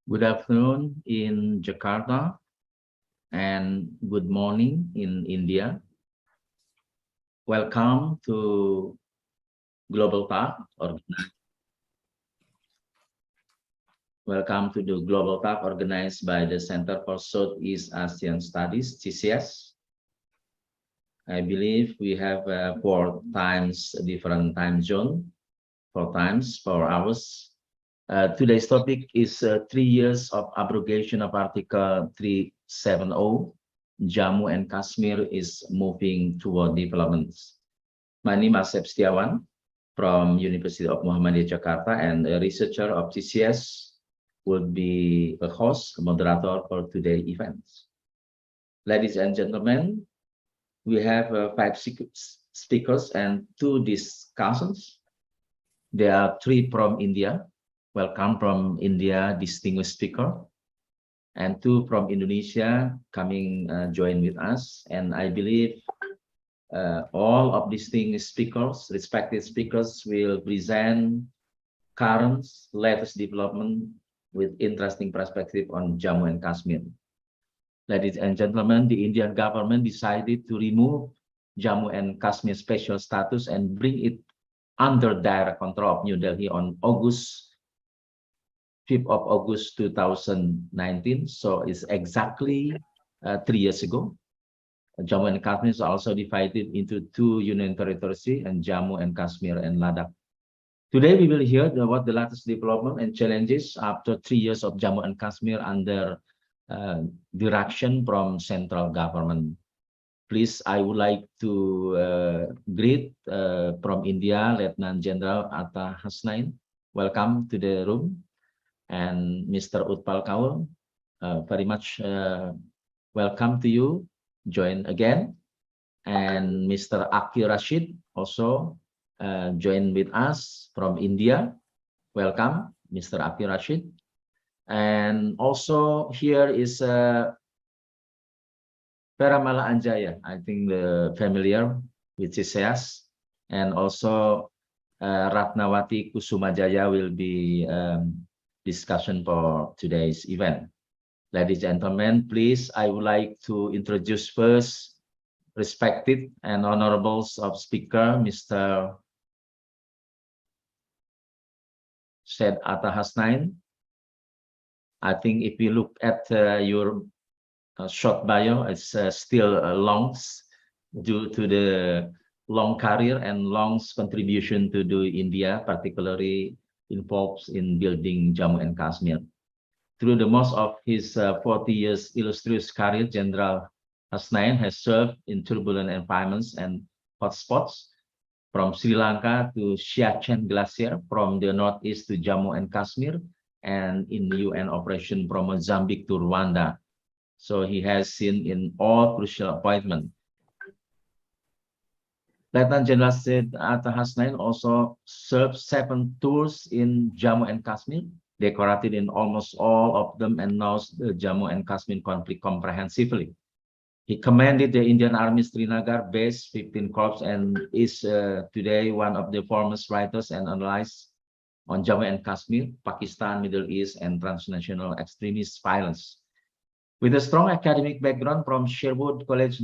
Good afternoon in Jakarta and good morning in India. Welcome to Global Talk. Welcome to the Global Talk organized by the Center for Southeast Asian Studies, CSEAS. I believe we have 4 times different time zone, 4 hours. Today's topic is 3 years of abrogation of Article 370. Jammu and Kashmir is moving toward developments. My name is Setiawan from University of Muhammadiyah Jakarta, and a researcher of CSEAS will be a host, a moderator for today's events. Ladies and gentlemen, we have 5 speakers and 2 discussants. There are 3 from India. Welcome from India, distinguished speaker, and 2 from Indonesia coming join with us. And I believe all of distinguished speakers, respected speakers, will present current latest development with interesting perspective on Jammu and Kashmir. Ladies and gentlemen, the Indian government decided to remove Jammu and Kashmir special status and bring it under direct control of New Delhi on 5th of August 2019. So it's exactly 3 years ago. Jammu and Kashmir is also divided into 2 union territories, and Jammu and Kashmir and Ladakh. Today we will hear what the latest development and challenges after 3 years of Jammu and Kashmir under direction from central government. Please, I would like to greet from India, Lieutenant General Atta Hasnain. Welcome to the room. And Mr. Utpal Kaul, very much welcome to you. Join again. And Mr. Akhil Rashid also join with us from India. Welcome, Mr. Akhil Rashid. And also here is Peramala Anjaya, I think the familiar with CSEAS, and also Ratnawati Kusumanjaya will be discussion for today's event. Ladies and gentlemen, please, I would like to introduce first respected and honorables of speaker, Mr. Syed Atta Hasnain. I think if you look at your short bio, it's still long due to the long career and long contribution to the India, particularly involved in building Jammu and Kashmir. Through the most of his 40 years illustrious career, General Hasnain has served in turbulent environments and hotspots, from Sri Lanka to Siachen Glacier, from the northeast to Jammu and Kashmir, and in the UN operation from Mozambique to Rwanda. So he has seen in all crucial appointments. Lieutenant General Syed Atta Hasnain also served 7 tours in Jammu and Kashmir, decorated in almost all of them, and knows the Jammu and Kashmir conflict comprehensively. He commanded the Indian Army Srinagar base 15 Corps and is today one of the foremost writers and analysts on Jammu and Kashmir, Pakistan, Middle East, and transnational extremist violence. With a strong academic background from Sherwood College,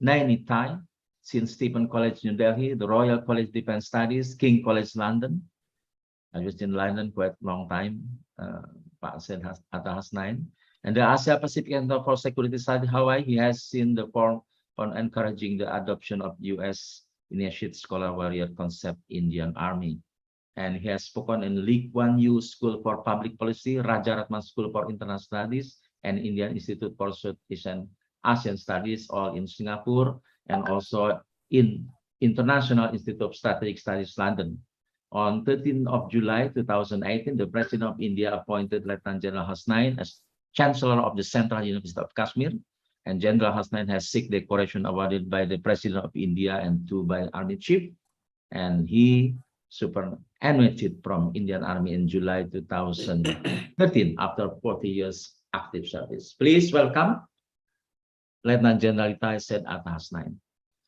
Nainital, St. Stephen College, New Delhi, the Royal College of Defense Studies, King College, London. I was in London quite a long time, Pak Syed Atta Hasnain. And the Asia Pacific Center for Security Studies, Hawaii, he has seen the form on encouraging the adoption of U.S. initiated scholar warrior concept Indian Army. And he has spoken in Lee Kuan Yew School for Public Policy, Rajaratnam School for International Studies, and Indian Institute for Southeast Asian Studies, all in Singapore, and also in International Institute of Strategic Studies, London. On 13th of July 2018, the President of India appointed Lieutenant General Hasnain as Chancellor of the Central University of Kashmir, and General Hasnain has 6 decorations awarded by the President of India and 2 by Army Chief, and he superannuated from Indian Army in July 2013 after 40 years active service. Please welcome Lieutenant General Syed Atta Hasnain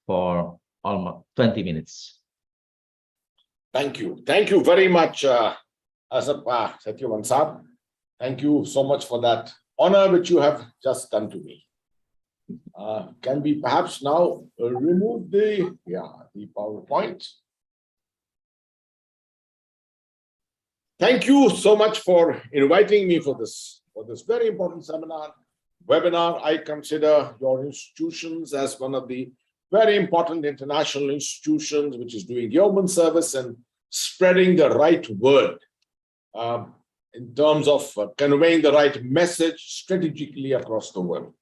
for almost 20 minutes. Thank you. Thank you very much, Satyavan Saab. Thank you so much for that honor which you have just done to me. Can we perhaps now remove the PowerPoint? Thank you so much for inviting me for this very important webinar. I consider your institutions as one of the very important international institutions which is doing yeoman service and spreading the right word in terms of conveying the right message strategically across the world.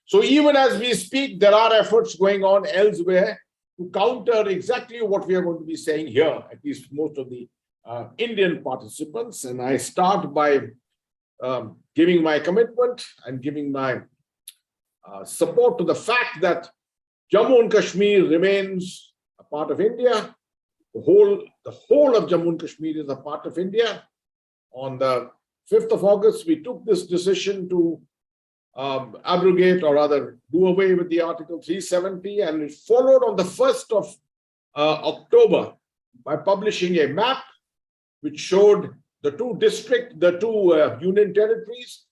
So even as we speak, there are efforts going on elsewhere to counter exactly what we are going to be saying here, at least most of the Indian participants. And I start by giving my commitment and giving my support to the fact that Jammu and Kashmir remains a part of India. The whole of Jammu and Kashmir is a part of India. On the 5th of August, we took this decision to abrogate, or rather do away with the Article 370, and it followed on the 1st of October by publishing a map which showed the two union territories,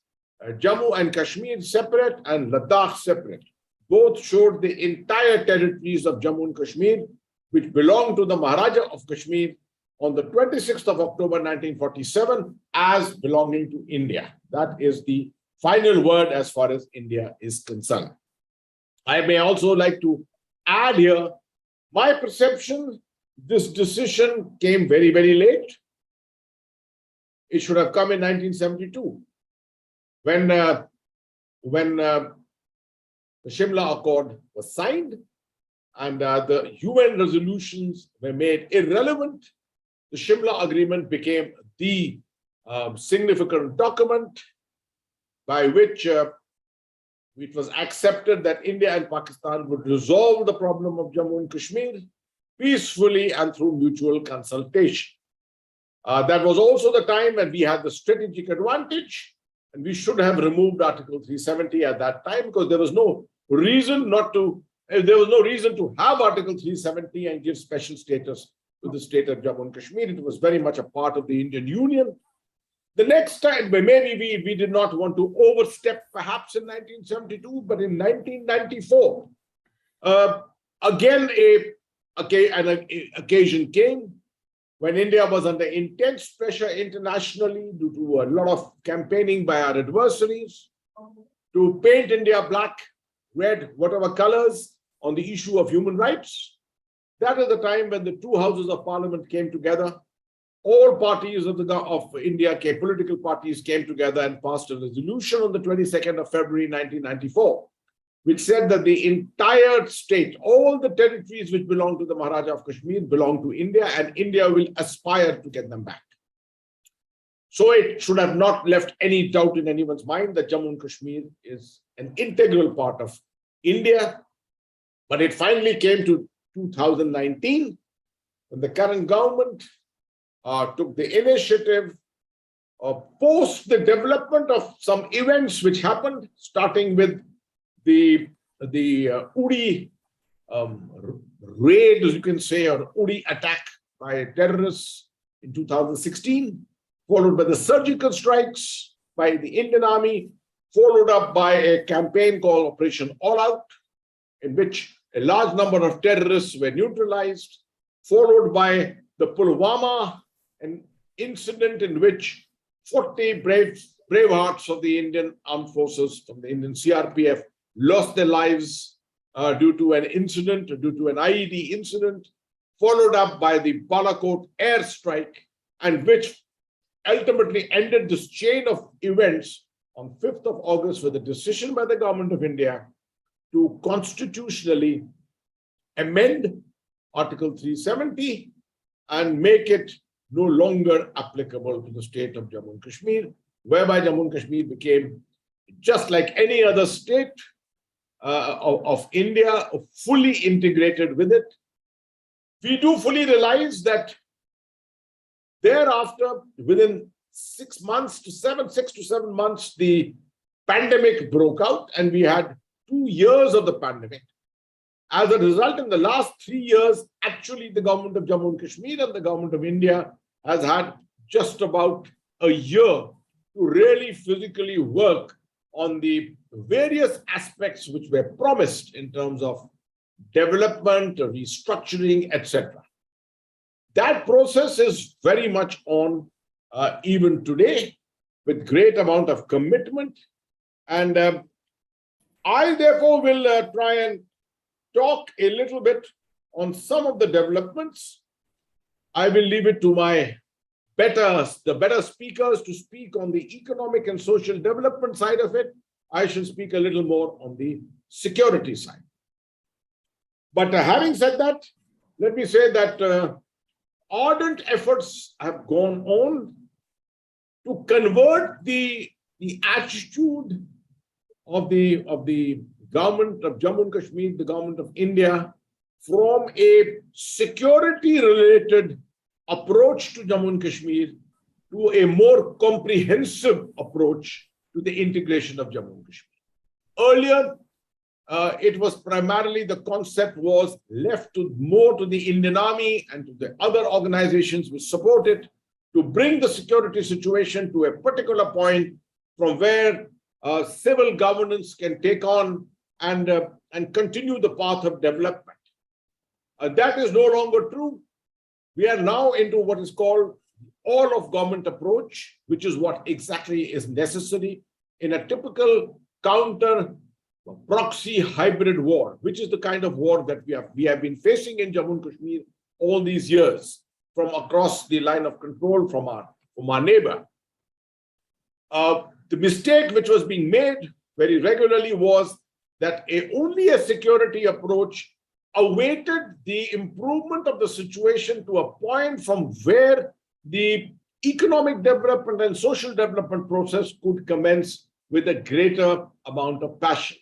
Jammu and Kashmir separate and Ladakh separate. Both showed the entire territories of Jammu and Kashmir, which belonged to the Maharaja of Kashmir on the 26th of October 1947 as belonging to India. That is the final word as far as India is concerned. I may also like to add here, my perception, this decision came very, very late. It should have come in 1972 when the Shimla Accord was signed and the UN resolutions were made irrelevant. The Shimla Agreement became the significant document by which it was accepted that India and Pakistan would resolve the problem of Jammu and Kashmir peacefully and through mutual consultation. That was also the time when we had the strategic advantage, and we should have removed Article 370 at that time, because there was no reason not to there was no reason to have Article 370 and give special status to the state of Jammu and Kashmir. It was very much a part of the Indian Union. The next time, maybe we did not want to overstep perhaps in 1972, but in 1994, again an occasion came when India was under intense pressure internationally due to a lot of campaigning by our adversaries to paint India black, red, whatever colors on the issue of human rights. That is the time when the two houses of parliament came together. All parties of India, political parties came together and passed a resolution on the 22nd of February 1994, which said that the entire state, all the territories which belong to the Maharaja of Kashmir belong to India, and India will aspire to get them back. So it should have not left any doubt in anyone's mind that Jammu and Kashmir is an integral part of India. But it finally came to 2019 when the current government took the initiative post the development of some events which happened, starting with the Uri raid, as you can say, or Uri attack by terrorists in 2016, followed by the surgical strikes by the Indian Army, followed up by a campaign called Operation All Out, in which a large number of terrorists were neutralized, followed by the Pulwama, an incident in which 40 bravehearts of the Indian armed forces, from the Indian CRPF, lost their lives due to an incident, due to an IED incident, followed up by the Balakot airstrike, and which ultimately ended this chain of events on 5th of August with a decision by the government of India to constitutionally amend Article 370 and make it no longer applicable to the state of Jammu and Kashmir, whereby Jammu and Kashmir became, just like any other state of India, fully integrated with it. We do fully realize that thereafter, within 6 to 7 months, the pandemic broke out, and we had 2 years of the pandemic. As a result, in the last 3 years, actually, the government of Jammu and Kashmir and the government of India has had just about a year to really physically work on the various aspects which were promised in terms of development, restructuring, etc. That process is very much on even today, with great amount of commitment. And I therefore will try and talk a little bit on some of the developments. I will leave it to the better speakers to speak on the economic and social development side of it. I shall speak a little more on the security side. But having said that, let me say that ardent efforts have gone on to convert the attitude of the government of Jammu and Kashmir, the government of India, from a security-related approach to Jammu and Kashmir to a more comprehensive approach to the integration of Jammu and Kashmir. Earlier, it was primarily, the concept was left more to the Indian Army and to the other organizations which support it to bring the security situation to a particular point from where civil governance can take on and continue the path of development. That is no longer true. We are now into what is called all of government approach, which is what exactly is necessary in a typical counter proxy hybrid war, which is the kind of war that we have been facing in Jammu and Kashmir all these years from across the line of control from our neighbor. The mistake which was being made very regularly was that only a security approach awaited the improvement of the situation to a point from where the economic development and social development process could commence with a greater amount of passion.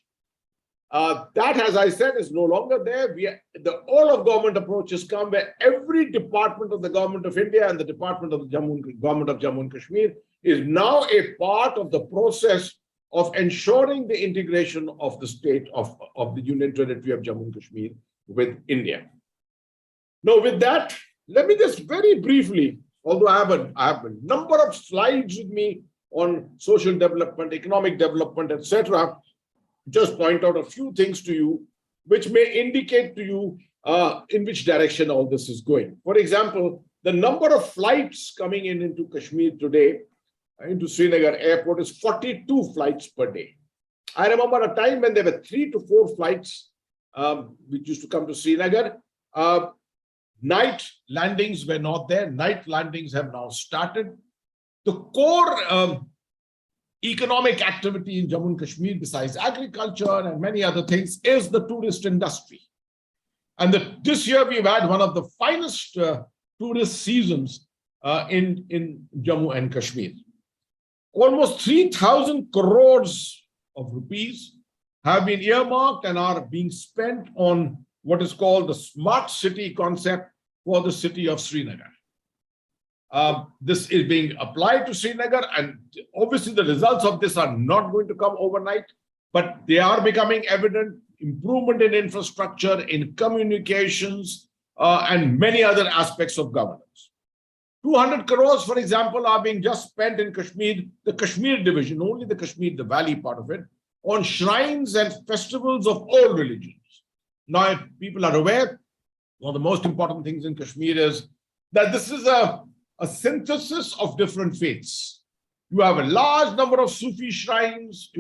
That, as I said, is no longer there. The all of government approach has come where every department of the government of India and the department of the government of Jammu and Kashmir is now a part of the process of ensuring the integration of the state of the Union Territory of Jammu and Kashmir with India. Now, with that, let me just very briefly, although I have a number of slides with me on social development, economic development, etc., just point out a few things to you, which may indicate to you in which direction all this is going. For example, the number of flights coming into Kashmir today, into Srinagar airport, is 42 flights per day. I remember a time when there were 3 to 4 flights which used to come to Srinagar. Night landings were not there. Night landings have now started. The core economic activity in Jammu and Kashmir, besides agriculture and many other things, is the tourist industry. And this year we've had one of the finest tourist seasons in Jammu and Kashmir. Almost 3,000 crores of rupees have been earmarked and are being spent on what is called the smart city concept for the city of Srinagar. This is being applied to Srinagar, and obviously the results of this are not going to come overnight, but they are becoming evident. Improvement in infrastructure, in communications, and many other aspects of governance. 200 crores, for example, are being just spent in Kashmir, the Kashmir division, only the Kashmir, the valley part of it, on shrines and festivals of all religions. Now, if people are aware, one of the most important things in Kashmir is that this is a synthesis of different faiths. You have a large number of Sufi shrines,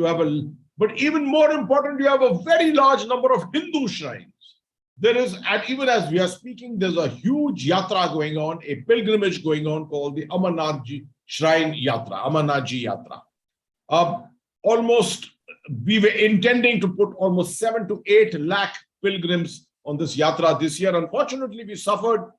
but even more important, you have a very large number of Hindu shrines. There is, and even as we are speaking, there's a huge yatra going on, a pilgrimage going on called the Amarnath Shrine Yatra, Amarnath Yatra. We were intending to put almost 7 to 8 lakh pilgrims on this yatra this year. Unfortunately, we suffered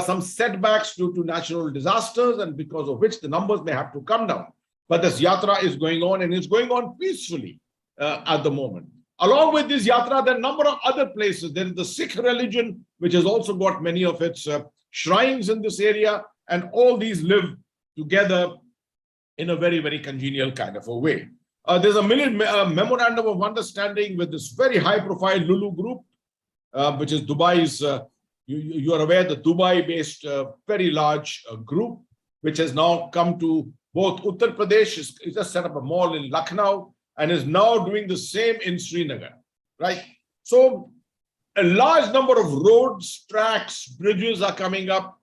some setbacks due to natural disasters, and because of which the numbers may have to come down. But this yatra is going on, and it's going on peacefully at the moment. Along with this yatra, there are a number of other places. There is the Sikh religion, which has also got many of its shrines in this area, and all these live together in a very, very congenial kind of a way. There's a memorandum of understanding with this very high-profile Lulu group, which is Dubai's, you are aware, the Dubai-based very large group, which has now come to both Uttar Pradesh, is just set up a mall in Lucknow, and is now doing the same in Srinagar, right? So a large number of roads, tracks, bridges are coming up.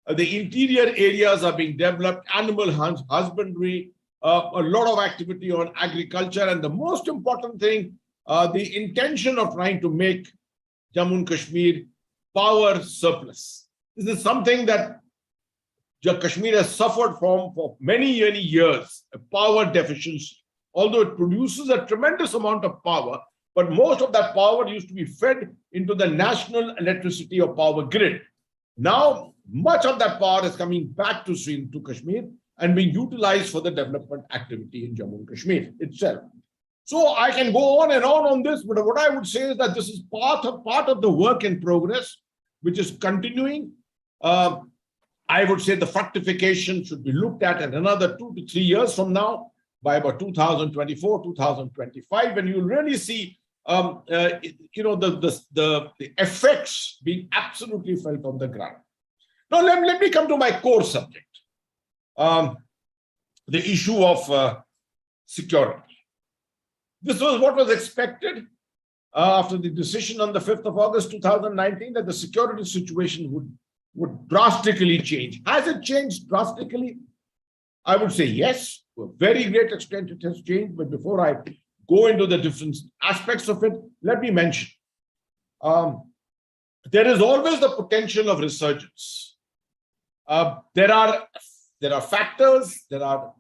The interior areas are being developed, animal husbandry, a lot of activity on agriculture, and the most important thing, the intention of trying to make Jammu and Kashmir power surplus. This is something that Kashmir has suffered from for many, many years, a power deficiency. Although it produces a tremendous amount of power, but most of that power used to be fed into the national electricity or power grid. Now, much of that power is coming back to Kashmir and being utilized for the development activity in Jammu and Kashmir itself. So I can go on and on this, but what I would say is that this is part of the work in progress, which is continuing. I would say the fructification should be looked at in another 2 to 3 years from now, by about 2024, 2025, when you'll really see, the effects being absolutely felt on the ground. Now, let me come to my core subject, the issue of security. This was what was expected after the decision on the 5th of August, 2019, that the security situation would drastically change. Has it changed drastically? I would say yes. To a very great extent, it has changed. But before I go into the different aspects of it, let me mention, there is always the potential of resurgence. There are factors, there are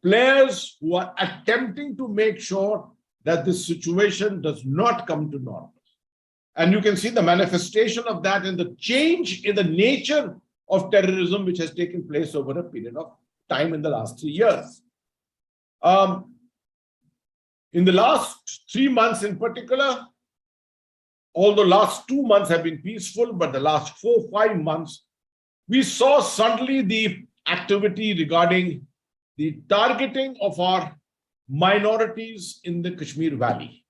players who are attempting to make sure that this situation does not come to normal. And you can see the manifestation of that in the change in the nature of terrorism, which has taken place over a period of time in the last 3 years. In the last 3 months in particular, although last 2 months have been peaceful, but the last 4, 5 months, we saw suddenly the activity regarding the targeting of our minorities in the Kashmir Valley.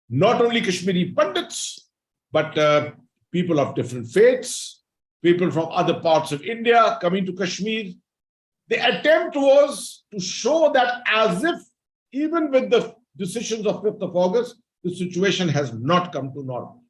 Not only Kashmiri Pandits, but people of different faiths, people from other parts of India coming to Kashmir. The attempt was to show that as if even with the decisions of 5th of August, the situation has not come to normal.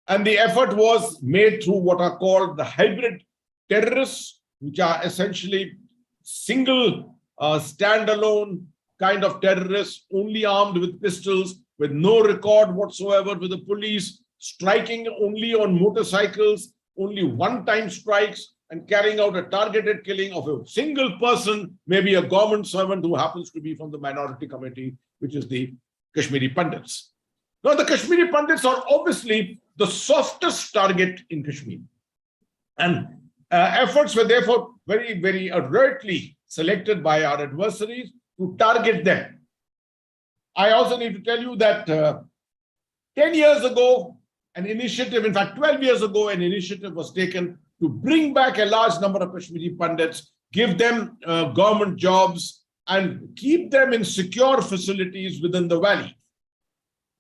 And the effort was made through what are called the hybrid terrorists, which are essentially single, standalone kind of terrorists, only armed with pistols, with no record whatsoever with the police, striking only on motorcycles, only one-time strikes, and carrying out a targeted killing of a single person, maybe a government servant who happens to be from the minority committee, which is the Kashmiri Pandits. Now, the Kashmiri Pandits are obviously the softest target in Kashmir. And efforts were therefore very, very adroitly selected by our adversaries to target them. I also need to tell you that 10 years ago, an initiative, in fact, 12 years ago, an initiative was taken to bring back a large number of Kashmiri Pandits, give them government jobs, and keep them in secure facilities within the valley.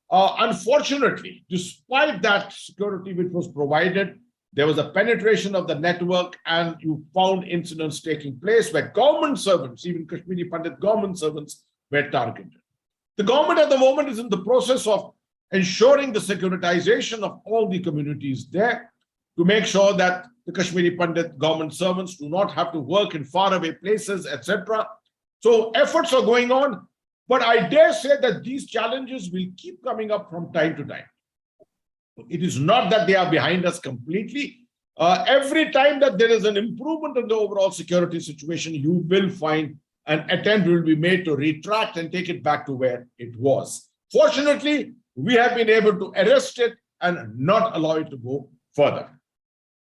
Unfortunately, despite that security which was provided, there was a penetration of the network, and you found incidents taking place where government servants, even Kashmiri Pandit government servants, were targeted. The government at the moment is in the process of ensuring the securitization of all the communities there to make sure that the Kashmiri Pandit government servants do not have to work in faraway places, etc. So efforts are going on, but I dare say that these challenges will keep coming up from time to time. It is not that they are behind us completely. Every time that there is an improvement in the overall security situation, you will find an attempt will be made to retract and take it back to where it was. Fortunately, we have been able to arrest it and not allow it to go further.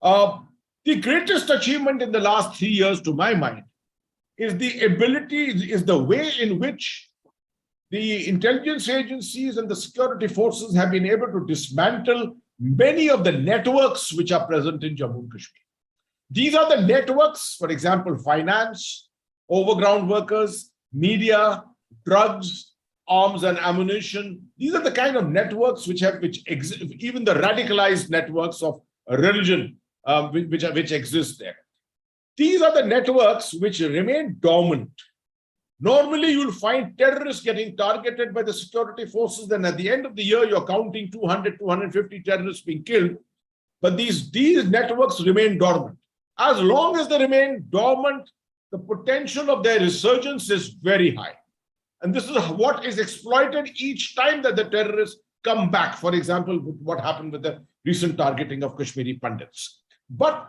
The greatest achievement in the last 3 years, to my mind, is the way in which the intelligence agencies and the security forces have been able to dismantle many of the networks which are present in Jammu and Kashmir. These are the networks, for example, finance, overground workers, media, drugs, arms and ammunition. These are the kind of networks which exist, even the radicalized networks of religion which exist there. These are the networks which remain dormant. Normally, you'll find terrorists getting targeted by the security forces, and at the end of the year, you're counting 200, 250 terrorists being killed. But these networks remain dormant. As long as they remain dormant, the potential of their resurgence is very high. And this is what is exploited each time that the terrorists come back. For example, what happened with the recent targeting of Kashmiri Pandits. But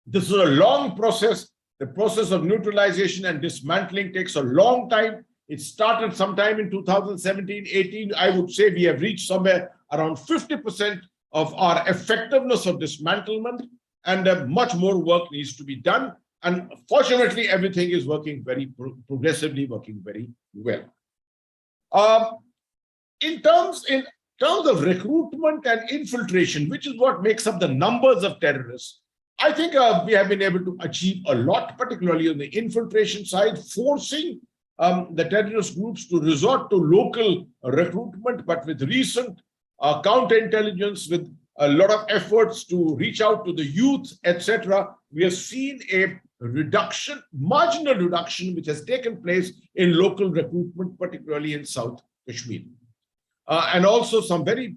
this is a long process. The process of neutralization and dismantling takes a long time. It started sometime in 2017-18. I would say we have reached somewhere around 50% of our effectiveness of dismantlement, and much more work needs to be done. And fortunately, everything is working very progressively, working very well. In terms of recruitment and infiltration, which is what makes up the numbers of terrorists, I think we have been able to achieve a lot, particularly on the infiltration side, forcing the terrorist groups to resort to local recruitment, but with recent counterintelligence, with a lot of efforts to reach out to the youth, etc., we have seen a reduction, marginal reduction, which has taken place in local recruitment, particularly in South Kashmir. And also some very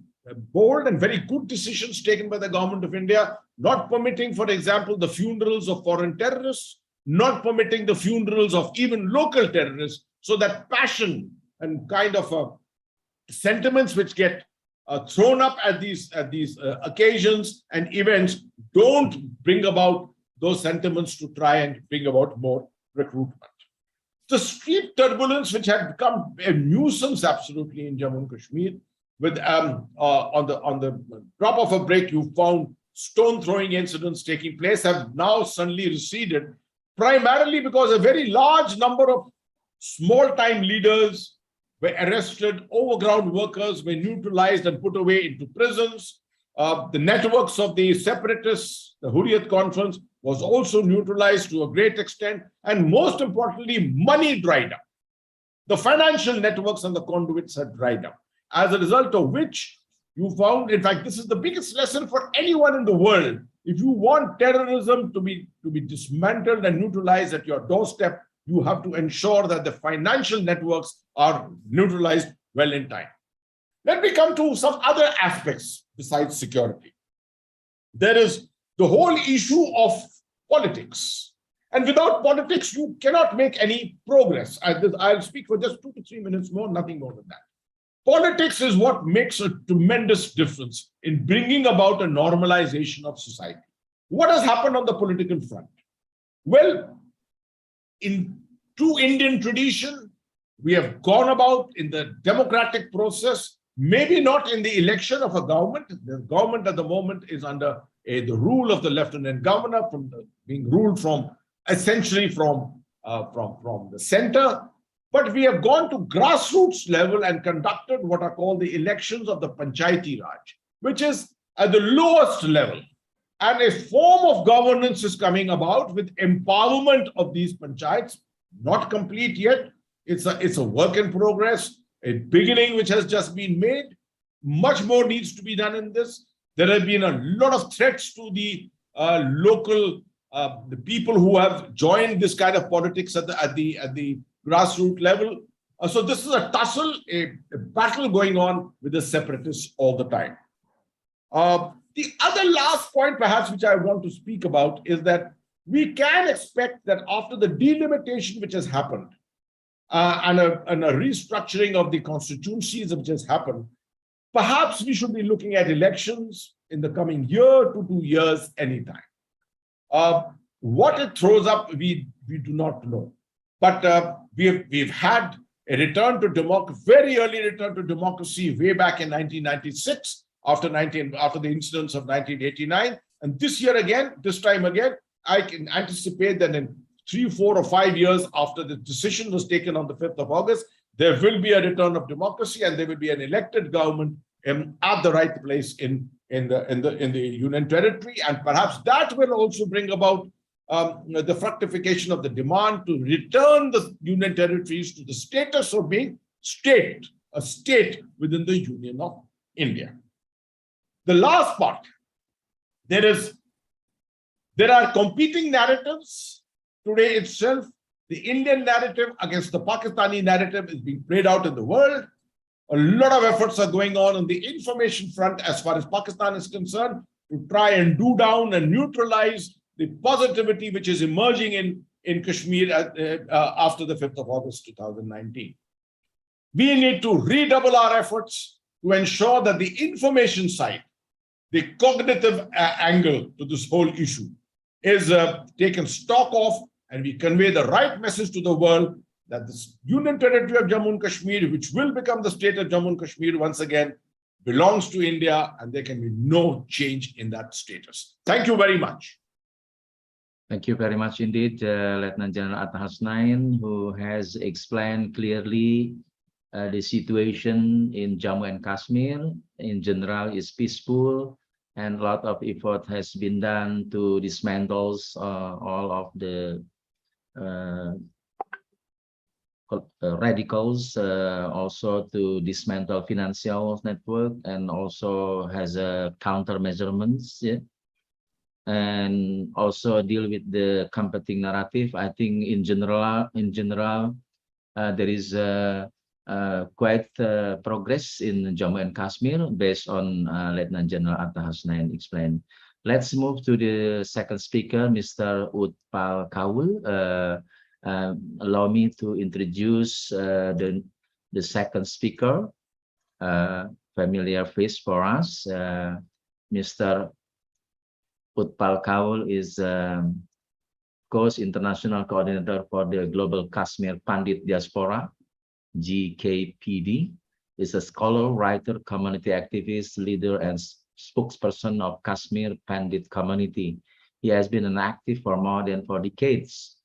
bold and very good decisions taken by the government of India, not permitting, for example, the funerals of foreign terrorists, not permitting the funerals of even local terrorists, so that passion and kind of sentiments which get thrown up at these occasions and events don't bring about those sentiments to try and bring about more recruitment. The street turbulence, which had become a nuisance absolutely in Jammu and Kashmir, with on the drop of a break, you found stone throwing incidents taking place, have now suddenly receded, primarily because a very large number of small-time leaders were arrested, overground workers were neutralized and put away into prisons. The networks of the separatists, the Hurriyat Conference, was also neutralized to a great extent. And most importantly, money dried up. the financial networks and the conduits had dried up. As a result of which, you found, in fact, this is the biggest lesson for anyone in the world. If you want terrorism to be dismantled and neutralized at your doorstep, you have to ensure that the financial networks are neutralized well in time. Let me come to some other aspects besides security. There is the whole issue of politics. And without politics, you cannot make any progress. I'll speak for just 2 to 3 minutes more, nothing more than that. Politics is what makes a tremendous difference in bringing about a normalization of society. What has happened on the political front? Well, in true Indian tradition, we have gone about in the democratic process, maybe not in the election of a government. The government at the moment is under the rule of the lieutenant governor, being ruled from essentially from the center. But we have gone to grassroots level and conducted what are called the elections of the Panchayati Raj, which is at the lowest level. And a form of governance is coming about with empowerment of these panchayats, not complete yet. It's a work in progress, a beginning which has just been made. Much more needs to be done in this. There have been a lot of threats to the local the people who have joined this kind of politics at the grassroots level. So this is a tussle, a battle going on with the separatists all the time. The other last point, perhaps, which I want to speak about is that we can expect that after the delimitation which has happened and a restructuring of the constituencies which has happened, perhaps we should be looking at elections in the coming year to 2 years anytime. What it throws up, we do not know. But we've had a return to democracy, very early return to democracy way back in 1996, after the incidents of 1989. And this year again, this time again, I can anticipate that in 3, 4, or 5 years after the decision was taken on the 5th of August, there will be a return of democracy and there will be an elected government at the right place in the Union territory. And perhaps that will also bring about the fructification of the demand to return the Union territories to the status of being a state within the Union of India. The last part, there are competing narratives today itself. The Indian narrative against the Pakistani narrative is being played out in the world. A lot of efforts are going on the information front as far as Pakistan is concerned to try and do down and neutralize the positivity which is emerging in Kashmir after the 5th of August 2019. We need to redouble our efforts to ensure that the information side, the cognitive angle to this whole issue is taken stock of, and we convey the right message to the world that this Union territory of Jammu and Kashmir, which will become the state of Jammu and Kashmir once again, belongs to India, and there can be no change in that status. Thank you very much. Thank you very much indeed, Lieutenant General Atta Hasnain, who has explained clearly the situation in Jammu and Kashmir. In general, is peaceful, and a lot of effort has been done to dismantle all of the radicals, also to dismantle financial network, and also has a countermeasures, yeah, and also deal with the competing narrative. I think in general, there is quite progress in Jammu and Kashmir based on Lieutenant General Atta Hasnain explained. Let's move to the second speaker, Mr. Utpal Kaul. Allow me to introduce the second speaker, familiar face for us. Mr. Utpal Kaul is Coast International Coordinator for the Global Kashmir Pandit Diaspora, GKPD, is a scholar, writer, community activist, leader, and spokesperson of Kashmir Pandit community. He has been an active for more than 4 decades.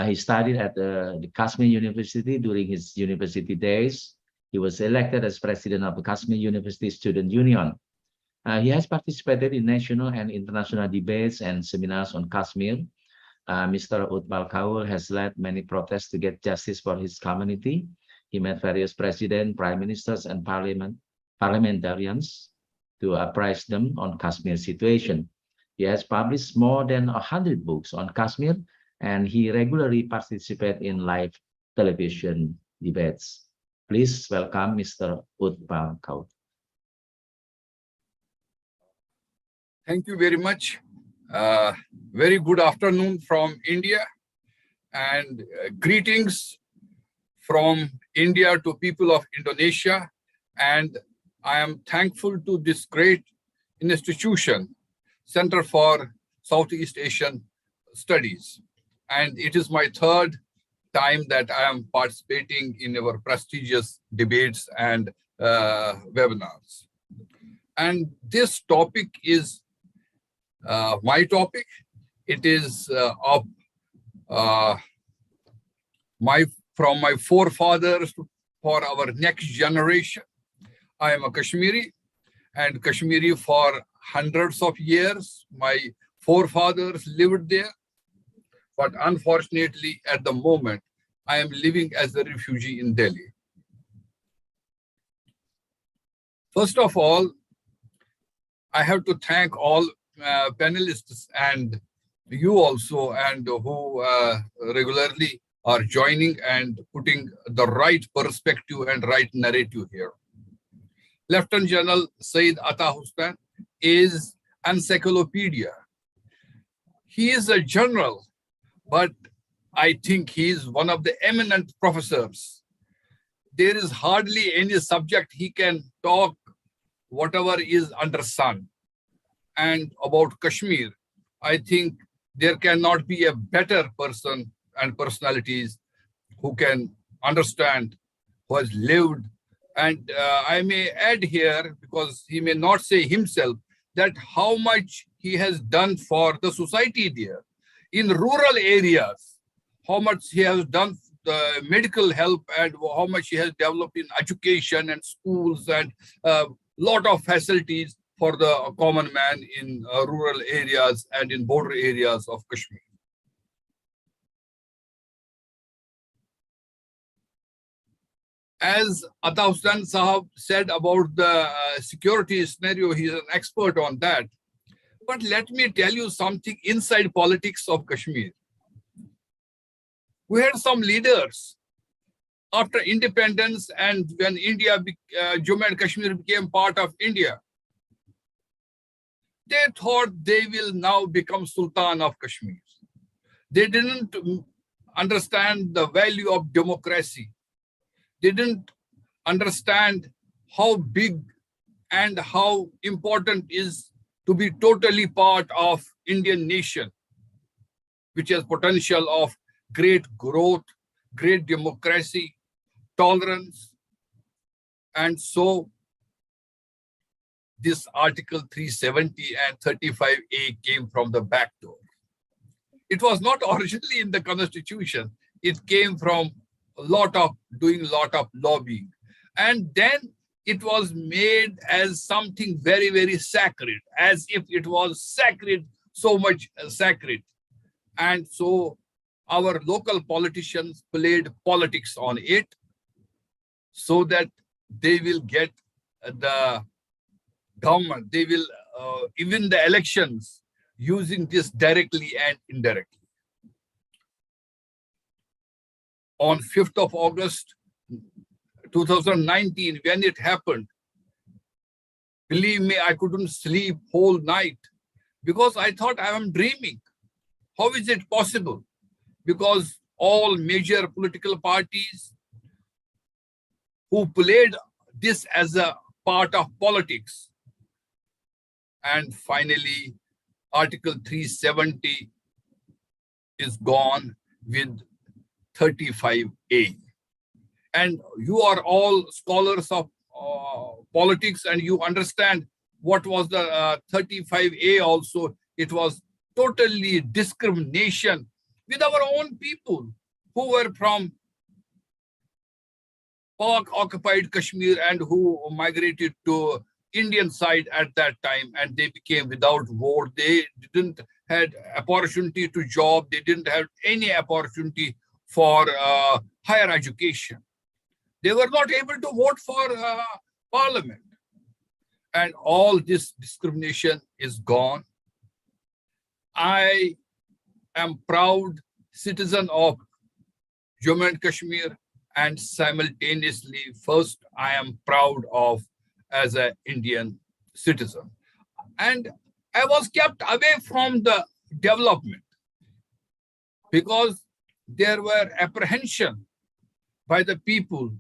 He studied at the Kashmir University during his university days. He was elected as president of the Kashmir University Student Union. He has participated in national and international debates and seminars on Kashmir. Mr. Utpal Kaul has led many protests to get justice for his community. He met various presidents, prime ministers, and parliamentarians to apprise them on Kashmir situation. He has published more than 100 books on Kashmir, and he regularly participates in live television debates. Please welcome Mr. Utpal Kaul. Thank you very much. Very good afternoon from India, and greetings from India to people of Indonesia. And I am thankful to this great institution, Center for Southeast Asian Studies. And it is my third time that I am participating in our prestigious debates and webinars. And this topic is my topic. It is from my forefathers for our next generation. I am a Kashmiri, and Kashmiri for hundreds of years. My forefathers lived there, but unfortunately, at the moment, I am living as a refugee in Delhi. First of all, I have to thank all panelists and you also, and who regularly are joining and putting the right perspective and right narrative here. Lieutenant General Sayyid Ata Hussain is an encyclopedia. He is a general, but I think he is one of the eminent professors. There is hardly any subject he can talk whatever is under sun. And about Kashmir, I think there cannot be a better person and personalities who can understand, who has lived. And I may add here, because he may not say himself, that how much he has done for the society there. In rural areas, how much he has done the medical help and how much he has developed in education and schools and lot of facilities for the common man in rural areas and in border areas of Kashmir. As Ata Hussain Sahab said about the security scenario, he is an expert on that. But let me tell you something inside politics of Kashmir. We had some leaders after independence, and when Jammu and Kashmir became part of India, they thought they will now become Sultan of Kashmir. They didn't understand the value of democracy. They didn't understand how big and how important is to be totally part of Indian nation, which has potential of great growth, great democracy, tolerance. And so this Article 370 and 35A came from the back door. It was not originally in the Constitution. It came from doing a lot of lobbying. And then it was made as something very, very sacred, as if it was sacred, so much sacred. And so our local politicians played politics on it so that they will get the government, they will even the elections using this directly and indirectly. On 5th of August, 2019, when it happened, believe me, I couldn't sleep whole night because I thought I am dreaming. How is it possible? Because all major political parties who played this as a part of politics, and finally Article 370 is gone with 35A. And you are all scholars of politics, and you understand what was the 35A also. It was totally discrimination with our own people who were from Pak-occupied Kashmir and who migrated to Indian side at that time, and they became without vote. They didn't have opportunity to job. They didn't have any opportunity for higher education. They were not able to vote for parliament. And all this discrimination is gone. I am proud citizen of Jammu and Kashmir, and simultaneously, first, I am proud of as an Indian citizen. And I was kept away from the development because there were apprehension by the people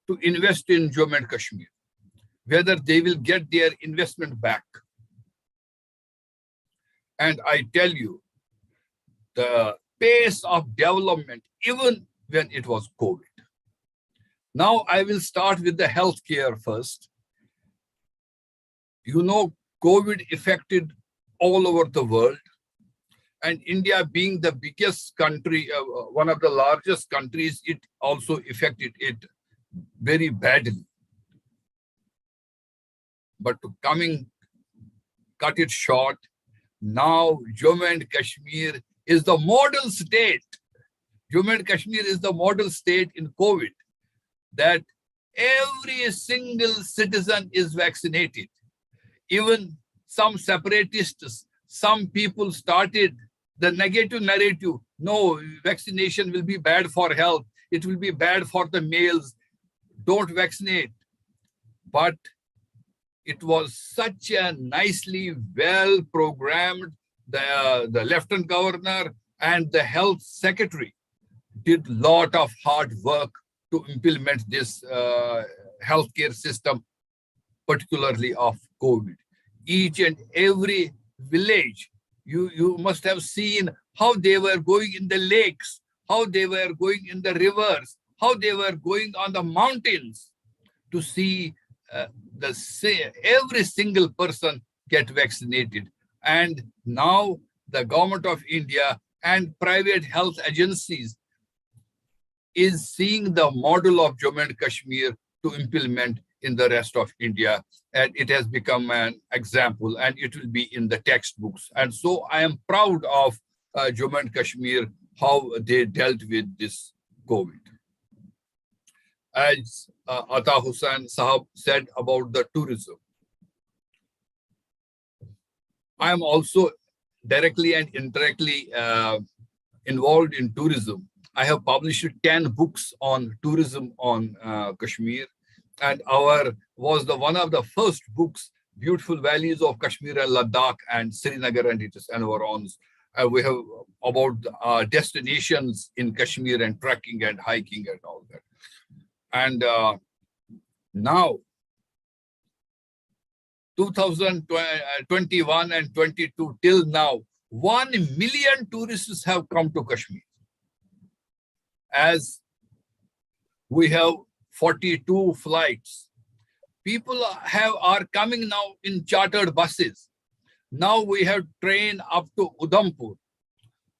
to invest in Jammu and Kashmir, whether they will get their investment back. And I tell you, the pace of development, even when it was COVID. Now I will start with the healthcare first. You know, COVID affected all over the world, and India being the biggest country, one of the largest countries, it also affected it very badly. But to cut it short, now Jammu and Kashmir is the model state. Jammu and Kashmir is the model state in COVID, that every single citizen is vaccinated. Even some separatists, some people started the negative narrative. No, vaccination will be bad for health. It will be bad for the males. Don't vaccinate. But it was such a nicely well programmed, the Lieutenant Governor and the Health Secretary did a lot of hard work to implement this healthcare system, particularly of COVID. Each and every village, you must have seen how they were going in the lakes, how they were going in the rivers, how they were going on the mountains to see every single person get vaccinated. And now the government of India and private health agencies is seeing the model of Jammu and Kashmir to implement in the rest of India. And it has become an example, and it will be in the textbooks. And so I am proud of Jammu and Kashmir, how they dealt with this COVID. As Ata Hussain Sahab said about the tourism, I am also directly and indirectly involved in tourism. I have published 10 books on tourism on Kashmir, and was one of the first books, Beautiful Valleys of Kashmir and Ladakh and Srinagar and its environs. We have about destinations in Kashmir and trekking and hiking and all that. And now, 2021 and 22 till now, 1 million tourists have come to Kashmir. As we have 42 flights, people are coming now in chartered buses. Now we have train up to Udhampur.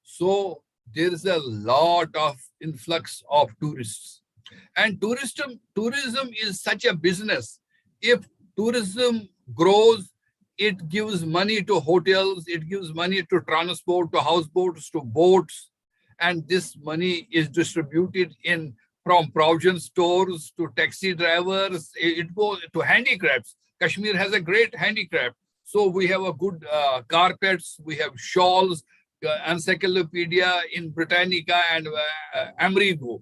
So there is a lot of influx of tourists. And tourism is such a business. If tourism grows, it gives money to hotels, it gives money to transport, to houseboats, to boats. And this money is distributed from provision stores to taxi drivers. It goes to handicrafts. Kashmir has a great handicraft. So we have a good carpets, we have shawls, encyclopedia in Britannica and Amerigo.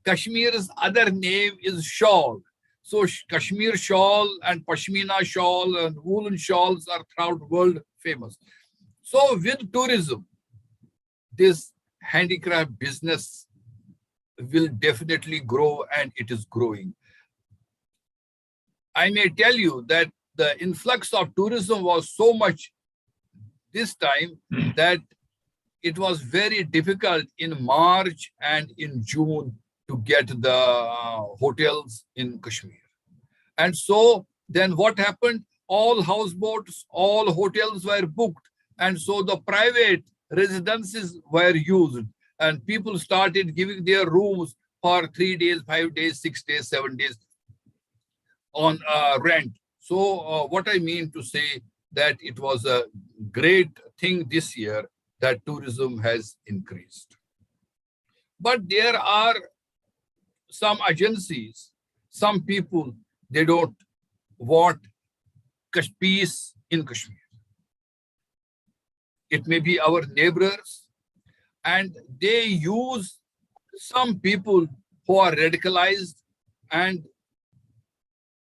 Kashmir's other name is shawl. So Kashmir shawl and Pashmina shawl and woolen shawls are throughout the world famous. So with tourism, this handicraft business will definitely grow, and it is growing. I may tell you that the influx of tourism was so much this time that it was very difficult in March and in June to get the hotels in Kashmir. And so then what happened? All houseboats, all hotels were booked. And so the private residences were used, and people started giving their rooms for 3 days, 5 days, 6 days, 7 days on rent. So what I mean to say that it was a great thing this year that tourism has increased. But there are some agencies, some people, they don't want peace in Kashmir. It may be our neighbors, and they use some people who are radicalized. And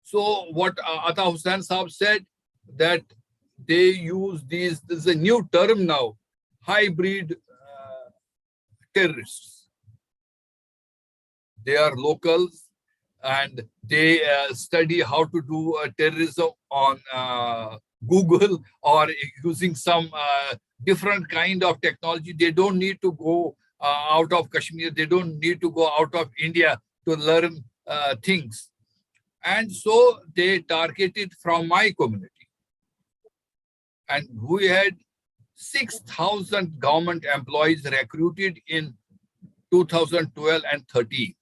so what Ata Hussain Saab said, that they use this is a new term now, hybrid terrorists. They are locals, and they study how to do terrorism on Google, or using some different kind of technology. They don't need to go out of Kashmir. They don't need to go out of India to learn things. And so they targeted from my community. And we had 6,000 government employees recruited in 2012 and 13.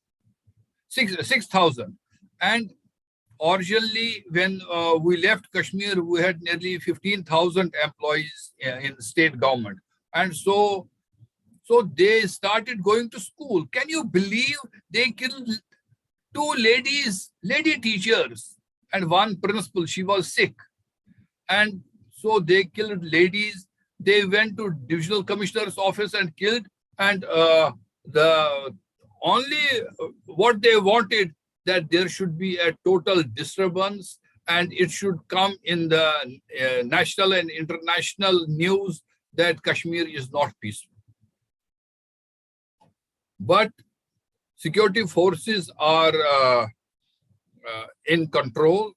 6,000. And originally, when we left Kashmir, we had nearly 15,000 employees in state government. And so they started going to school. Can you believe they killed 2 lady teachers, and 1 principal? She was sick. And so they killed ladies. They went to divisional commissioner's office and killed. And the only what they wanted, that there should be a total disturbance, and it should come in the national and international news that Kashmir is not peaceful. But security forces are in control,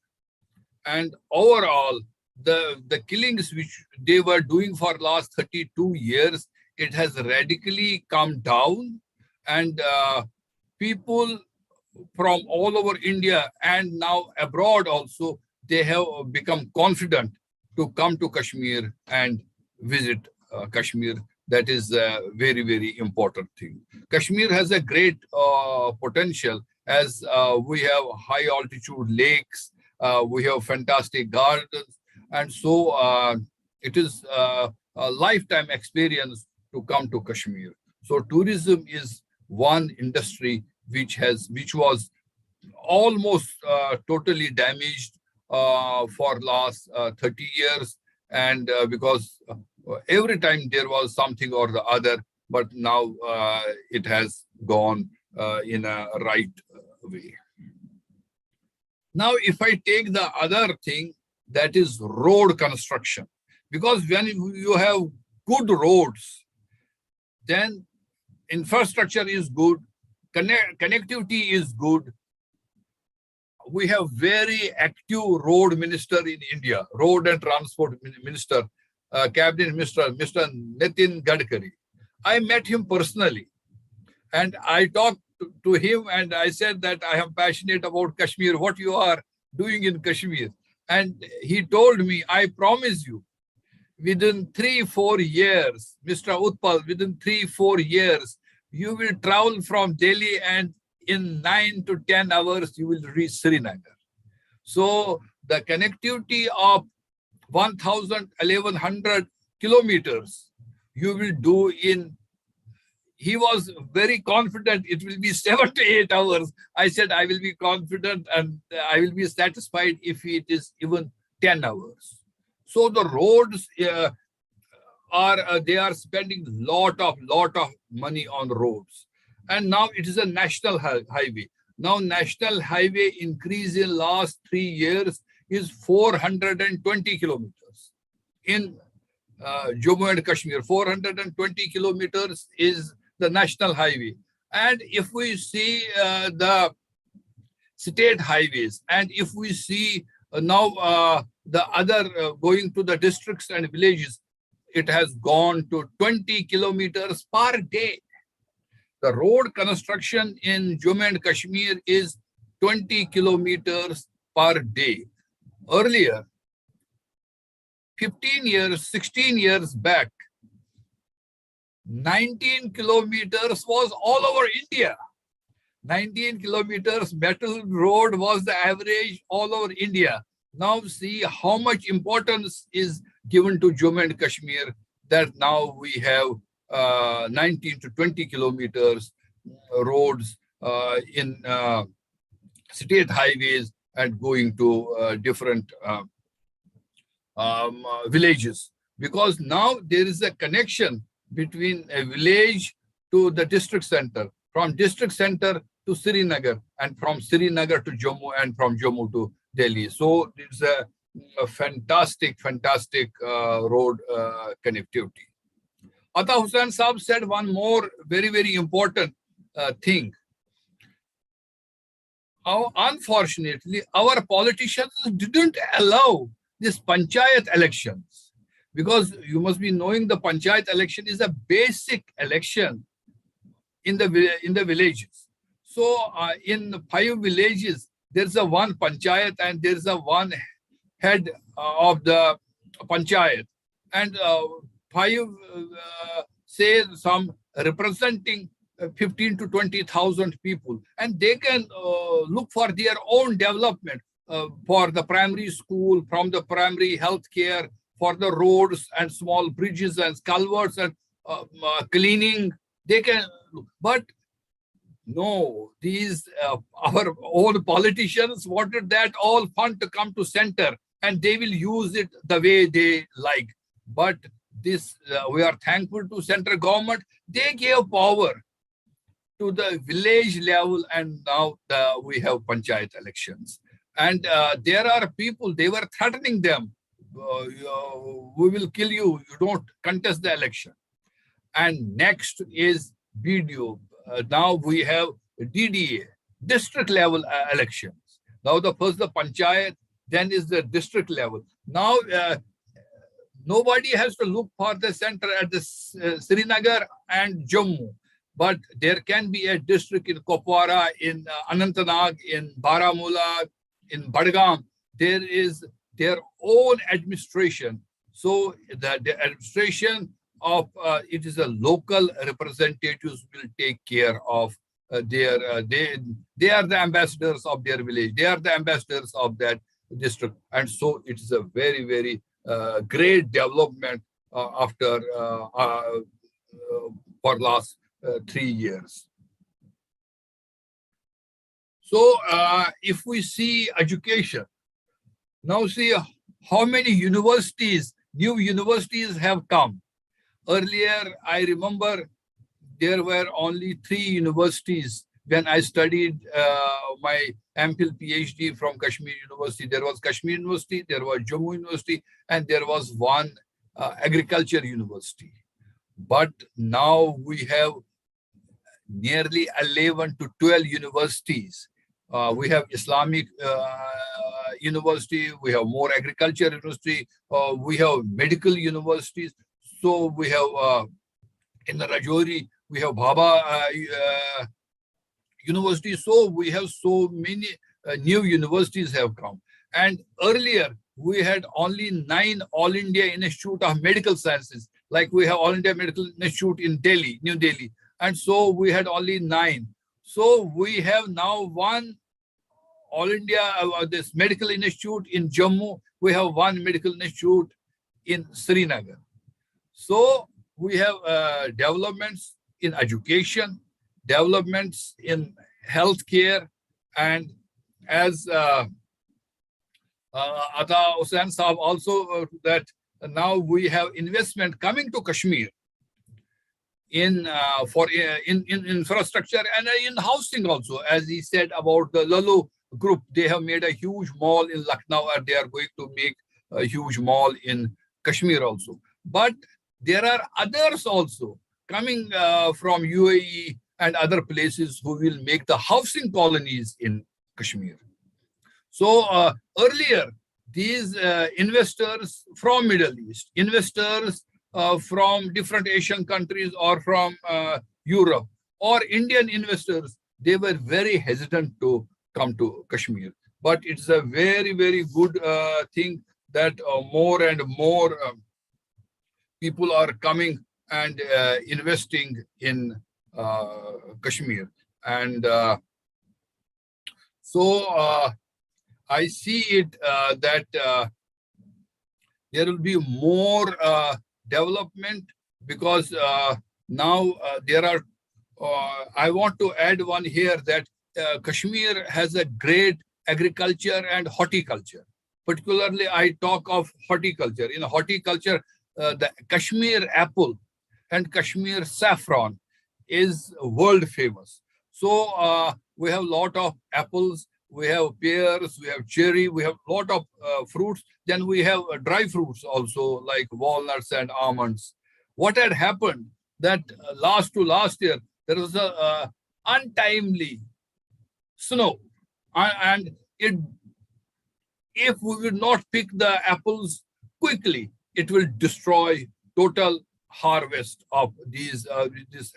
and overall, the killings which they were doing for last 32 years, it has radically come down, and people from all over India and now abroad also, they have become confident to come to Kashmir and visit Kashmir. That is a very, very important thing. Kashmir has a great potential, as we have high altitude lakes, we have fantastic gardens, and so it is a lifetime experience to come to Kashmir. So tourism is one industry which was almost totally damaged for last 30 years, and because every time there was something or the other, but now it has gone in a right way. Now, if I take the other thing, that is road construction, because when you have good roads, then infrastructure is good, connectivity is good. We have very active road minister in India, road and transport minister, cabinet minister, Mr. Nitin Gadkari. I met him personally, and I talked to him, and I said that I am passionate about Kashmir, what you are doing in Kashmir. And he told me, I promise you, within 3-4 years, Mr. Utpal, within 3-4 years, you will travel from Delhi, and in 9 to 10 hours, you will reach Srinagar. So the connectivity of 1,100 kilometers, you will do in, he was very confident it will be 7 to 8 hours. I said, I will be confident and I will be satisfied if it is even 10 hours. So the roads they are spending lot of money on roads. And now it is a national highway. Now national highway increase in last 3 years is 420 kilometers. In Jammu and Kashmir, 420 kilometers is the national highway. And if we see the state highways, and if we see now the other going to the districts and villages, it has gone to 20 kilometers per day. The road construction in Jammu and Kashmir is 20 kilometers per day. Earlier, 15 years, 16 years back, 19 kilometers was all over India. 19 kilometers metal road was the average all over India. Now see how much importance is given to Jammu and Kashmir, that now we have 19 to 20 kilometers roads, in state highways and going to different villages, because now there is a connection between a village to the district center, from district center to Srinagar, and from Srinagar to Jammu, and from Jammu to Delhi. So it's a fantastic road connectivity. Ata Hussain Saab said one more very important thing. Unfortunately, our politicians didn't allow this panchayat elections, because you must be knowing the panchayat election is a basic election in the villages. So in 5 villages, there's a one panchayat and there's a one head of the panchayat, and 5 say some representing 15 to 20,000 people, and they can look for their own development for the primary school, from the primary health care, for the roads and small bridges and culverts and cleaning. They can, but no, these our own politicians wanted that all fund to come to center, and they will use it the way they like. But this, we are thankful to central government. They gave power to the village level, and now we have panchayat elections. And there are people, they were threatening them, we will kill you, you don't contest the election. And next is BDO. Now we have DDA, district level elections. Now first the panchayat, then is the district level. Now nobody has to look for the center at the Srinagar and Jammu. But there can be a district in Kupwara, in Anantnag, in Baramulla, in Badgam. There is their own administration. So the administration of it is a local representatives will take care of they are the ambassadors of their village. They are the ambassadors of that district. And so it is a very great development after for last 3 years. So if we see education, now see how many universities, new universities have come. Earlier, I remember there were only 3 universities when I studied my MPhil PhD from Kashmir University. There was Kashmir University, there was Jammu University, and there was one agriculture university. But now we have nearly 11 to 12 universities. We have Islamic university, we have more agriculture university, we have medical universities. So we have in the Rajouri, we have Baba University. So we have so many new universities have come. And earlier we had only 9 All India Institute of Medical Sciences. Like we have All India Medical Institute in Delhi, New Delhi. And so we had only 9. So we have now one All India, this medical institute in Jammu. We have one medical institute in Srinagar. So we have developments in education, developments in healthcare, and as Ata Hussain Saab also that now we have investment coming to Kashmir in infrastructure and in housing also. As he said about the Lalu group, they have made a huge mall in Lucknow, and they are going to make a huge mall in Kashmir also. But there are others also coming from UAE and other places who will make the housing colonies in Kashmir. So earlier, these investors from Middle East, investors from different Asian countries or from Europe, or Indian investors, they were very hesitant to come to Kashmir. But it's a very good thing that more and more people are coming and investing in Kashmir. And so I see it that there will be more development, because now there are I want to add one here that Kashmir has a great agriculture and horticulture. Particularly, I talk of horticulture. In horticulture, the Kashmir apple and Kashmir saffron is world famous. So we have a lot of apples, we have pears, we have cherry, we have a lot of fruits. Then we have dry fruits also like walnuts and almonds. What had happened that last year, there was a untimely snow, and if we will not pick the apples quickly, it will destroy total harvest of these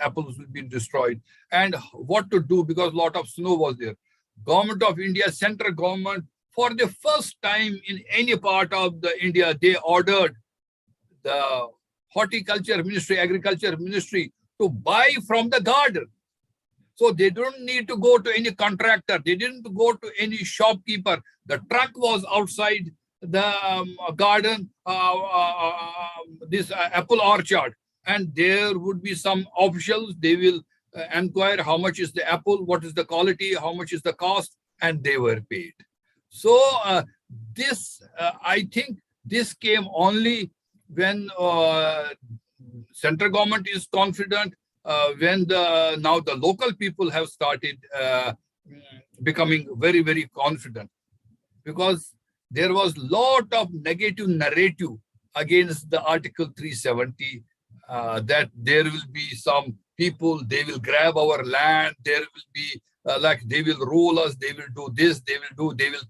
apples will be destroyed. And what to do, because a lot of snow was there. Government of India, central government, for the first time in any part of the India, they ordered the horticulture ministry, agriculture ministry to buy from the garden. So they don't need to go to any contractor. They didn't go to any shopkeeper. The truck was outside the garden, this apple orchard. And there would be some officials. They will inquire how much is the apple, what is the quality, how much is the cost, and they were paid. So I think this came only when central government is confident, when now the local people have started becoming very, very confident, because there was a lot of negative narrative against the Article 370, that there will be some people, they will grab our land, there will be like they will rule us, they will do this, they will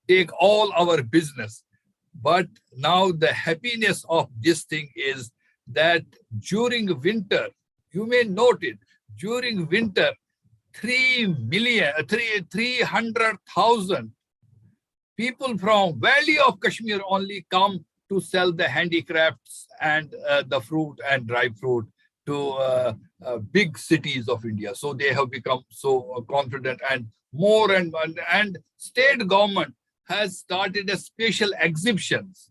take all our business. But now the happiness of this thing is that during winter, you may note it, during winter, 300,000 people from Valley of Kashmir only come to sell the handicrafts and the fruit and dry fruit to big cities of India. So they have become so confident, and more and state government has started a special exhibitions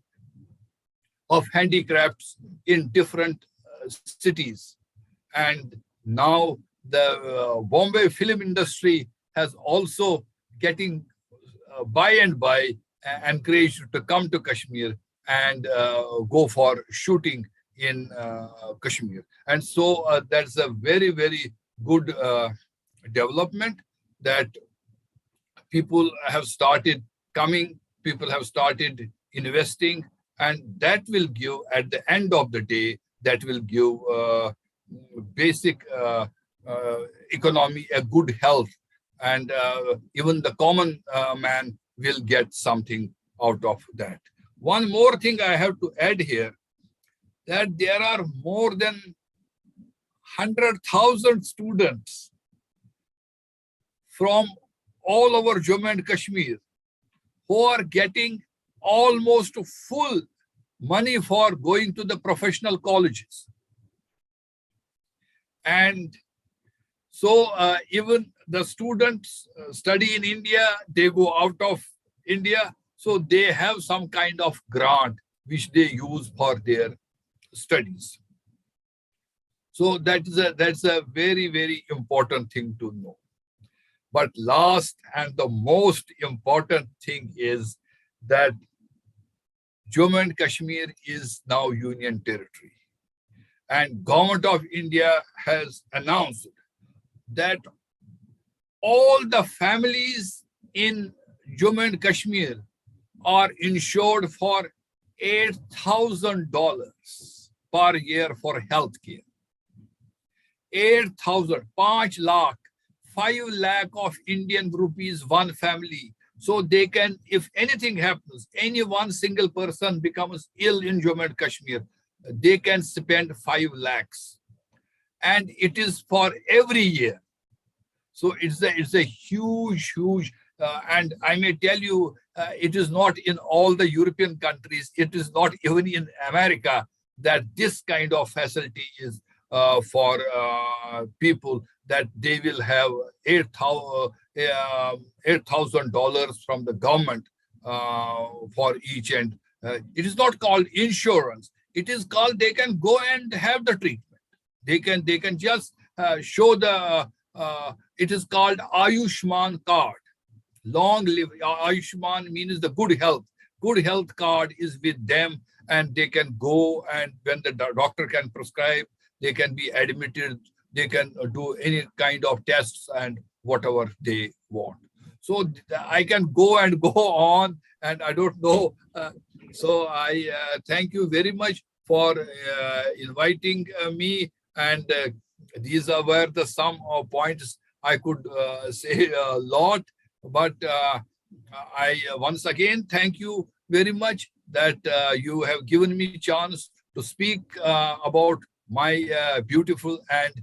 of handicrafts in different cities. And now the Bombay film industry has also getting by and by encouraged to come to Kashmir and go for shooting in Kashmir. And so that's a very, very good development, that people have started coming, people have started investing, and that will give, at the end of the day, that will give basic economy a good health, and even the common man will get something out of that. One more thing I have to add here, that there are more than 100,000 students from all over Jammu and Kashmir who are getting almost full money for going to the professional colleges. And so even the students study in India, they go out of India, so they have some kind of grant which they use for their studies. So that's a very, very important thing to know. But last and the most important thing is that Jammu and Kashmir is now Union territory. And Government of India has announced that all the families in Jammu and Kashmir are insured for $8,000 per year for health care. 8,000, 5 lakh, 5 lakh of Indian rupees, one family. So they can, if anything happens, any one single person becomes ill in Jammu and Kashmir, they can spend 5 lakhs. And it is for every year. So it's a huge, and I may tell you, it is not in all the European countries, it is not even in America that this kind of facility is for people, that they will have $8,000 from the government for each. And it is not called insurance. It is called, they can go and have the treatment. They can just show the, it is called Ayushman card. Long live. Ayushman means the good health. Good health card is with them, and they can go, and when the doctor can prescribe, they can be admitted, they can do any kind of tests and whatever they want. So I can go and go on, and I don't know. So I thank you very much for inviting me, and these were the some points I could say a lot, but I once again thank you very much that you have given me chance to speak about my beautiful and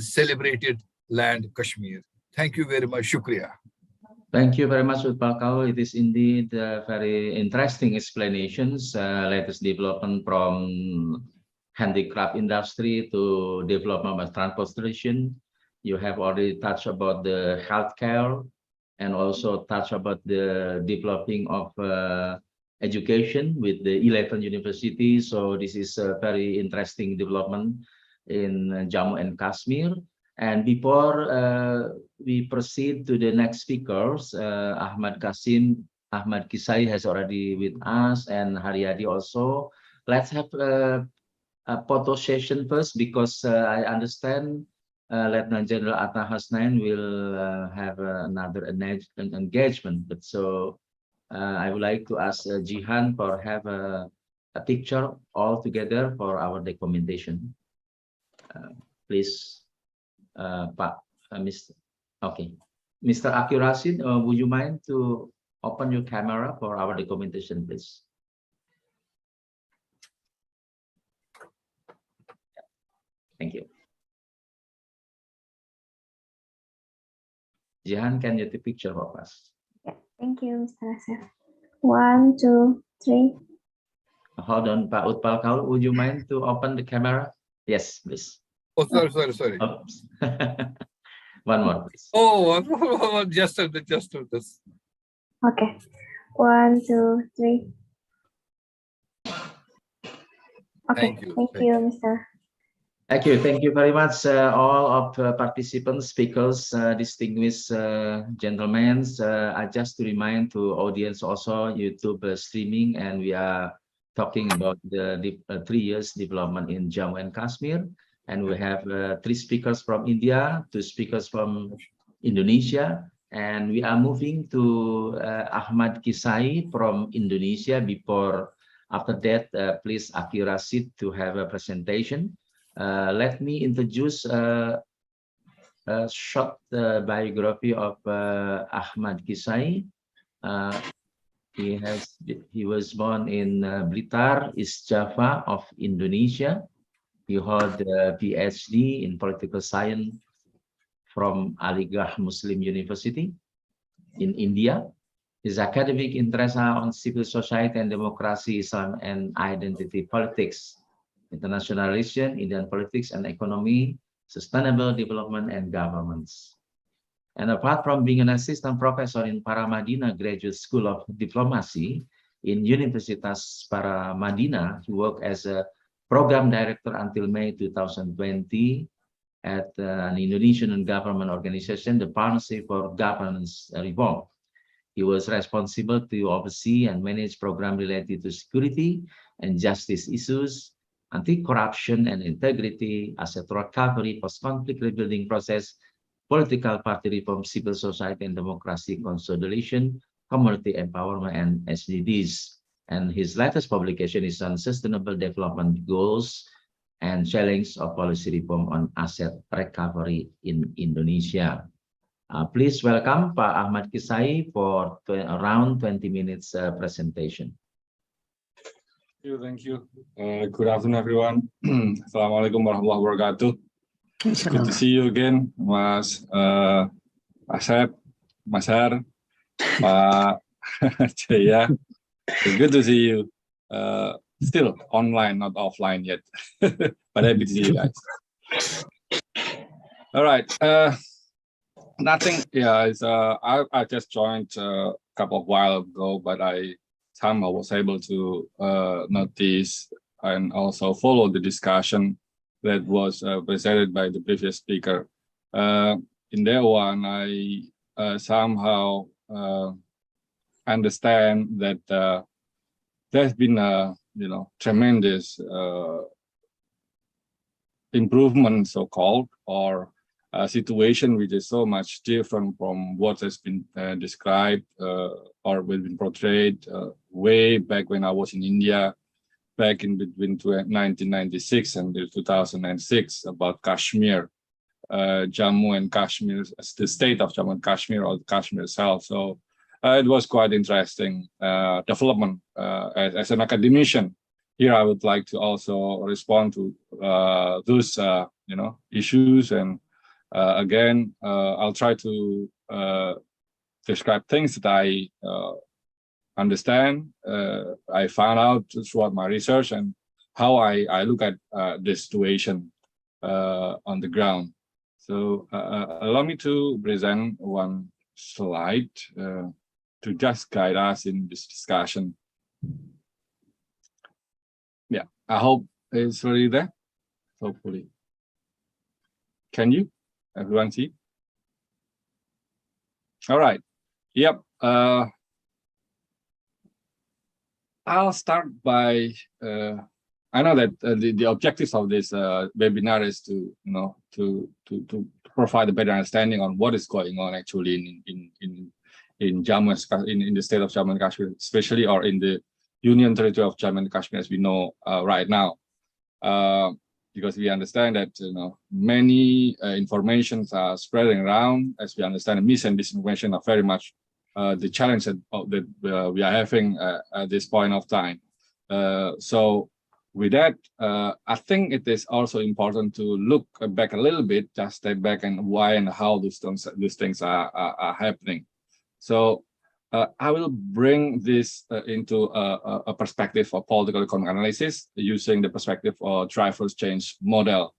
celebrated land, Kashmir. Thank you very much. Shukriya. Thank you very much, Utpal Kaul. It is indeed very interesting explanations, latest development from handicraft industry to development of transportation. You have already touched about the healthcare and also touched about the developing of education with the 11 universities. So this is a very interesting development in Jammu and Kashmir. And before we proceed to the next speakers, Ahmad Kisai has already with us, and Haryadi also. Let's have a photo session first, because I understand Lieutenant General Atta Hasnain will have another engagement. But so I would like to ask Jihan for have a picture all together for our documentation. Please. Mr. Okay, Mr. Akhil Rashid, would you mind to open your camera for our documentation, please? Thank you. Jihan, can you take a picture of us? Yeah, thank you, Mr. Asif. 1, 2, 3. Hold on, Pak Utpal Kaul, would you mind to open the camera? Yes, please. Oh, sorry. Oops. One more, please. Oh, just this. Okay. 1, 2, 3. Okay. Thank you. Thank you, Mr. Thank you very much, all of participants, speakers, distinguished gentlemen. I just to remind to audience also YouTube streaming, and we are talking about the 3 years development in Jammu and Kashmir. And we have 3 speakers from India, 2 speakers from Indonesia, and we are moving to Ahmad Kisai from Indonesia. After that, please Akhil Rashid to have a presentation. Let me introduce a short biography of Ahmad Kisai. He was born in Blitar, East Java of Indonesia. He held a PhD in political science from Aligarh Muslim University in India. His academic interests are on civil society and democracy, Islam and identity politics, international relations, Indian politics and economy, sustainable development and governments. And apart from being an assistant professor in Paramadina Graduate School of Diplomacy in Universitas Paramadina, he worked as a program director until May 2020 at an Indonesian government organization, the Partnership for Governance Reform. He was responsible to oversee and manage programs related to security and justice issues, anti-corruption and integrity, asset recovery, post-conflict rebuilding process, political party reform, civil society and democracy consolidation, community empowerment, and SDGs. And his latest publication is on sustainable development goals and challenge of policy reform on asset recovery in Indonesia. Please welcome Pak Ahmad Kisai for around 20 minutes presentation. Thank you. Good afternoon, everyone. Assalamualaikum warahmatullahi wabarakatuh. It's good to see you again, Mas Asep, Mas Har, Pak Jaya. It's good to see you. Still online, not offline yet, but happy to see you guys. All right. Nothing. Yeah, I just joined a couple of while ago, but I somehow was able to notice and also follow the discussion that was presented by the previous speaker. In that one, I somehow understand that there's been a tremendous improvement, so-called, or a situation which is so much different from what has been described or been portrayed way back when I was in India, back in between 1996 and 2006 about Kashmir, Jammu and Kashmir, the state of Jammu and Kashmir, or Kashmir itself. So it was quite interesting development. As an academician, here I would like to also respond to those issues, and again I'll try to describe things that I understand, I found out throughout my research, and how I look at the situation on the ground. So allow me to present one slide to just guide us in this discussion. Yeah, I hope it's already there, hopefully. Can you, everyone, see? All right, yep. I'll start by, I know that the objectives of this webinar is to provide a better understanding on what is going on actually in Jammu, in the state of Jammu and Kashmir, especially, or in the Union Territory of Jammu and Kashmir, as we know right now, because we understand that many informations are spreading around. As we understand, mis and disinformation are very much the challenge that we are having at this point of time. So with that, I think it is also important to look back a little bit, just step back, and why and how these things are happening. So I will bring this into a perspective of political economic analysis using the perspective of driver's change model.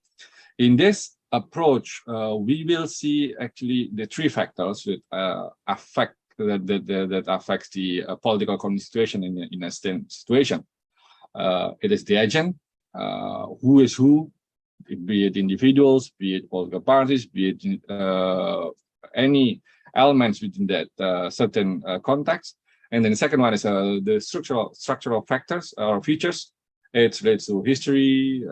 In this approach, we will see actually the three factors that affect that affects the political economic situation in a state situation. It is the agent, who is who, be it individuals, be it political parties, be it any elements within that certain context. And then the second one is the structural factors or features. It relates to history,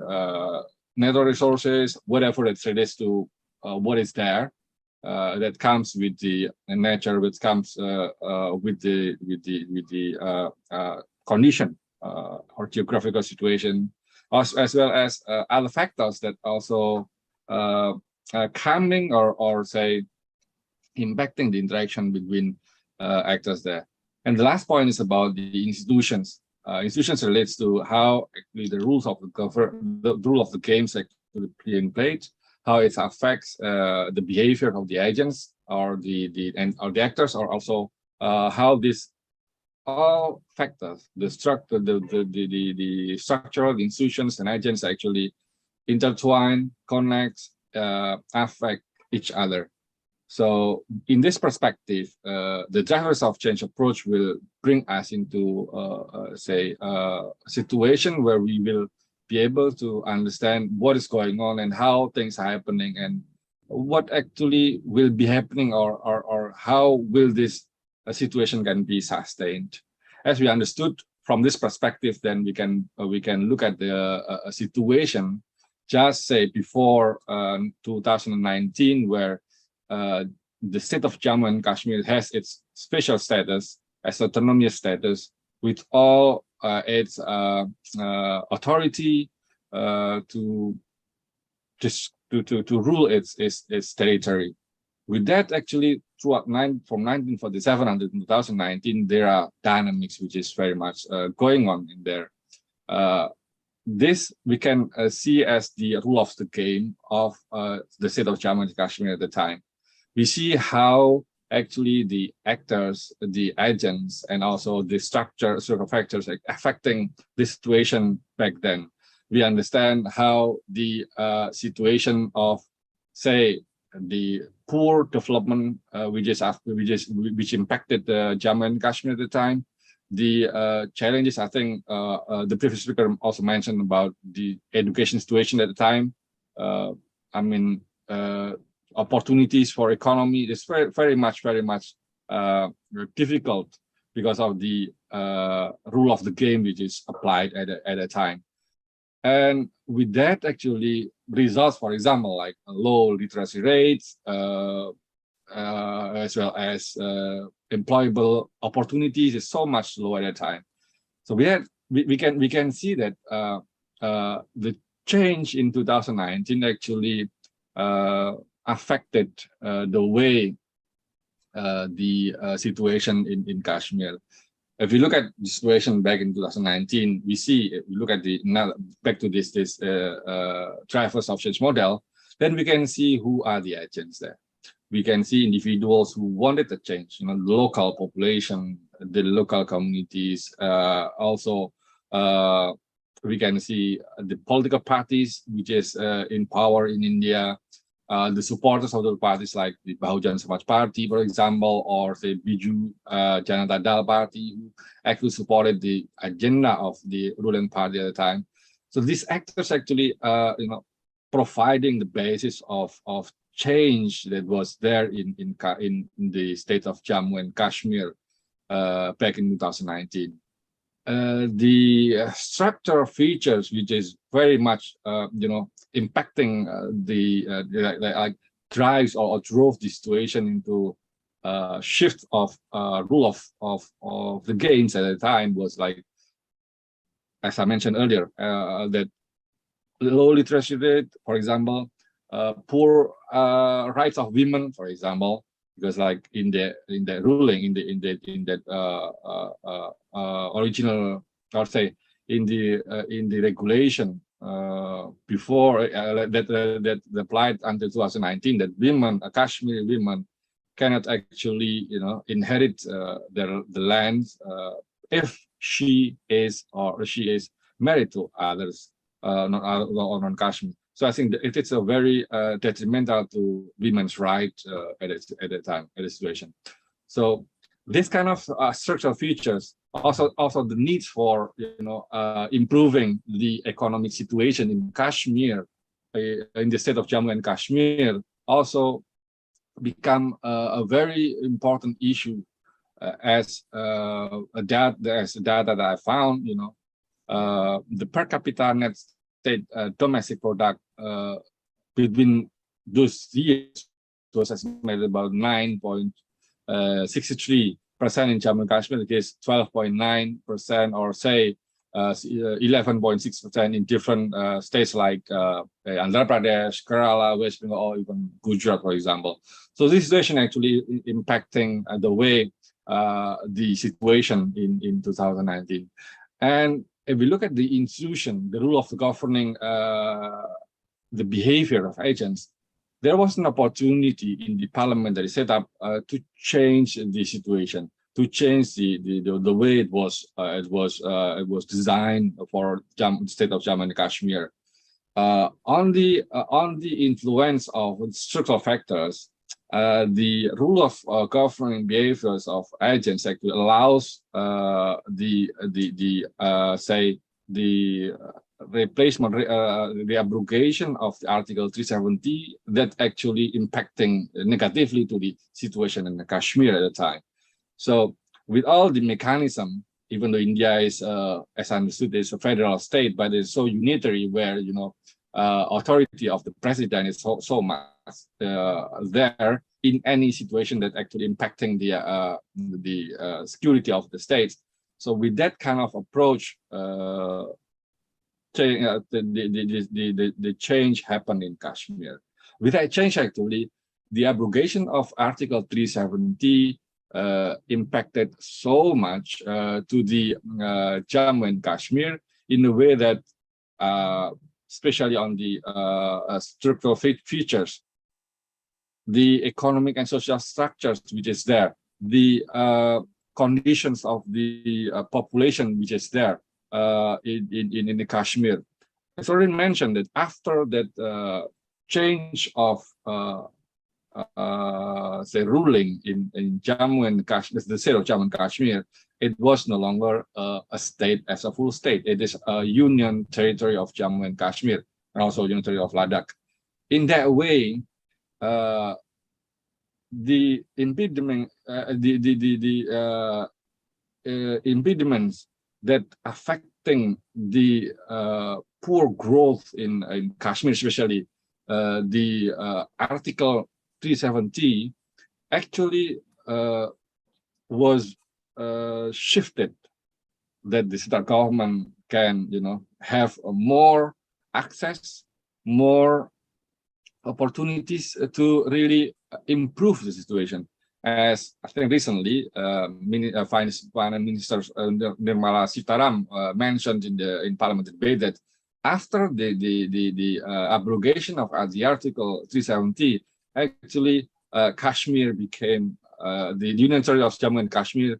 natural resources, whatever it relates to what is there. That comes with the nature, which comes with the condition or geographical situation, as well as other factors that also coming or say impacting the interaction between actors there. And the last point is about the institutions. Institutions relates to how actually the rules of the rule of the games actually being played, how it affects the behavior of the agents or the actors, or also how this all factors, the structure, the structural institutions and agents actually intertwine, connect, affect each other. So in this perspective, the drivers of change approach will bring us into say a situation where we will be able to understand what is going on and how things are happening, and what actually will be happening, or how will this situation can be sustained. As we understood from this perspective, then we can look at the situation just say before 2019, where the state of Jammu and Kashmir has its special status as autonomous status, with all its authority to rule its territory. With that, actually, throughout from 1947 until 2019, there are dynamics which is very much going on in there. This we can see as the rule of the game of the state of Jammu and Kashmir at the time. We see how actually the actors, the agents, and also the structure factors affecting the situation back then. We understand how the situation of, say, the poor development which impacted Jammu and Kashmir at the time. The challenges, I think the previous speaker also mentioned about the education situation at the time, I mean, opportunities for economy. It's very much difficult because of the rule of the game which is applied at a time. And with that, actually, results, for example, like low literacy rates, as well as employable opportunities is so much low at a time. So we can see that the change in 2019 actually affected the way the situation in Kashmir. If you look at the situation back in 2019, we see, if you look at back to this drivers of change model, then we can see who are the agents there. We can see individuals who wanted the change, the local population, the local communities. Also, we can see the political parties which is in power in India, the supporters of the parties like the Bahujan Samaj Party, for example, or the Biju Janata Dal Party, who actually supported the agenda of the ruling party at the time. So these actors actually, providing the basis of change that was there in the state of Jammu and Kashmir back in 2019. The structural features, which is very much, impacting the drives or drove the situation into shift of rule of the games at the time was like, as I mentioned earlier, that low literacy rate, for example, poor rights of women, for example, because like in the ruling in that original, or say in the regulation before that applied until 2019, that women, Kashmiri women, cannot actually inherit the lands if she is married to others, non-Kashmir. So I think that it is a very detrimental to women's rights at the time, at the situation. So this kind of structural features, also the need for improving the economic situation in Kashmir, in the state of Jammu and Kashmir, also become a very important issue as data that I found. The per capita net state domestic product between those years was estimated about 9.63% in Jammu and Kashmir, against 12.9%, or say 11.6% in different states like Andhra Pradesh, Kerala, West Bengal, or even Gujarat, for example. So this situation actually impacting the way the situation in 2019. And if we look at the institution, the rule of the governing, the behavior of agents, there was an opportunity in the parliamentary setup to change the situation, to change the way it was designed for the state of Jammu and Kashmir. On the influence of structural factors, the rule of governing behaviors of agents actually allows the replacement, the abrogation of the Article 370 that actually impacting negatively to the situation in Kashmir at the time. So with all the mechanism, even though India is, as I understood, is a federal state, but it's so unitary where authority of the president is so much there in any situation that actually impacting the security of the states. So with that kind of approach, the change happened in Kashmir. With that change, actually, the abrogation of Article 370 impacted so much to the Jammu and Kashmir in a way that, especially on the structural features, the economic and social structures which is there, the conditions of the population which is there in the Kashmir. It's already mentioned that after that change of ruling in Jammu and Kashmir, the state of Jammu and Kashmir, it was no longer a state as a full state. It is a union territory of Jammu and Kashmir, and also union territory of Ladakh. in that way, the impediment, impediments that affecting the poor growth in Kashmir, especially the Article 370, actually was shifted, that the state government can, have more access, more opportunities to really improve the situation. As I think recently, Finance Minister Nirmala Sitaram mentioned in Parliament debate that after the abrogation of the Article 370, actually Kashmir became the Union Territory of Jammu and Kashmir.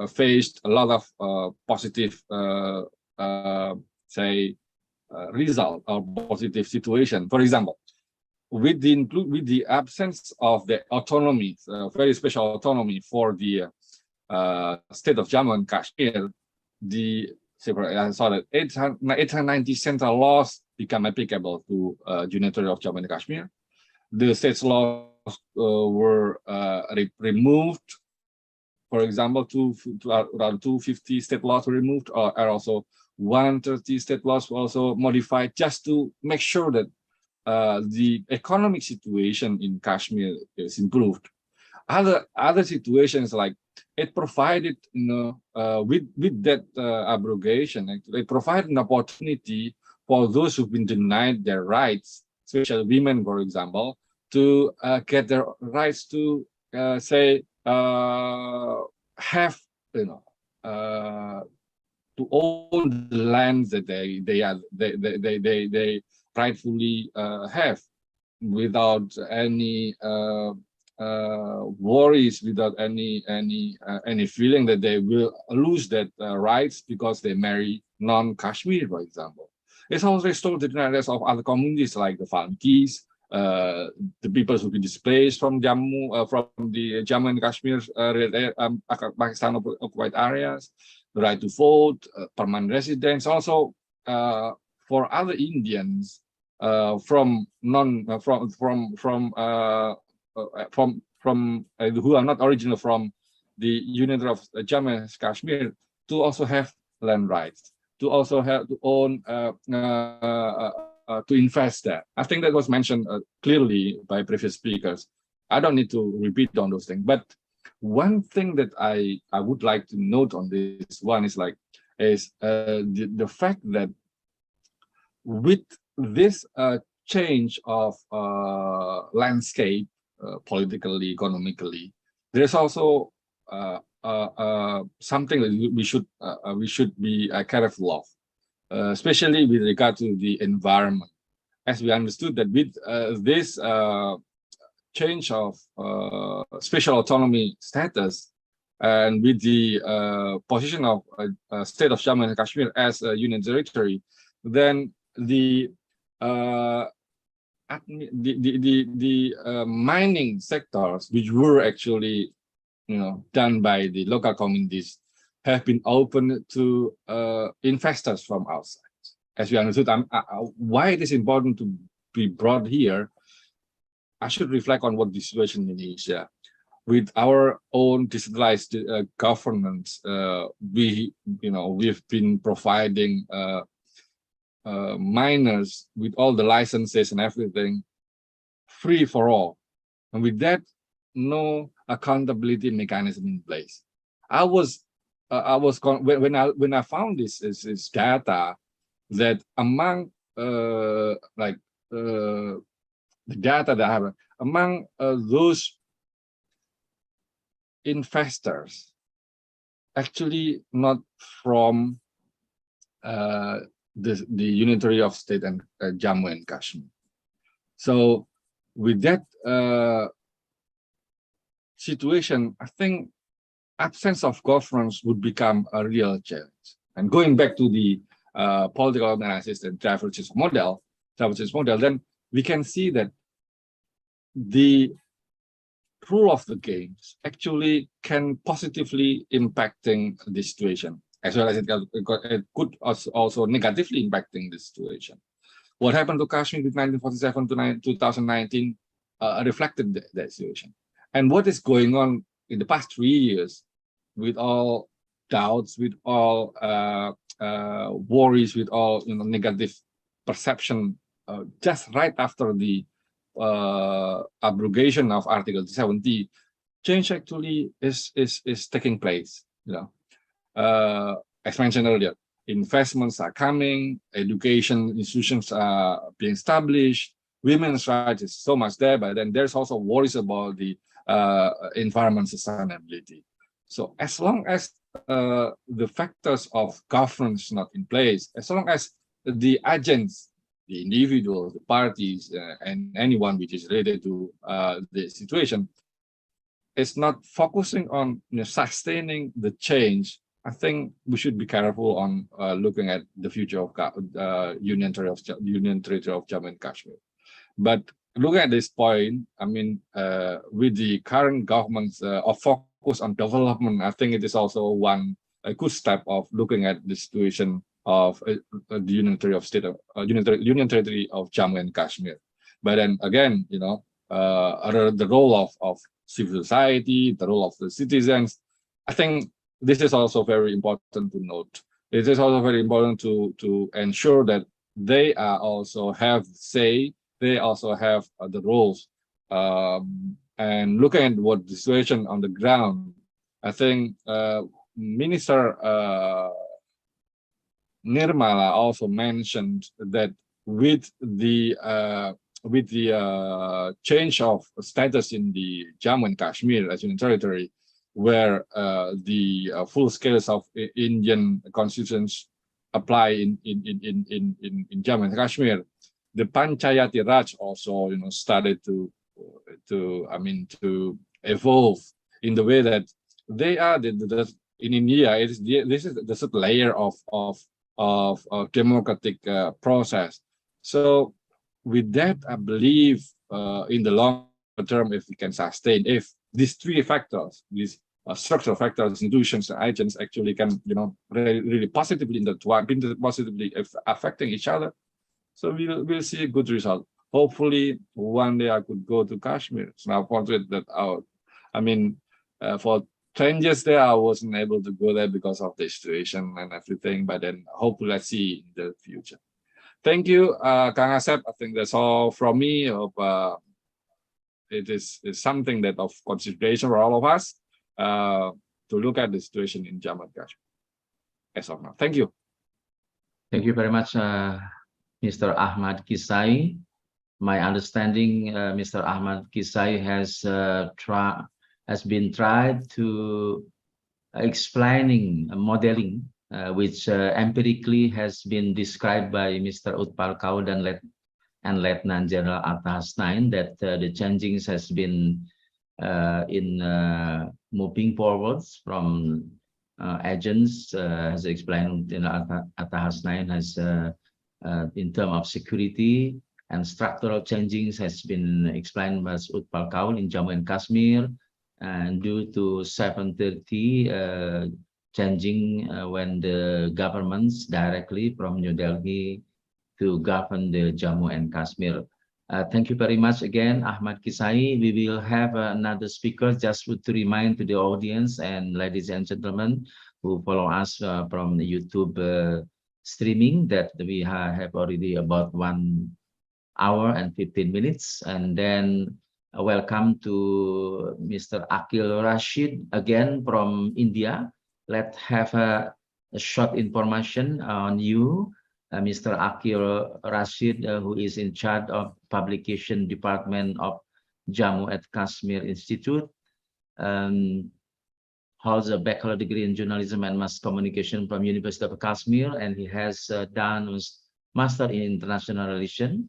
Faced a lot of positive, result or positive situation. For example, with the absence of the autonomy, very special autonomy for the state of Jammu and Kashmir, I saw that 890 central laws become applicable to Union Territory of Jammu and Kashmir. The state's laws were removed. For example, around 250 state laws were removed, or also 130 state laws were also modified, just to make sure that the economic situation in Kashmir is improved. Other situations, like it provided, with that abrogation, actually, it provided an opportunity for those who've been denied their rights, especially women, for example, to get their rights to have, to own the lands that they rightfully have, without any worries, without any feeling that they will lose that rights because they marry non-Kashmir, for example. It's also restored the rights of other communities like the Falkis, the people who be displaced from Jammu, from the Jammu and Kashmir, Pakistan occupied areas, the right to vote, permanent residence. Also, for other Indians who are not original from the Union of Jammu and Kashmir, to also have land rights, to also have to own, to invest there. I think that was mentioned clearly by previous speakers. I don't need to repeat on those things. But one thing that I would like to note on this one is the fact that with this change of landscape, politically, economically, there's also something that we should be careful of. Especially with regard to the environment, as we understood that with this change of special autonomy status, and with the position of state of Jammu and Kashmir as a union territory, then the mining sectors, which were actually done by the local communities, have been open to investors from outside. As we understood, why it is important to be brought here, I should reflect on what the situation in Indonesia. With our own decentralized governance, we've been providing miners with all the licenses and everything free for all, and with that, no accountability mechanism in place. When I found this data, that among the data that I have, among those investors, actually not from the unitary of state and Jammu and Kashmir. So with that situation, I think absence of governance would become a real challenge. And going back to the political analysis and travel model, then we can see that the rule of the games actually can positively impacting the situation, as well as it could also negatively impacting the situation. what happened to Kashmir between 1947 to 2019 reflected that situation. And what is going on in the past 3 years, with all doubts, with all worries, with all negative perception, just right after the abrogation of Article 70, change actually is taking place. As mentioned earlier, investments are coming, education institutions are being established, women's rights is so much there, but then there's also worries about the environment sustainability. So as long as the factors of governance not in place, as long as the agents, the individuals, the parties, and anyone which is related to the situation is not focusing on sustaining the change, I think we should be careful on looking at the future of Union Territory of Jammu and Kashmir. But looking at this point, I mean, with the current government's focus on development, I think it is also a good step of looking at the situation of the Union Territory of Jammu and Kashmir. But then again, the role of civil society, the role of the citizens, I think this is also very important to note. It is also very important to ensure that they also have say, they also have the roles. And looking at what the situation on the ground, I think Minister Nirmala also mentioned that with the change of status in the Jammu and Kashmir as Union Territory, where the full scales of Indian constitutions apply in Jammu and Kashmir, the Panchayati Raj also started to evolve in the way that they are in India. This is the third layer of democratic process. So with that, I believe in the long term, if we can sustain, if these three factors, these structural factors, institutions, and agents actually can, really positively intertwine, positively affecting each other, so we'll see a good result. Hopefully, one day I could go to Kashmir. It's now fortunate that for 10 years there, I wasn't able to go there because of the situation and everything. But then hopefully, let's see in the future. Thank you, Kang Asep. I think that's all from me. It is something that of consideration for all of us to look at the situation in Jammu and Kashmir as of now. Thank you. Thank you very much, Mr. Ahmad Kisai. My understanding, Mr. Ahmad Kisai has been tried to explaining modeling, which empirically has been described by Mr. Utpal Kaul and Lieutenant General Atta Hasnain, that the changings has been in moving forwards from agents, as explained in Atta Hasnain, has in terms of security and structural changes has been explained by Utpal Kaul in Jammu and Kashmir, and due to 730 changing when the governments directly from New Delhi to govern the Jammu and Kashmir. Thank you very much again, Ahmad Kisai. We will have another speaker, just to remind to the audience and ladies and gentlemen who follow us from the YouTube streaming, that we have already about 1 hour and 15 minutes. And then welcome to Mr. Akhil Rashid again from India. Let's have a short information on you, Mr. Akhil Rashid, who is in charge of publication department of Jammu and Kashmir Institute. Holds a bachelor degree in journalism and mass communication from University of Kashmir, and he has done master in international relations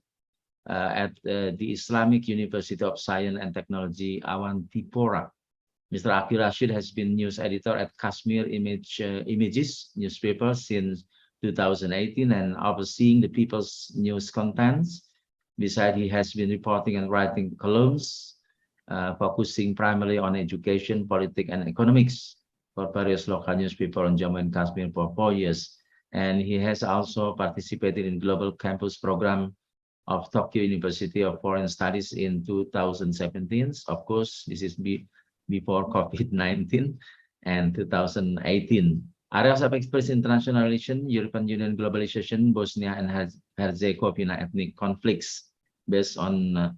at the Islamic University of Science and Technology, Awantipora. Mr. Akhil Rashid has been news editor at Kashmir Images newspaper since 2018 and overseeing the People's News contents. Besides, he has been reporting and writing columns, focusing primarily on education, politics, and economics for various local newspapers in Jammu and Kashmir for 4 years. and he has also participated in Global Campus Program of Tokyo University of Foreign Studies in 2017. Of course, this is before COVID-19, and 2018. Areas of expertise: international relations, European Union globalization, Bosnia and Herzegovina ethnic conflicts. Based on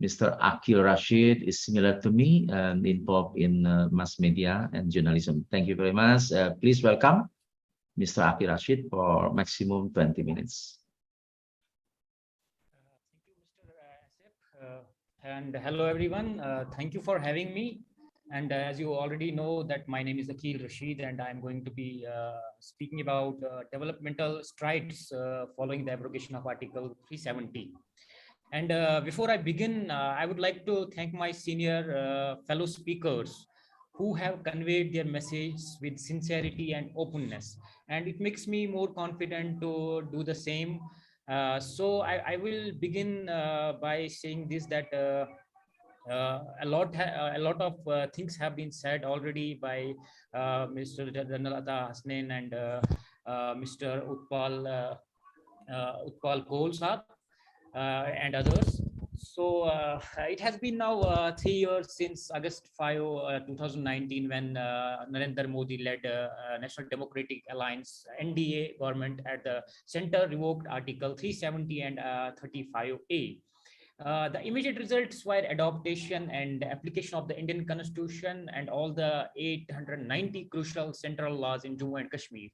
Mr. Akhil Rashid is similar to me and involved in mass media and journalism. Thank you very much. Please welcome Mr. Akhil Rashid for maximum 20 minutes. Thank you, Mr. Asif. And hello, everyone. Thank you for having me. And as you already know that my name is Akhil Rashid, and I'm going to be speaking about developmental strides following the abrogation of Article 370. And before I begin, I would like to thank my senior fellow speakers who have conveyed their message with sincerity and openness. And it makes me more confident to do the same. So I will begin by saying this, that a lot of things have been said already by Mr. Ratnawati and Mr. Utpal Kaul and others. So it has been now 3 years since August 5, 2019, when Narendra Modi led National Democratic Alliance NDA government at the center revoked Article 370 and 35A. The immediate results were adoption and application of the Indian Constitution and all the 890 crucial central laws in Jammu and Kashmir,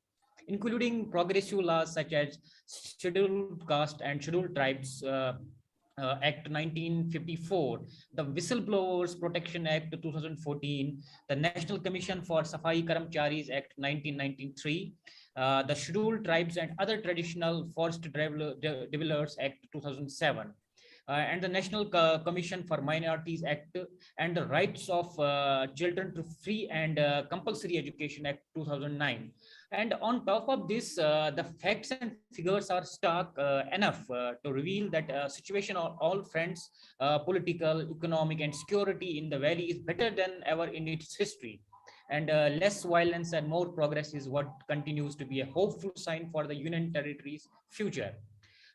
including progressive laws such as Scheduled Caste and Scheduled Tribes Act 1954, the Whistleblowers Protection Act 2014, the National Commission for Safai Karamcharis Act 1993, the Scheduled Tribes and Other Traditional Forest Dwellers Act 2007. And the National Commission for Minorities Act and the Rights of Children to Free and Compulsory Education Act 2009. And on top of this, the facts and figures are stark enough to reveal that situation on all fronts, political, economic, and security in the valley is better than ever in its history. And less violence and more progress is what continues to be a hopeful sign for the Union Territory's future.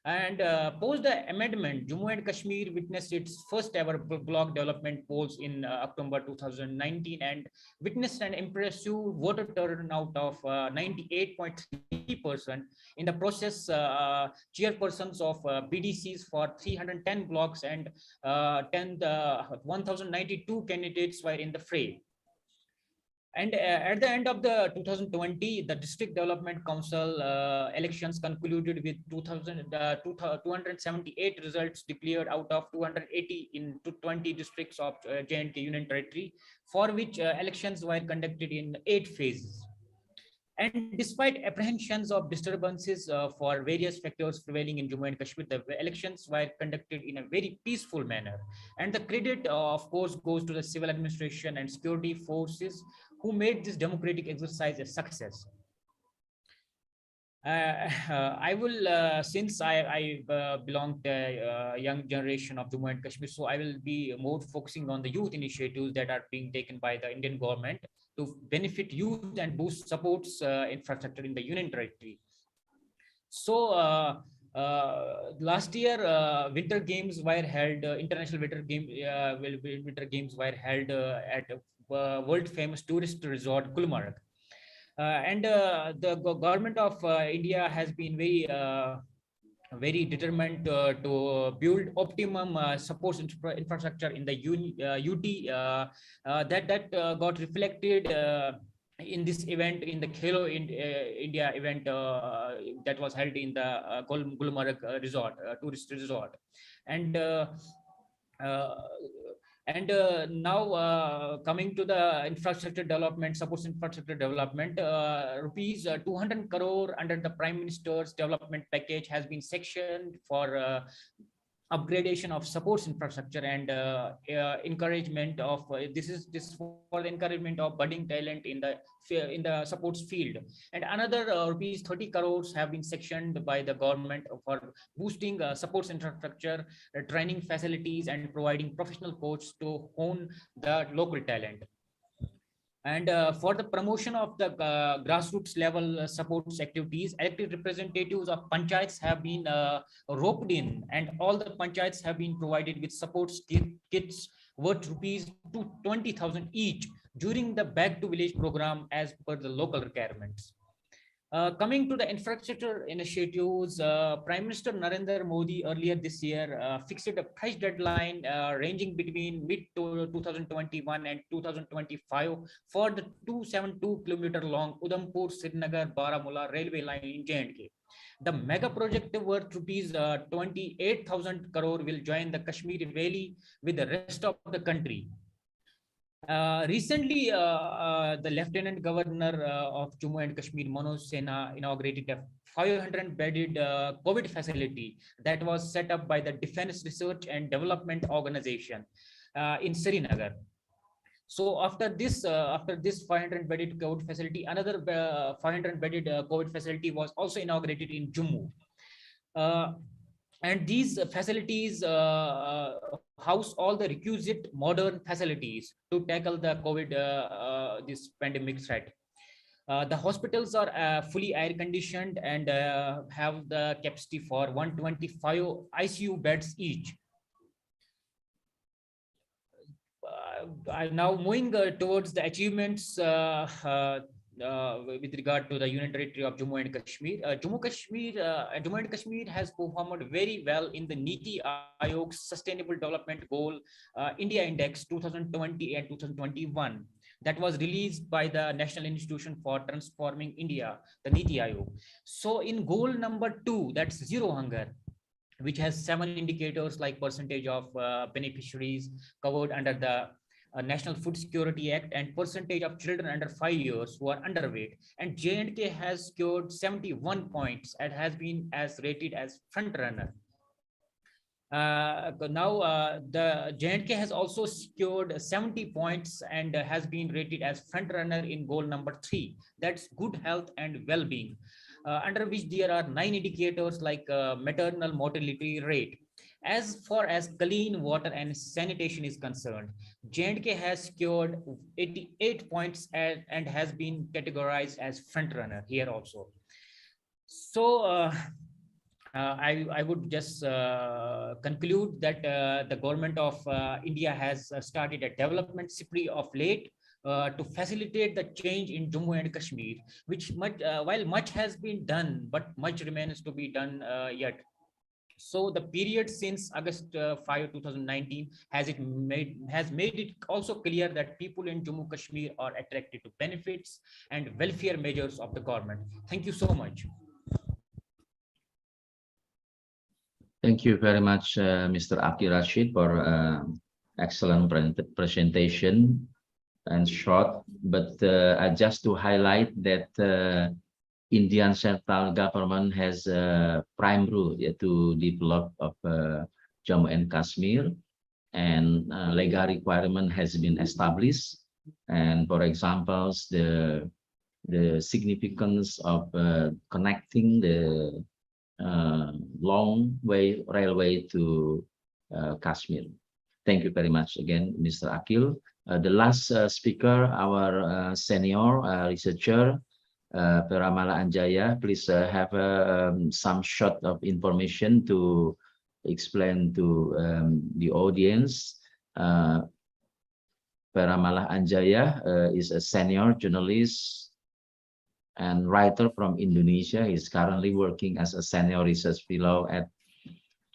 And post the amendment, Jammu and Kashmir witnessed its first ever block development polls in October 2019 and witnessed an impressive voter turnout of 98.3%. In the process, chairpersons of BDCs for 310 blocks and 1,092 candidates were in the fray. And at the end of the 2020, the District Development Council elections concluded with 278 results declared out of 280 in 20 districts of J&K Union Territory, for which elections were conducted in 8 phases. And despite apprehensions of disturbances for various factors prevailing in Jammu and Kashmir, the elections were conducted in a very peaceful manner. And the credit, of course, goes to the civil administration and security forces who made this democratic exercise a success. I will, since I belong to a young generation of Jammu and Kashmir, so I will be more focusing on the youth initiatives that are being taken by the Indian government to benefit youth and boost supports infrastructure in the Union Territory. So last year, Winter Games were held, International Winter Games were held at world famous tourist resort Gulmarg. And the government of India has been very determined to build optimum support infrastructure in the UT that got reflected in this event, in the Khelo India event that was held in the Gulmarg resort, tourist resort. And now coming to the infrastructure development, supports infrastructure development, rupees 200 crore under the Prime Minister's development package has been sectioned for upgradation of supports infrastructure and encouragement of this for the encouragement of budding talent in the supports field. And another rupees 30 crores have been sectioned by the government for boosting supports infrastructure, training facilities, and providing professional coaches to hone the local talent. And for the promotion of the grassroots level supports activities, elected representatives of panchayats have been roped in, and all the panchayats have been provided with supports kits worth rupees to 20,000 each during the Back to Village program as per the local requirements. Coming to the infrastructure initiatives, Prime Minister Narendra Modi earlier this year fixed a price deadline ranging between mid 2021 and 2025 for the 272-kilometer long Udhampur Srinagar Baramulla railway line in J&K. The mega project worth rupees 28,000 crore will join the Kashmir Valley with the rest of the country. Recently, the Lieutenant Governor of Jammu and Kashmir, Manoj Sinha, inaugurated a 500-bedded COVID facility that was set up by the Defense Research and Development Organization in Srinagar. So after this 500-bedded COVID facility, another 500-bedded COVID facility was also inaugurated in Jammu. And these facilities house all the requisite modern facilities to tackle the COVID, this pandemic threat. The hospitals are fully air conditioned and have the capacity for 125 ICU beds each. Now moving towards the achievements with regard to the Union Territory of Jammu and Kashmir. Jammu and Kashmir has performed very well in the NITI Aayog's Sustainable Development Goal India Index 2020 and 2021 that was released by the National Institution for Transforming India, the NITI Aayog. So in goal number 2, that's zero hunger, which has 7 indicators like percentage of beneficiaries covered under the National Food Security Act and percentage of children under 5 years who are underweight. And J&K has scored 71 points and has been rated as front runner. The J&K has also secured 70 points and has been rated as front runner in goal number 3. That's good health and well-being, under which there are 9 indicators like maternal mortality rate. As far as clean water and sanitation is concerned, J&K has secured 88 points and has been categorized as front runner here also. So I would just conclude that the government of India has started a development spree of late to facilitate the change in Jammu and Kashmir, which while much has been done, but much remains to be done yet. So the period since August 5, 2019 has made it also clear that people in Jammu Kashmir are attracted to benefits and welfare measures of the government. Thank you so much. Thank you very much, Mr. Akhil Rashid, for excellent presentation and short. But just to highlight that Indian central government has a prime role to develop of Jammu and Kashmir, and legal requirement has been established. And for example, the significance of connecting the long way railway to Kashmir. Thank you very much again, Mr. Akhil. The last speaker, our senior researcher, Peramala Anjaya, please have some short of information to explain to the audience. Peramala Anjaya is a senior journalist and writer from Indonesia. He is currently working as a senior research fellow at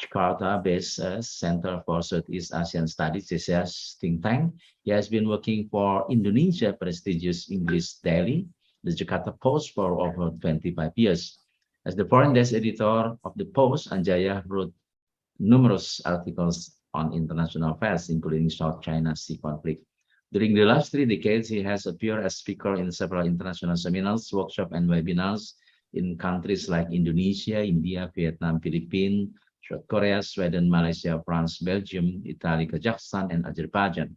Jakarta-based Center for Southeast Asian Studies, CSEAS think tank. He has been working for Indonesia prestigious English daily, the Jakarta Post, for over 25 years. As the foreign desk editor of the Post, Anjaya wrote numerous articles on international affairs, including South China Sea conflict. During the last 3 decades, he has appeared as speaker in several international seminars, workshops, and webinars in countries like Indonesia, India, Vietnam, Philippines, South Korea, Sweden, Malaysia, France, Belgium, Italy, Kazakhstan, and Azerbaijan.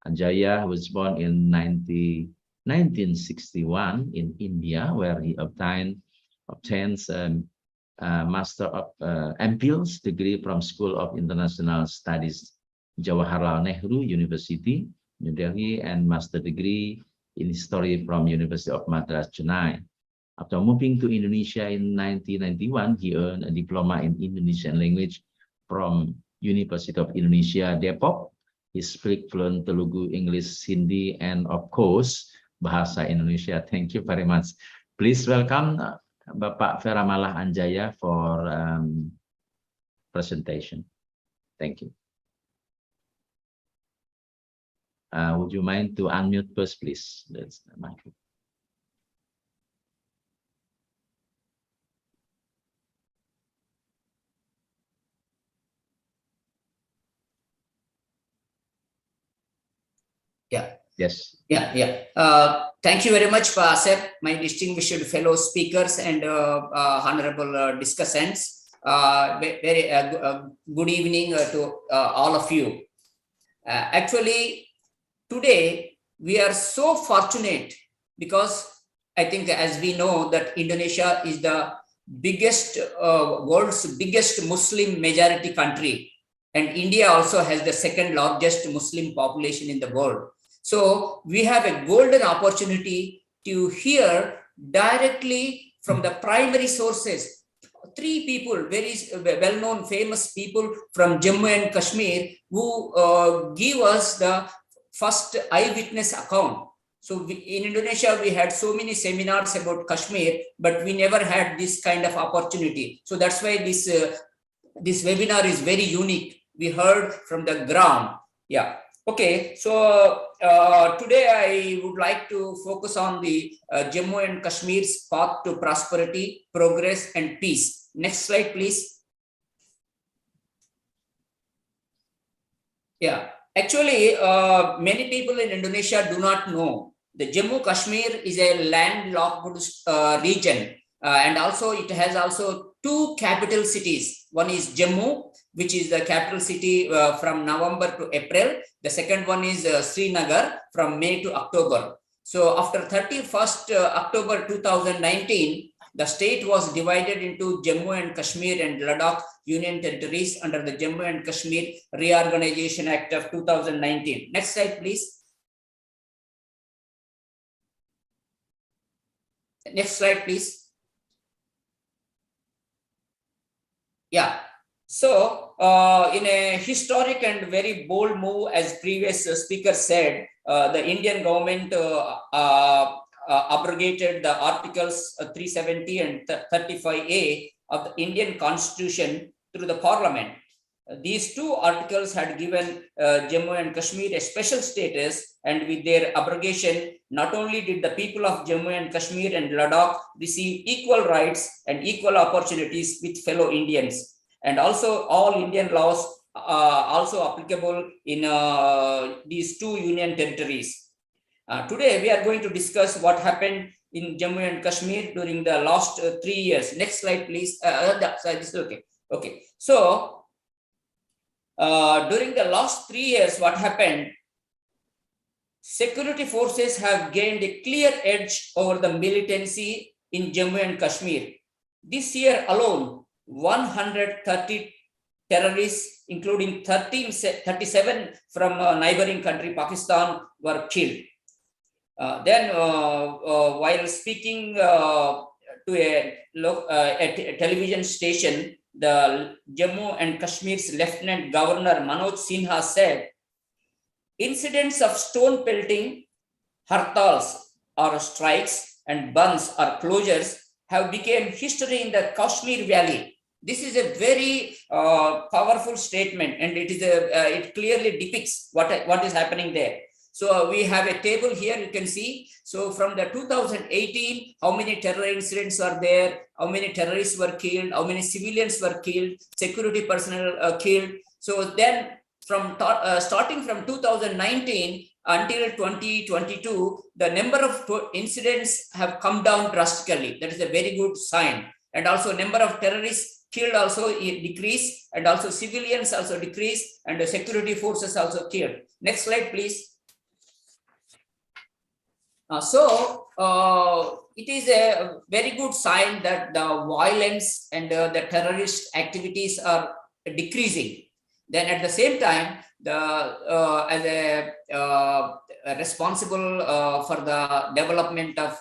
Anjaya was born in 1961 in India, where he obtains Master of MPhil's degree from School of International Studies, Jawaharlal Nehru University, New Delhi, and master degree in history from University of Madras, Chennai. After moving to Indonesia in 1991, he earned a diploma in Indonesian language from University of Indonesia, Depok. He speaks fluent Telugu, English, Hindi, and of course, Bahasa Indonesia. Thank you very much. Please welcome Bapak Feramalah Anjaya for presentation. Thank you. Would you mind to unmute first, please? That's the microphone. Yeah. Yes. Yeah. Thank you very much, Pak Asep, my distinguished fellow speakers and honorable discussants. Very good evening to all of you. Actually, today we are so fortunate because I think, as we know, that Indonesia is the biggest world's biggest Muslim majority country, and India also has the second largest Muslim population in the world. So we have a golden opportunity to hear directly from the primary sources. Three people, very well-known, famous people from Jammu and Kashmir, who give us the first eyewitness account. So in Indonesia, we had so many seminars about Kashmir, but we never had this kind of opportunity. So that's why this webinar is very unique. We heard from the ground. Yeah. Okay, so today I would like to focus on the Jammu and Kashmir's path to prosperity, progress, and peace. Next slide, please. Yeah, actually, many people in Indonesia do not know the Jammu Kashmir is a landlocked region, and also it has also two capital cities. One is Jammu, which is the capital city from November to April. The second one is Srinagar from May to October. So after 31st October 2019, the state was divided into Jammu and Kashmir and Ladakh Union territories under the Jammu and Kashmir Reorganization Act of 2019. Next slide, please. Next slide, please. Yeah. So, in a historic and very bold move, as previous speaker said, the Indian government abrogated the Articles 370 and 35A of the Indian Constitution through the Parliament. These two articles had given Jammu and Kashmir a special status, and with their abrogation, not only did the people of Jammu and Kashmir and Ladakh receive equal rights and equal opportunities with fellow Indians, and also all Indian laws also applicable in these two union territories. Today we are going to discuss what happened in Jammu and Kashmir during the last 3 years. Next slide, please. This is okay. Okay. So during the last 3 years, what happened? Security forces have gained a clear edge over the militancy in Jammu and Kashmir. This year alone, 130 terrorists, including 37 from a neighboring country, Pakistan, were killed. Then, while speaking to a television station, the Jammu and Kashmir's Lieutenant Governor Manoj Sinha said, incidents of stone pelting, hartals or strikes, and burns or closures have become history in the Kashmir Valley. This is a very powerful statement, and it clearly depicts what is happening there. So we have a table here, you can see. So from the 2018, how many terror incidents are there, how many terrorists were killed, how many civilians were killed, security personnel killed. So then from starting from 2019 until 2022, the number of incidents have come down drastically. That is a very good sign. And also number of terrorists killed also decreased, and also civilians also decreased, and the security forces also killed. Next slide, please. It is a very good sign that the violence and the terrorist activities are decreasing. Then at the same time, as a responsible for the development of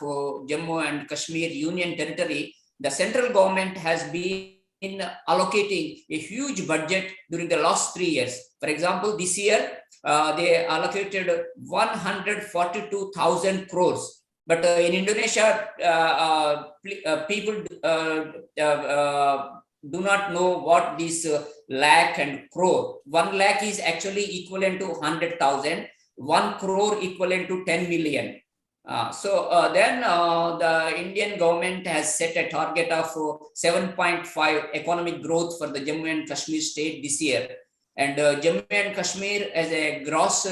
Jammu and Kashmir Union Territory, the central government has been allocating a huge budget during the last 3 years. For example, this year, they allocated 142,000 crores. But in Indonesia, people do not know what this lakh and crore. 1 lakh is actually equivalent to 100,000. 1 crore equivalent to 10 million. Then the Indian government has set a target of 7.5 economic growth for the Jammu and Kashmir state this year. And Jammu and Kashmir as a gross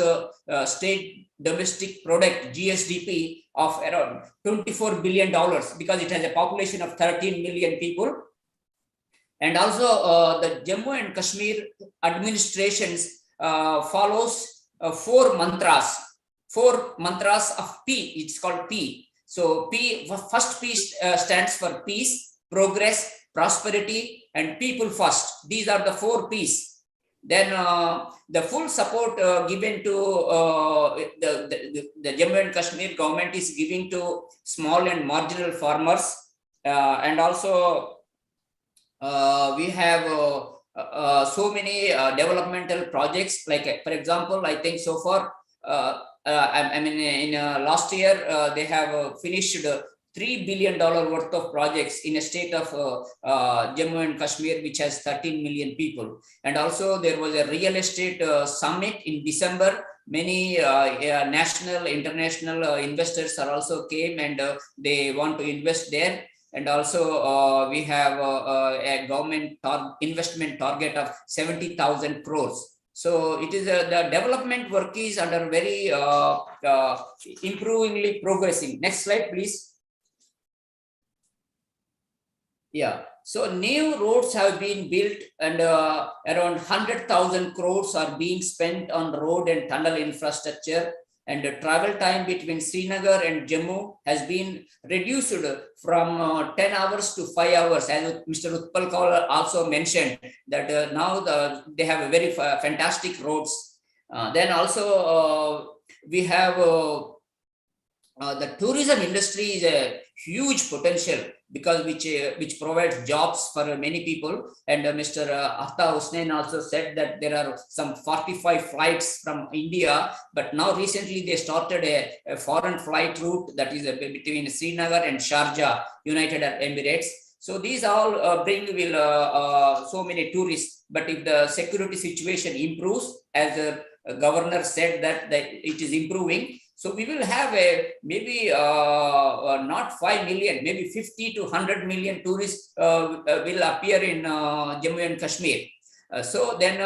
state domestic product, GSDP, of around $24 billion because it has a population of 13 million people. And also the Jammu and Kashmir administrations follows 4 mantras. 4 mantras of P, it's called P. So P, first P stands for peace, progress, prosperity, and people first. These are the 4 Ps. Then the full support given to the Jammu and Kashmir government is giving to small and marginal farmers. And also we have so many developmental projects, like for example, I think so far, I mean in last year they have finished $3 billion worth of projects in a state of Jammu and Kashmir, which has 13 million people. And also there was a real estate summit in December. Many national, international investors are also came and they want to invest there. And also we have a government investment target of 70,000 crores. So it is the development work is under very improvingly progressing. Next slide, please. Yeah, so new roads have been built and around 100,000 crores are being spent on road and tunnel infrastructure, and the travel time between Srinagar and Jammu has been reduced from 10 hours to 5 hours, as Mr. Utpal Kaul also mentioned that now they have a very fantastic roads. Then also we have the tourism industry is a huge potential because which provides jobs for many people. And Mr. Atta Hussain also said that there are some 45 flights from India, but now recently they started a foreign flight route that is between Srinagar and Sharjah, United Arab Emirates. So these all will so many tourists. But if the security situation improves, as the governor said that it is improving, so we will have a maybe not 5 million, maybe 50 to 100 million tourists will appear in Jammu and Kashmir. So then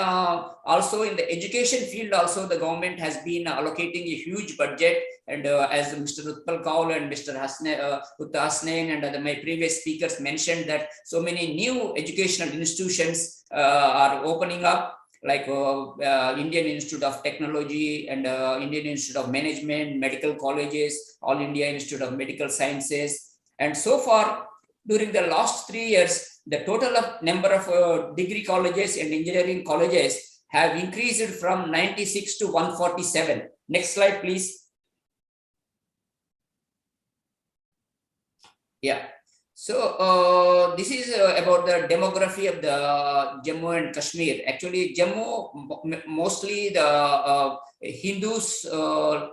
also in the education field also the government has been allocating a huge budget, and as Mr. Utpal Kaul and Mr. Hussain and my previous speakers mentioned that so many new educational institutions are opening up, like Indian Institute of Technology and Indian Institute of Management, medical colleges, All India Institute of Medical Sciences. And so far, during the last 3 years, the total number of degree colleges and engineering colleges have increased from 96 to 147. Next slide, please. Yeah. So this is about the demography of the Jammu and Kashmir. Actually, Jammu, mostly the Hindus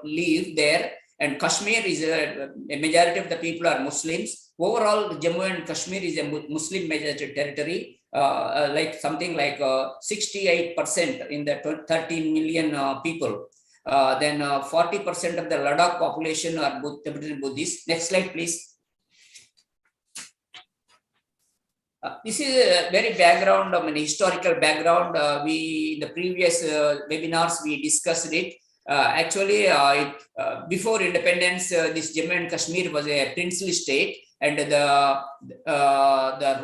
live there, and Kashmir is a majority of the people are Muslims. Overall, Jammu and Kashmir is a Muslim majority territory, like something like 68% in the 13 million people. Then 40% of the Ladakh population are Tibetan Buddhists. Next slide, please. This is a very background, I mean, historical background. We in the previous webinars we discussed it. Actually, before independence, this Jammu and Kashmir was a princely state, and the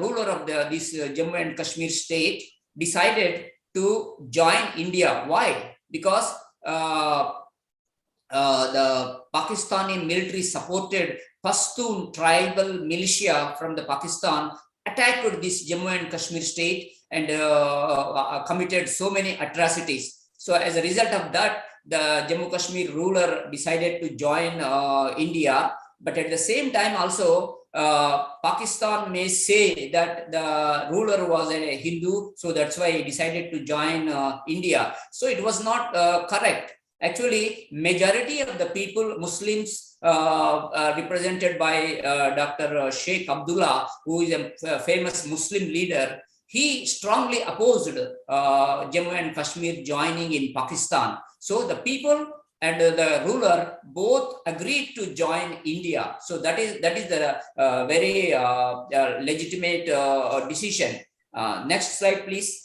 ruler of this Jammu and Kashmir state decided to join India. Why? Because the Pakistani military supported Pashtun tribal militia from the Pakistan attacked this Jammu and Kashmir state, and committed so many atrocities. So as a result of that, the Jammu Kashmir ruler decided to join India. But at the same time also, Pakistan may say that the ruler was a Hindu, so that's why he decided to join India. So it was not correct. Actually, majority of the people, Muslims, represented by Dr. Sheikh Abdullah, who is a famous Muslim leader, he strongly opposed Jammu and Kashmir joining in Pakistan. So the people and the ruler both agreed to join India. So that is the very legitimate decision. Next slide, please.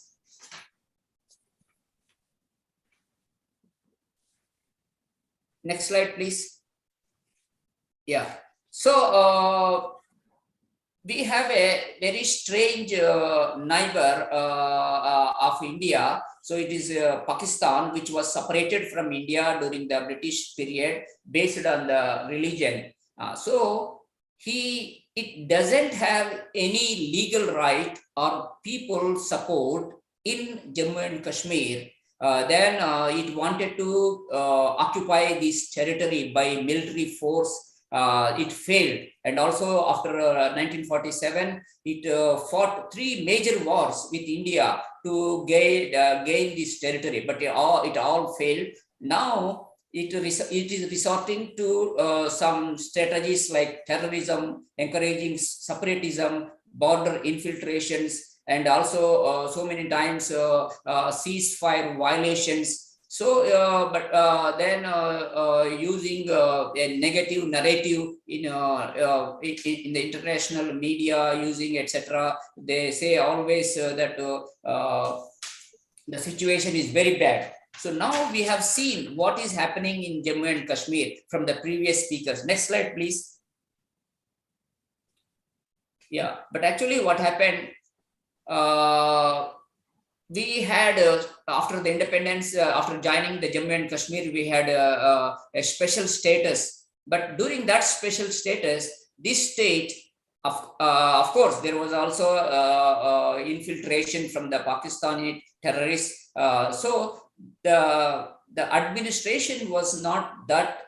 Next slide, please. Yeah. So we have a very strange neighbor of India. So it is Pakistan, which was separated from India during the British period based on the religion. So it doesn't have any legal right or people support in Jammu and Kashmir. Then it wanted to occupy this territory by military force. It failed, and also after 1947, it fought 3 major wars with India to gain this territory, but it all failed. Now it is resorting to some strategies like terrorism, encouraging separatism, border infiltrations, and also so many times ceasefire violations. So, then using a negative narrative in the international media, using etc., they say always that the situation is very bad. So now we have seen what is happening in Jammu and Kashmir from the previous speakers. Next slide, please. Yeah, but actually what happened, we had, after the independence, after joining the Jammu and Kashmir, we had a special status. But during that special status, this state, of course, there was also infiltration from the Pakistani terrorists. So the administration was not that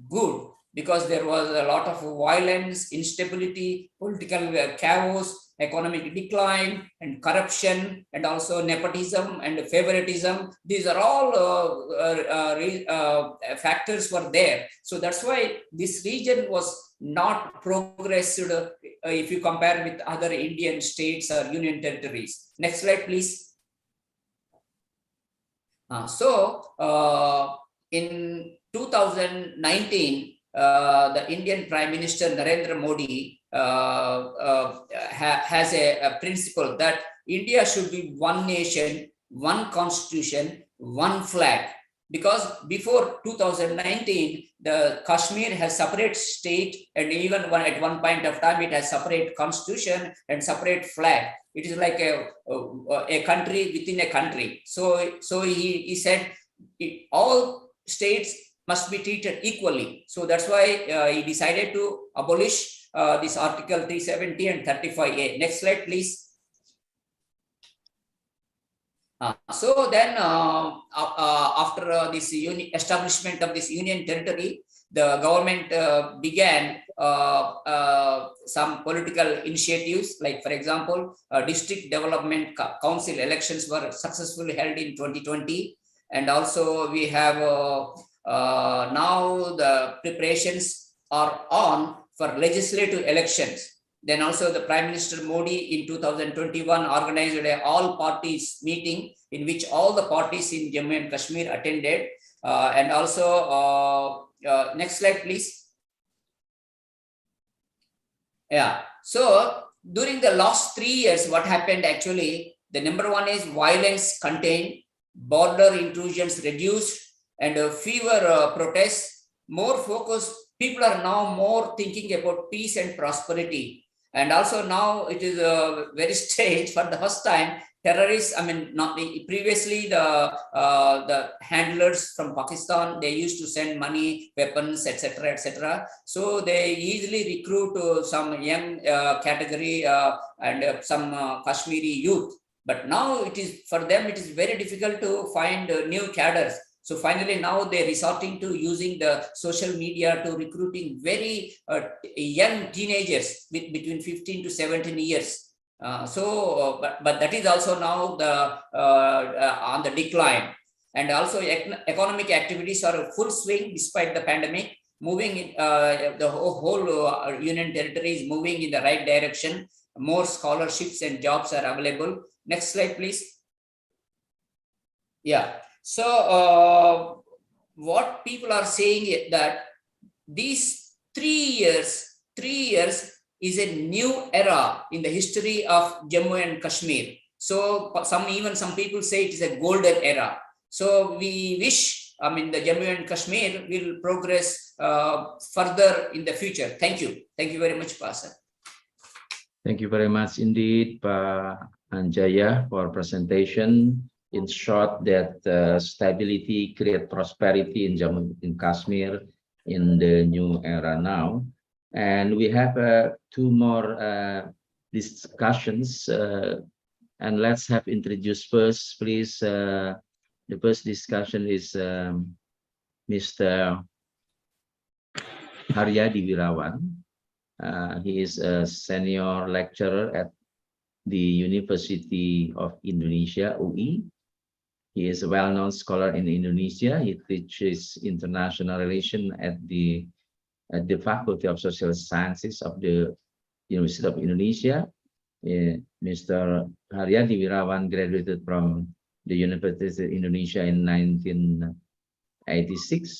good, because there was a lot of violence, instability, political chaos, economic decline, and corruption, and also nepotism and favoritism. These are all factors were there. So that's why this region was not progressed if you compare with other Indian states or union territories. Next slide, please. In 2019, the Indian Prime Minister Narendra Modi has a principle that India should be one nation, one constitution, one flag. Because before 2019, the Kashmir has separate state, and even at one point of time, it has separate constitution and separate flag. It is like a country within a country. So he said all states must be treated equally. So that's why he decided to abolish this Article 370 and 35A. Next slide, please. So then after this establishment of this union territory, the government began some political initiatives, like for example, district development council elections were successfully held in 2020. And also we have now the preparations are on for legislative elections. Then also the Prime Minister Modi in 2021 organized an all parties meeting in which all the parties in Jammu and Kashmir attended. And also, next slide, please. Yeah, so during the last 3 years, what happened actually, the number one is violence contained, border intrusions reduced, and fewer protests, more focus. People are now more thinking about peace and prosperity. And also now it is very strange, for the first time, terrorists, I mean, not the, previously the handlers from Pakistan, they used to send money, weapons, etc., etc. So they easily recruit some young category and some Kashmiri youth. But now it is, for them, it is very difficult to find new cadres. So finally, now they're resorting to using the social media to recruiting very young teenagers between 15 to 17 years. But that is also now on the decline. And also economic activities are full swing despite the pandemic. Moving in, the whole union territory is moving in the right direction. More scholarships and jobs are available. Next slide, please. Yeah. So what people are saying is that these 3 years is a new era in the history of Jammu and Kashmir. So even some people say it is a golden era. So we wish, I mean, the Jammu and Kashmir will progress further in the future. Thank you. Thank you very much, Pastor. Thank you very much indeed, Pak Anjaya, for presentation. In short, that stability create prosperity in Jammu and Kashmir in the new era now. And we have 2 more discussions. And let's have introduced first, please. The first discussion is Mr. Haryadi Wirawan. He is a senior lecturer at the University of Indonesia, UI. He is a well-known scholar in Indonesia. He teaches international relations at the Faculty of Social Sciences of the University of Indonesia. Mr. Haryadi Wirawan graduated from the University of Indonesia in 1986.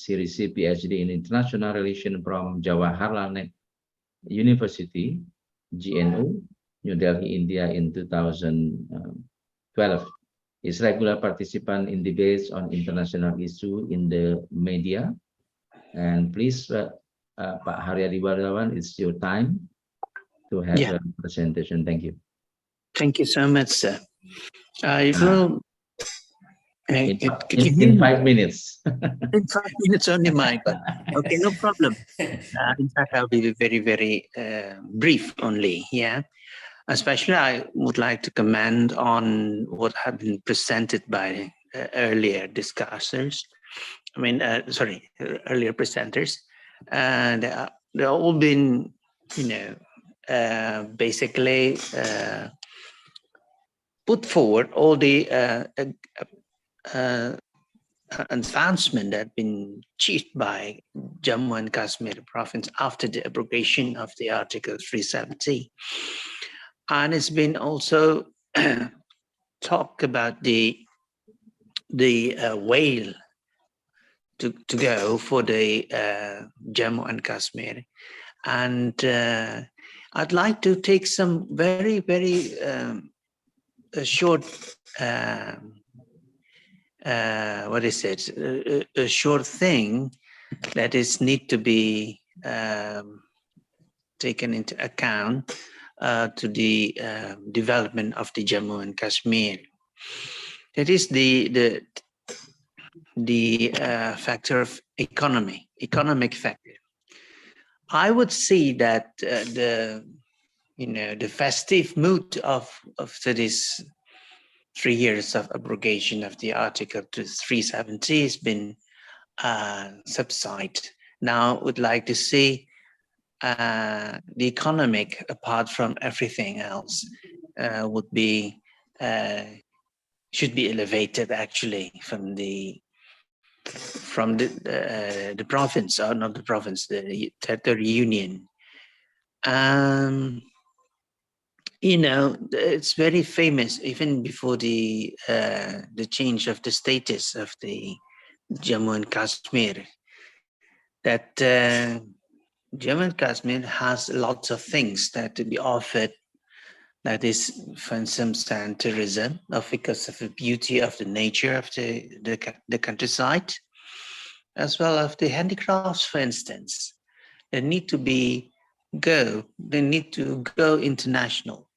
He received PhD in International Relations from Jawaharlal University, GNU, New Delhi, India in 2012. Is regular participant in debates on international issue in the media. And please, Pak Haryadi Wirawan, it's your time to have a presentation. Thank you. Thank you so much, sir. I will. In 5 minutes. In 5 minutes only, Michael. Okay, no problem. In fact, I'll be very, very brief only. Yeah. Especially, I would like to comment on what have been presented by earlier discussers. I mean, earlier presenters. They've all been, basically put forward all the advancement that have been achieved by Jammu and Kashmir province after the abrogation of the Article 370. And it's been also talk about the way to go for the Jammu and Kashmir. And I'd like to take some very, very short, a short thing that is need to be taken into account to the development of the Jammu and Kashmir. That is the factor of economic factor. I would see that the festive mood of this 3 years of abrogation of the Article 370 has been subsided. Now, would like to see the economic, apart from everything else, should be elevated actually from the province, or not the province, the territory union. It's very famous even before the change of the status of the Jammu and Kashmir, that Jammu and Kashmir has lots of things that to be offered. That is, for instance, tourism, because of the beauty of the nature of the countryside, as well as the handicrafts, for instance. They need to go international.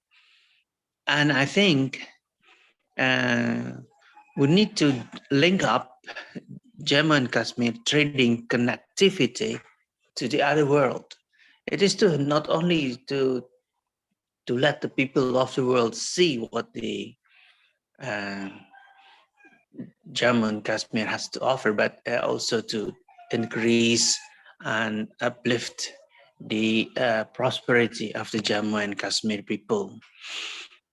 And I think we need to link up Jammu and Kashmir trading connectivity to the other world. It is to not only to let the people of the world see what the Jammu and Kashmir has to offer, but also to increase and uplift the prosperity of the Jammu and Kashmir people.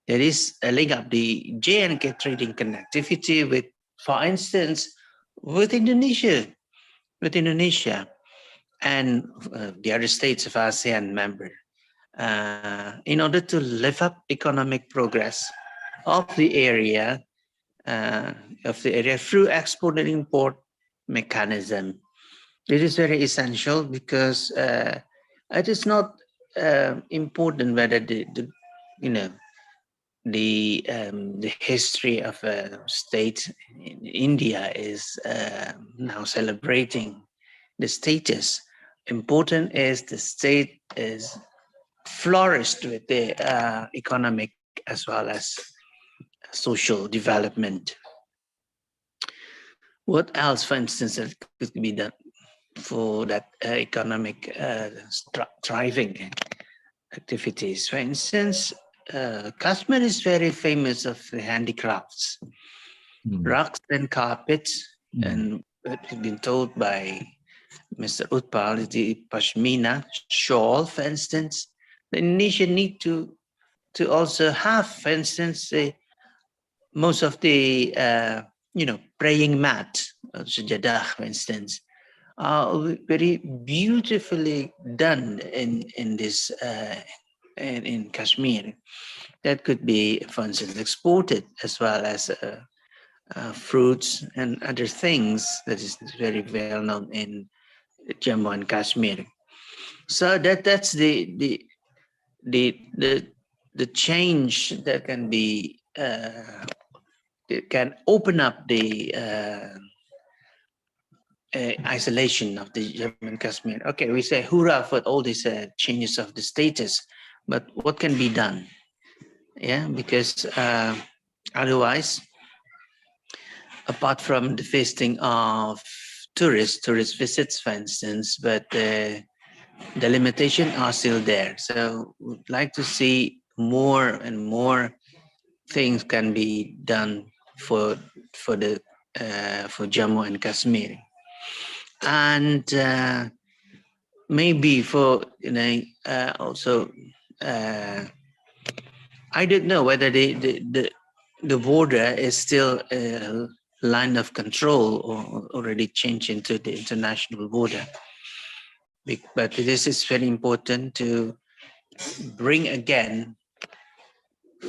There is a link up the J&K trading connectivity with, for instance, with Indonesia and the other states of ASEAN member, in order to lift up economic progress of the area through export and import mechanism. It is very essential because it is not important whether the history of a state in India is now celebrating the status. Important is the state is flourished with the economic as well as social development. What else, for instance, could be done for that economic thriving activities? For instance, Kashmir is very famous of the handicrafts, rugs and carpets, and it's been told by Mr. Utpal, the Pashmina shawl, for instance. The Indonesian need to also have, for instance, most of the praying mat, sujadah, for instance, are very beautifully done in this in Kashmir. That could be, for instance, exported, as well as fruits and other things that is very well known in Jammu and Kashmir. So that's the change that can be it can open up the isolation of the Jammu and Kashmir. Okay, we say hurrah for all these changes of the status, but what can be done? Yeah, because otherwise, apart from the feasting of tourist visits, for instance, but the limitations are still there. So we'd like to see more and more things can be done for Jammu and Kashmir, and maybe for also I don't know whether the border is still a line of control or already changed into the international border. But this is very important to bring again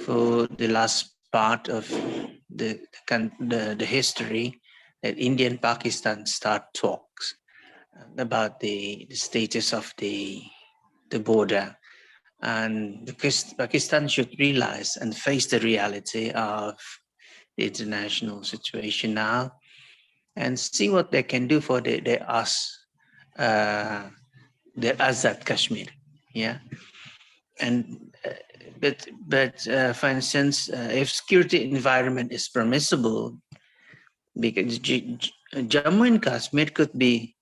for the last part of the history that India and Pakistan start talks about the status of the border. And because Pakistan should realize and face the reality of the international situation now and see what they can do for the Azad Kashmir. Yeah. And but for instance, if security environment is permissible, because Jammu and Kashmir could be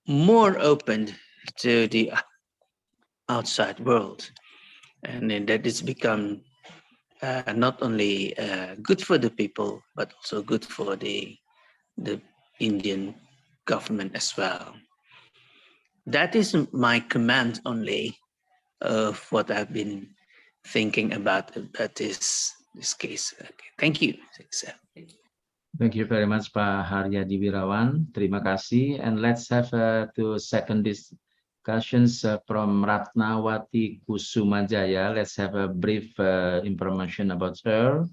more open to the outside world, and then that it's become not only good for the people, but also good for the Indian government as well. That is my comment only of what I've been thinking about this case. Okay. Thank you. Thank you very much, Pak Haryadi Wirawan. Terima kasih. And let's have two second discussions from Ratnawati Kusumanjaya. Let's have a brief information about her.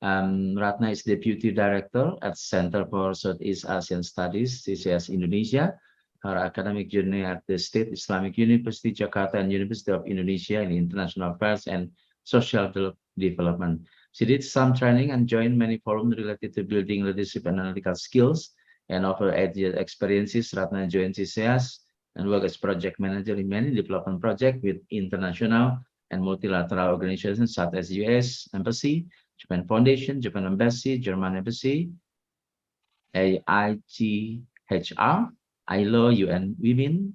Ratna is Deputy Director at Center for Southeast Asian Studies, CSEAS Indonesia. Her academic journey at the State Islamic University, Jakarta, and University of Indonesia in International Affairs and Social Development. She did some training and joined many forums related to building leadership and analytical skills. And over 8 years experiences, Ratna joined CSEAS and worked as project manager in many development projects with international and multilateral organizations such as US Embassy, Japan Foundation, Japan Embassy, German Embassy, AIGHR, ILO, UN Women,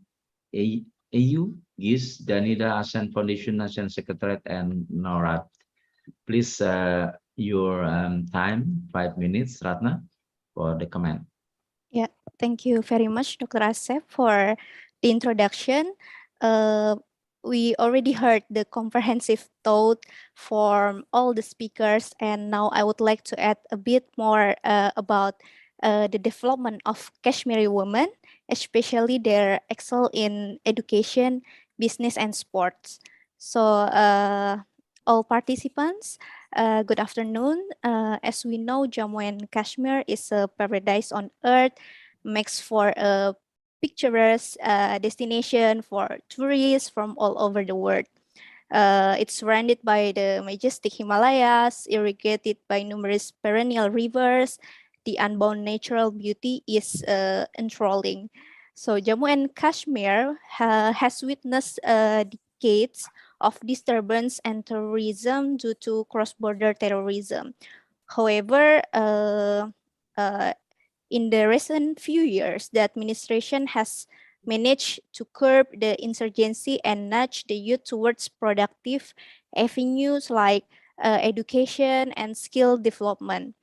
AU, GIS, Danida, ASEAN Foundation, ASEAN Secretariat, and NORAD. Please, your time, 5 minutes, Ratna, for the comment. Yeah, thank you very much, Dr. Asep, for the introduction. We already heard the comprehensive thought from all the speakers, and now I would like to add a bit more about the development of Kashmiri women, especially their excel in education, business, and sports. So, all participants, good afternoon. As we know, Jammu and Kashmir is a paradise on earth, makes for a picturesque destination for tourists from all over the world. It's surrounded by the majestic Himalayas, irrigated by numerous perennial rivers. The unbound natural beauty is enthralling. So Jammu and Kashmir has witnessed decades of disturbance and terrorism due to cross-border terrorism. However, in the recent few years, the administration has managed to curb the insurgency and nudge the youth towards productive avenues like education and skill development.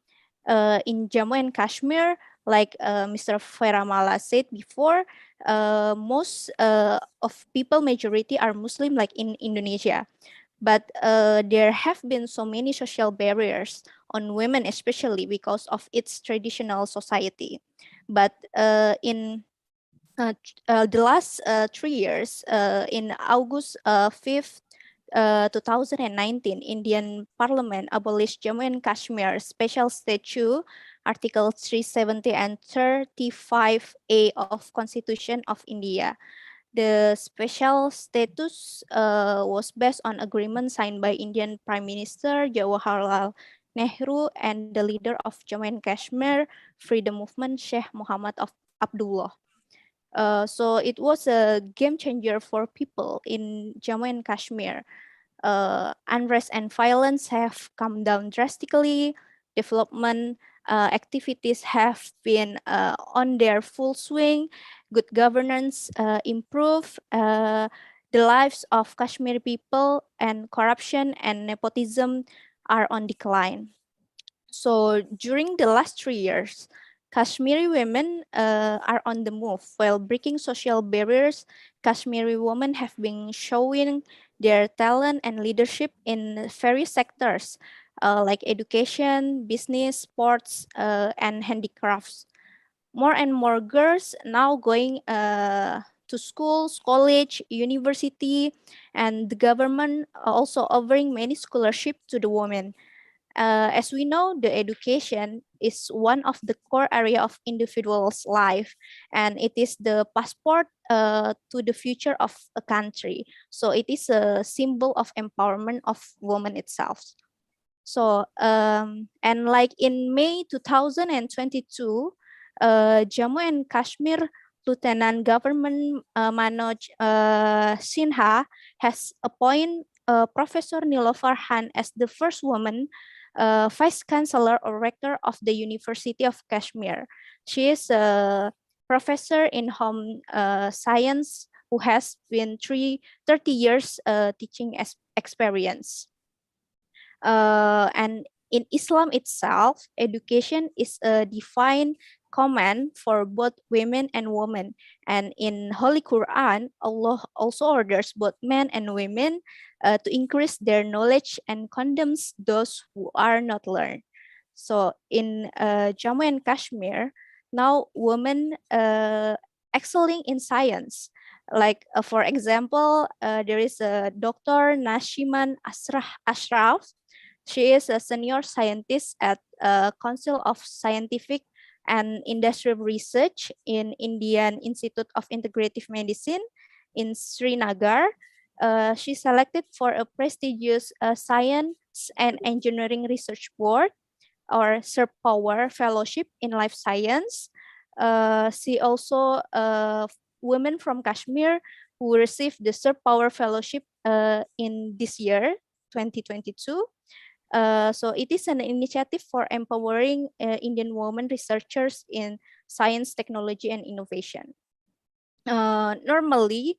In Jammu and Kashmir, like Mr. Feramala said before, most of people majority are Muslim like in Indonesia. But there have been so many social barriers on women, especially because of its traditional society. But in the last 3 years, in August 5th, 2019, Indian Parliament abolished Jammu and Kashmir Special Statute, Article 370 and 35A of Constitution of India. The special status was based on agreement signed by Indian Prime Minister Jawaharlal Nehru and the leader of Jammu and Kashmir Freedom Movement, Sheikh Muhammad Abdullah. So it was a game changer for people in Jammu and Kashmir. Unrest and violence have come down drastically. Development activities have been on their full swing. Good governance improve the lives of Kashmiri people, and corruption and nepotism are on decline. So during the last 3 years, Kashmiri women are on the move. While breaking social barriers, Kashmiri women have been showing their talent and leadership in various sectors like education, business, sports, and handicrafts. More and more girls now going to schools, college, university, and the government also offering many scholarships to the women. As we know, the education is one of the core area of individual's life, and it is the passport to the future of a country. So it is a symbol of empowerment of women itself. So, and like in May 2022, Jammu and Kashmir Lieutenant Governor Manoj Sinha has appointed Professor Niloufar Khan as the first woman Vice Chancellor or Rector of the University of Kashmir. She is a professor in home science who has been 30 years teaching experience. And in Islam itself, education is a defined command for both women and women. And in Holy Quran, Allah also orders both men and women to increase their knowledge and condemns those who are not learned. So in Jammu and Kashmir, now women excelling in science. Like for example, there is a Dr. Nashiman Ashraf. She is a senior scientist at Council of Scientific and Industrial Research in Indian Institute of Integrative Medicine in Srinagar. She selected for a prestigious Science and Engineering Research Board or SERPower Fellowship in Life Science. She also women from Kashmir who received the SERPower Fellowship in this year, 2022. So it is an initiative for empowering Indian women researchers in science, technology, and innovation. Normally,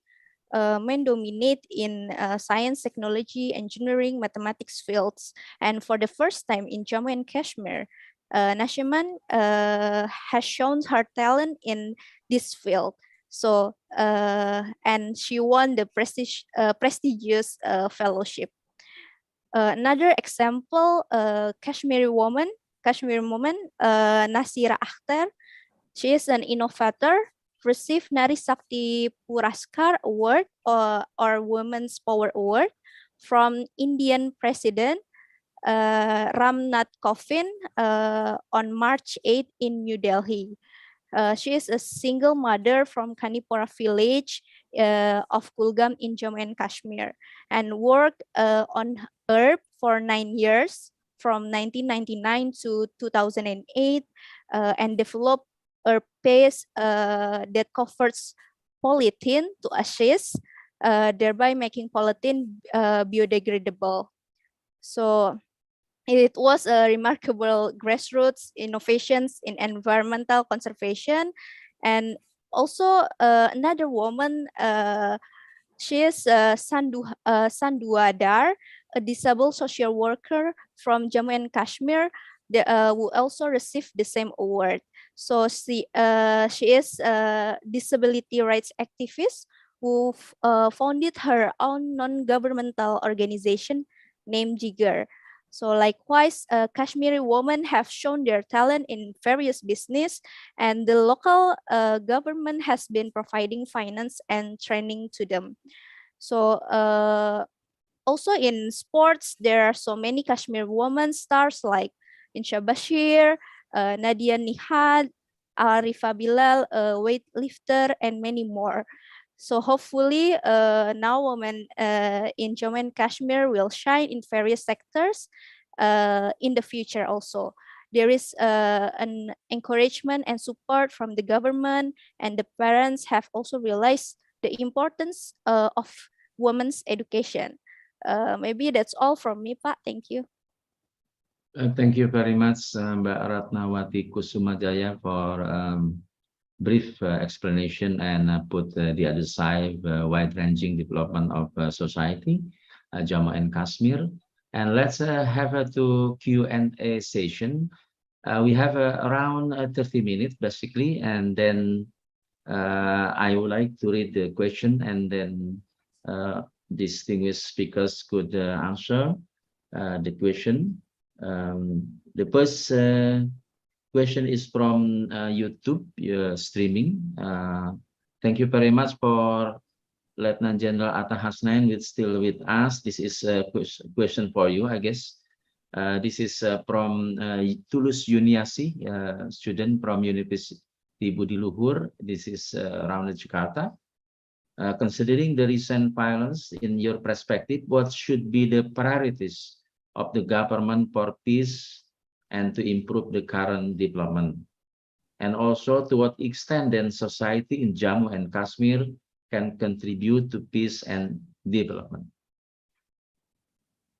men dominate in science, technology, engineering, mathematics fields. And for the first time in Jammu and Kashmir, Nashiman has shown her talent in this field. So, and she won the prestigious fellowship. Another example, Kashmiri woman, Nasira Akhtar. She is an innovator, received Nari Sakti Puraskar Award or Women's Power Award from Indian President Ramnath Kovind on March 8 in New Delhi. She is a single mother from Kanipura village of Kulgam in Jammu and Kashmir and worked on herb for 9 years from 1999 to 2008 and developed herb paste that covers polythene to ashes, thereby making polythene biodegradable. So it was a remarkable grassroots innovations in environmental conservation. And also another woman, she is Sandua Dar, a disabled social worker from Jammu and Kashmir, who also received the same award. So she is a disability rights activist who founded her own non-governmental organization named Jigar. So likewise, Kashmiri women have shown their talent in various business, and the local government has been providing finance and training to them. So also in sports, there are so many Kashmir women stars like Insha Bashir, Nadia Nihad, Arifa Bilal, a weightlifter, and many more. So hopefully now women in Jammu and Kashmir will shine in various sectors in the future also. There is an encouragement and support from the government, and the parents have also realized the importance of women's education. Maybe that's all from me, Pak. Thank you. Thank you very much, Mbak Ratnawati Kusumanjaya, for brief explanation and put the other side wide-ranging development of society, Jammu and Kashmir. And let's have a Q&A session. We have around 30 minutes basically, and then I would like to read the question, and then distinguished speakers could answer the question. The first question is from YouTube streaming. Thank you very much for Lieutenant General Atta Hasnain still with us. This is a question for you, I guess. This is from Tulus Yuniasi, student from University Budi Luhur. This is around Jakarta. Considering the recent violence, in your perspective, what should be the priorities of the government for peace and to improve the current development? And also, to what extent then society in Jammu and Kashmir can contribute to peace and development?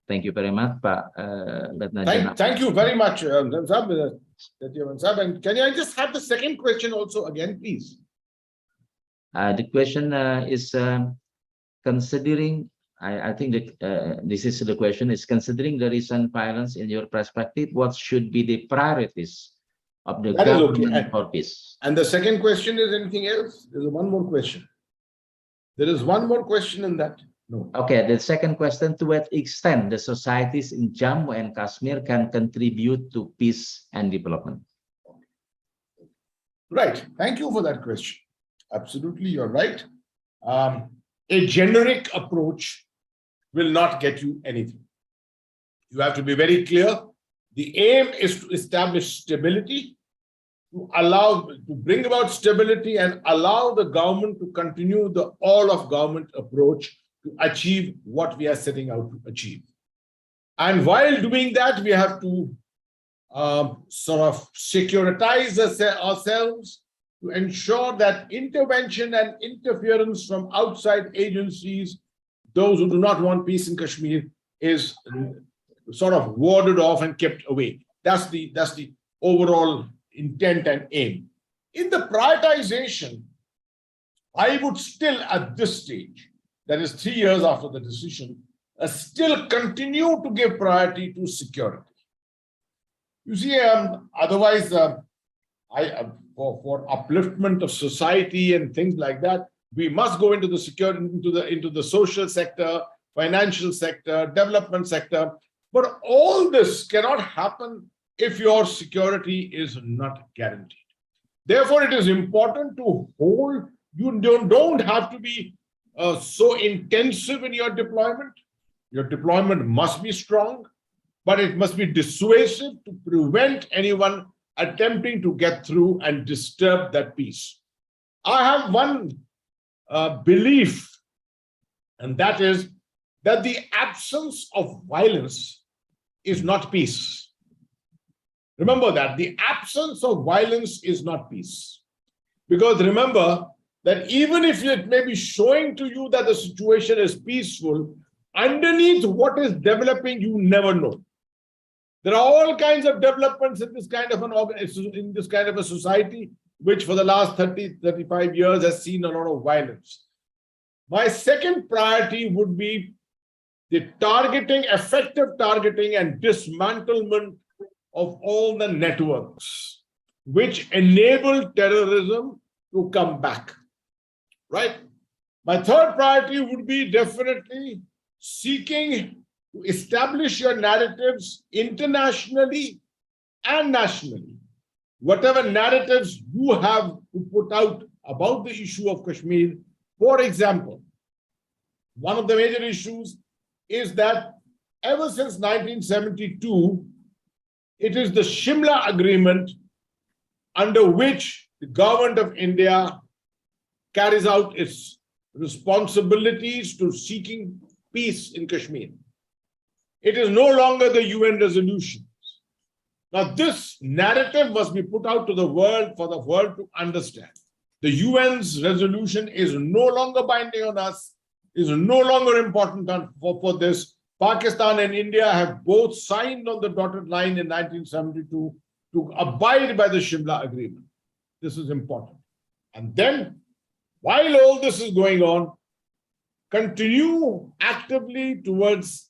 Thank you very much, Pak. Thank you very much, and can I just have the second question also again, please? The question is considering, I think that this is the question, is considering the recent violence, in your perspective, what should be the priorities of the government for peace? And the second question is anything else? There's one more question. There is one more question in that. No. Okay, the second question, to what extent the societies in Jammu and Kashmir can contribute to peace and development? Right. Thank you for that question. Absolutely, you're right. A generic approach will not get you anything. You have to be very clear. The aim is to establish stability, to bring about stability and allow the government to continue the all-of-government approach to achieve what we are setting out to achieve. And while doing that, we have to sort of securitize ourselves to ensure that intervention and interference from outside agencies, those who do not want peace in Kashmir, is sort of warded off and kept away. That's the overall intent and aim. In the prioritization, I would still at this stage, that is 3 years after the decision, still continue to give priority to security. You see, otherwise, for upliftment of society and things like that, we must go into the security, into the social sector, financial sector, development sector. But all this cannot happen if your security is not guaranteed. Therefore, it is important to hold. You don't have to be so intensive in your deployment. Your deployment must be strong, but it must be dissuasive to prevent anyone attempting to get through and disturb that peace. I have one belief, and that is that the absence of violence is not peace. Remember that the absence of violence is not peace. Because remember that even if it may be showing to you that the situation is peaceful, underneath what is developing, you never know. There are all kinds of developments in this kind of a society, which for the last 30, 35 years has seen a lot of violence. My second priority would be the targeting, effective targeting and dismantlement of all the networks which enable terrorism to come back, right? My third priority would be definitely seeking to establish your narratives internationally and nationally. Whatever narratives you have to put out about the issue of Kashmir, for example, one of the major issues is that ever since 1972, it is the Shimla Agreement under which the government of India carries out its responsibilities to seeking peace in Kashmir. It is no longer the UN resolutions. Now, this narrative must be put out to the world for the world to understand. The UN's resolution is no longer binding on us, is no longer important for this. Pakistan and India have both signed on the dotted line in 1972 to abide by the Shimla Agreement. This is important. And then, while all this is going on, continue actively towards,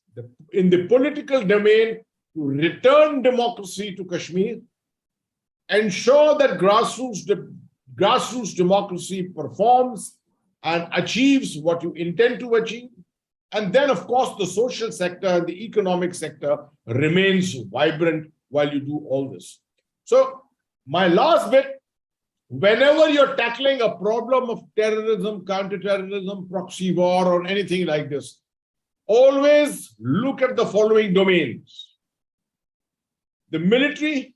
in the political domain, to return democracy to Kashmir, ensure that grassroots democracy performs and achieves what you intend to achieve. And then, of course, the social sector and the economic sector remains vibrant while you do all this. So my last bit, whenever you're tackling a problem of terrorism, counterterrorism, proxy war, or anything like this, always look at the following domains: the military,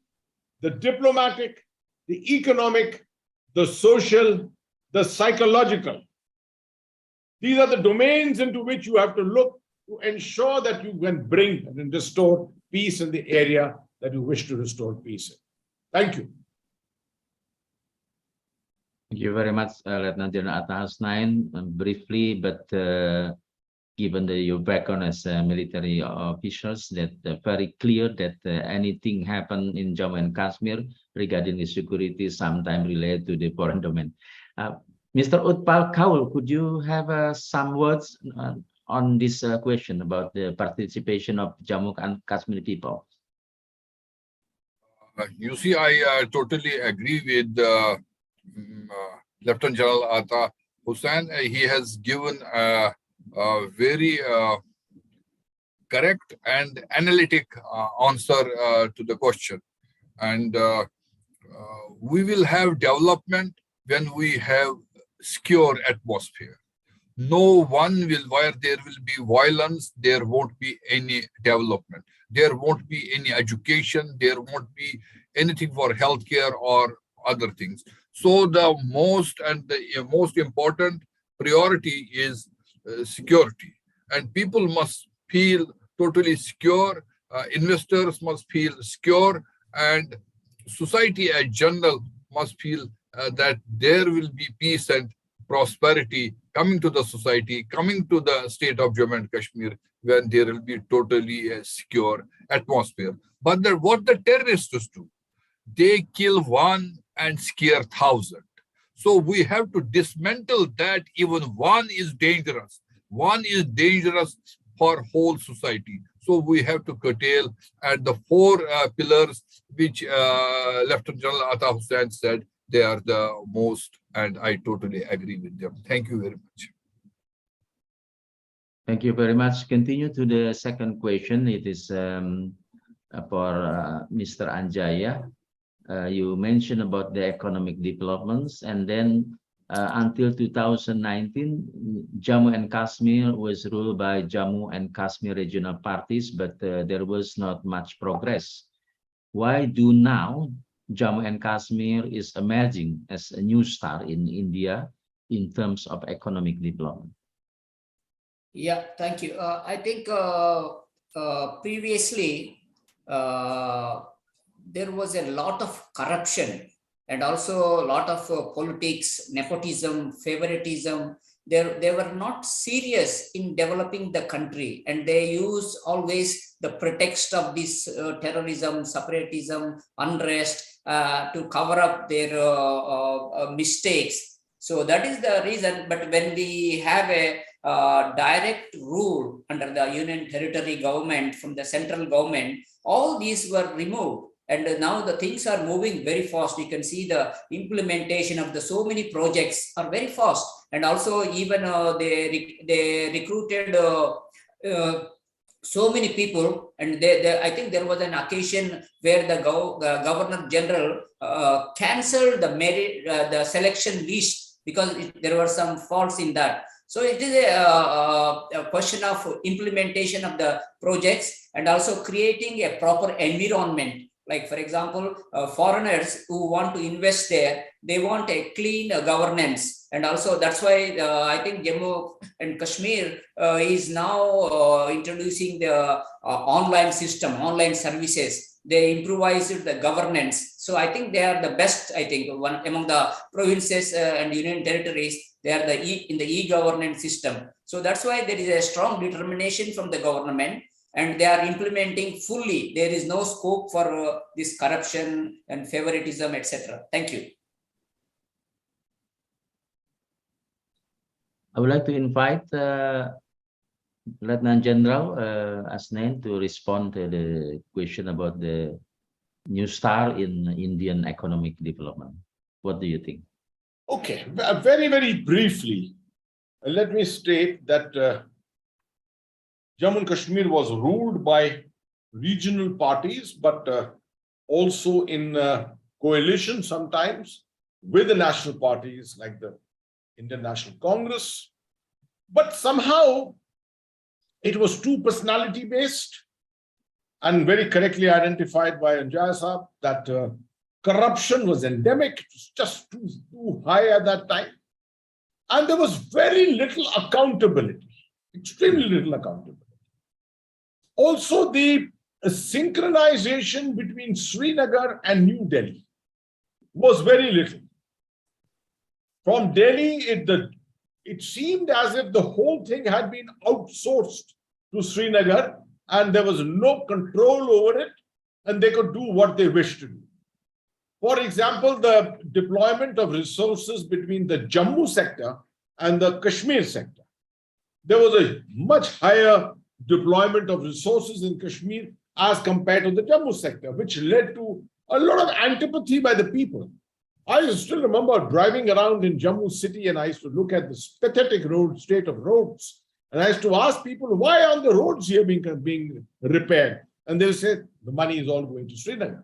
the diplomatic, the economic, the social, the psychological. These are the domains into which you have to look to ensure that you can bring and restore peace in the area that you wish to restore peace in. Thank you. Thank you very much, Lieutenant General Atta Hasnain. Briefly, but given your background as military officials, that very clear that anything happen in Jammu and Kashmir regarding the security sometimes related to the foreign domain. Mr. Utpal Kaul, could you have some words on this question about the participation of Jammu and Kashmir people? You see, I totally agree with Lieutenant General Atta Hussain. He has given a very correct and analytic answer to the question. And we will have development when we have secure atmosphere. No one will, where there will be violence, there won't be any development. There won't be any education. There won't be anything for healthcare or other things. So the most important priority is security, and people must feel totally secure. Investors must feel secure, and society as general must feel that there will be peace and prosperity coming to the society, coming to the state of Jammu and Kashmir, when there will be totally a secure atmosphere. But what the terrorists do, they kill one and scare 1,000. So we have to dismantle that. Even one is dangerous. One is dangerous for whole society. So we have to curtail, and the four pillars which Lieutenant General Ata Hussain said, they are the most, and I totally agree with them. Thank you very much. Thank you very much. Continue to the second question. It is for Mr. Anjaya. You mentioned about the economic developments, and then until 2019, Jammu and Kashmir was ruled by Jammu and Kashmir regional parties, but there was not much progress. Why do now Jammu and Kashmir is emerging as a new star in India in terms of economic development? Yeah, thank you. I think previously there was a lot of corruption and also a lot of politics, nepotism, favoritism. They were not serious in developing the country, and they use always the pretext of this terrorism, separatism, unrest to cover up their mistakes. So that is the reason. But when we have a direct rule under the union territory government from the central government, all these were removed. And now the things are moving very fast. You can see the implementation of the so many projects are very fast. And also even they recruited so many people. And I think there was an occasion where the Governor General canceled the selection list because there were some faults in that. So it is a question of implementation of the projects and also creating a proper environment. Like, for example, foreigners who want to invest there, they want a clean governance. And also that's why I think Jammu and Kashmir is now introducing the online system, online services. They improvised the governance. So I think they are the best, I think, one among the provinces and union territories. They are in the e-governance system. So that's why there is a strong determination from the government, and they are implementing fully. There is no scope for this corruption and favoritism, etc. Thank you. I would like to invite Lieutenant General Asnain to respond to the question about the new star in Indian economic development. What do you think? Okay, very, very briefly, let me state that Jammu and Kashmir was ruled by regional parties, but also in coalition sometimes with the national parties like the Indian National Congress. But somehow it was too personality based, and very correctly identified by Anjaya Saab that corruption was endemic. It was just too high at that time. And there was very little accountability, extremely little accountability. Also, the synchronization between Srinagar and New Delhi was very little. From Delhi, it seemed as if the whole thing had been outsourced to Srinagar and there was no control over it, and they could do what they wished to do. For example, the deployment of resources between the Jammu sector and the Kashmir sector. There was a much higher deployment of resources in Kashmir as compared to the Jammu sector, which led to a lot of antipathy by the people. I still remember driving around in Jammu city, and I used to look at this pathetic state of roads. And I used to ask people, why aren't the roads here being repaired? And they said, the money is all going to Srinagar.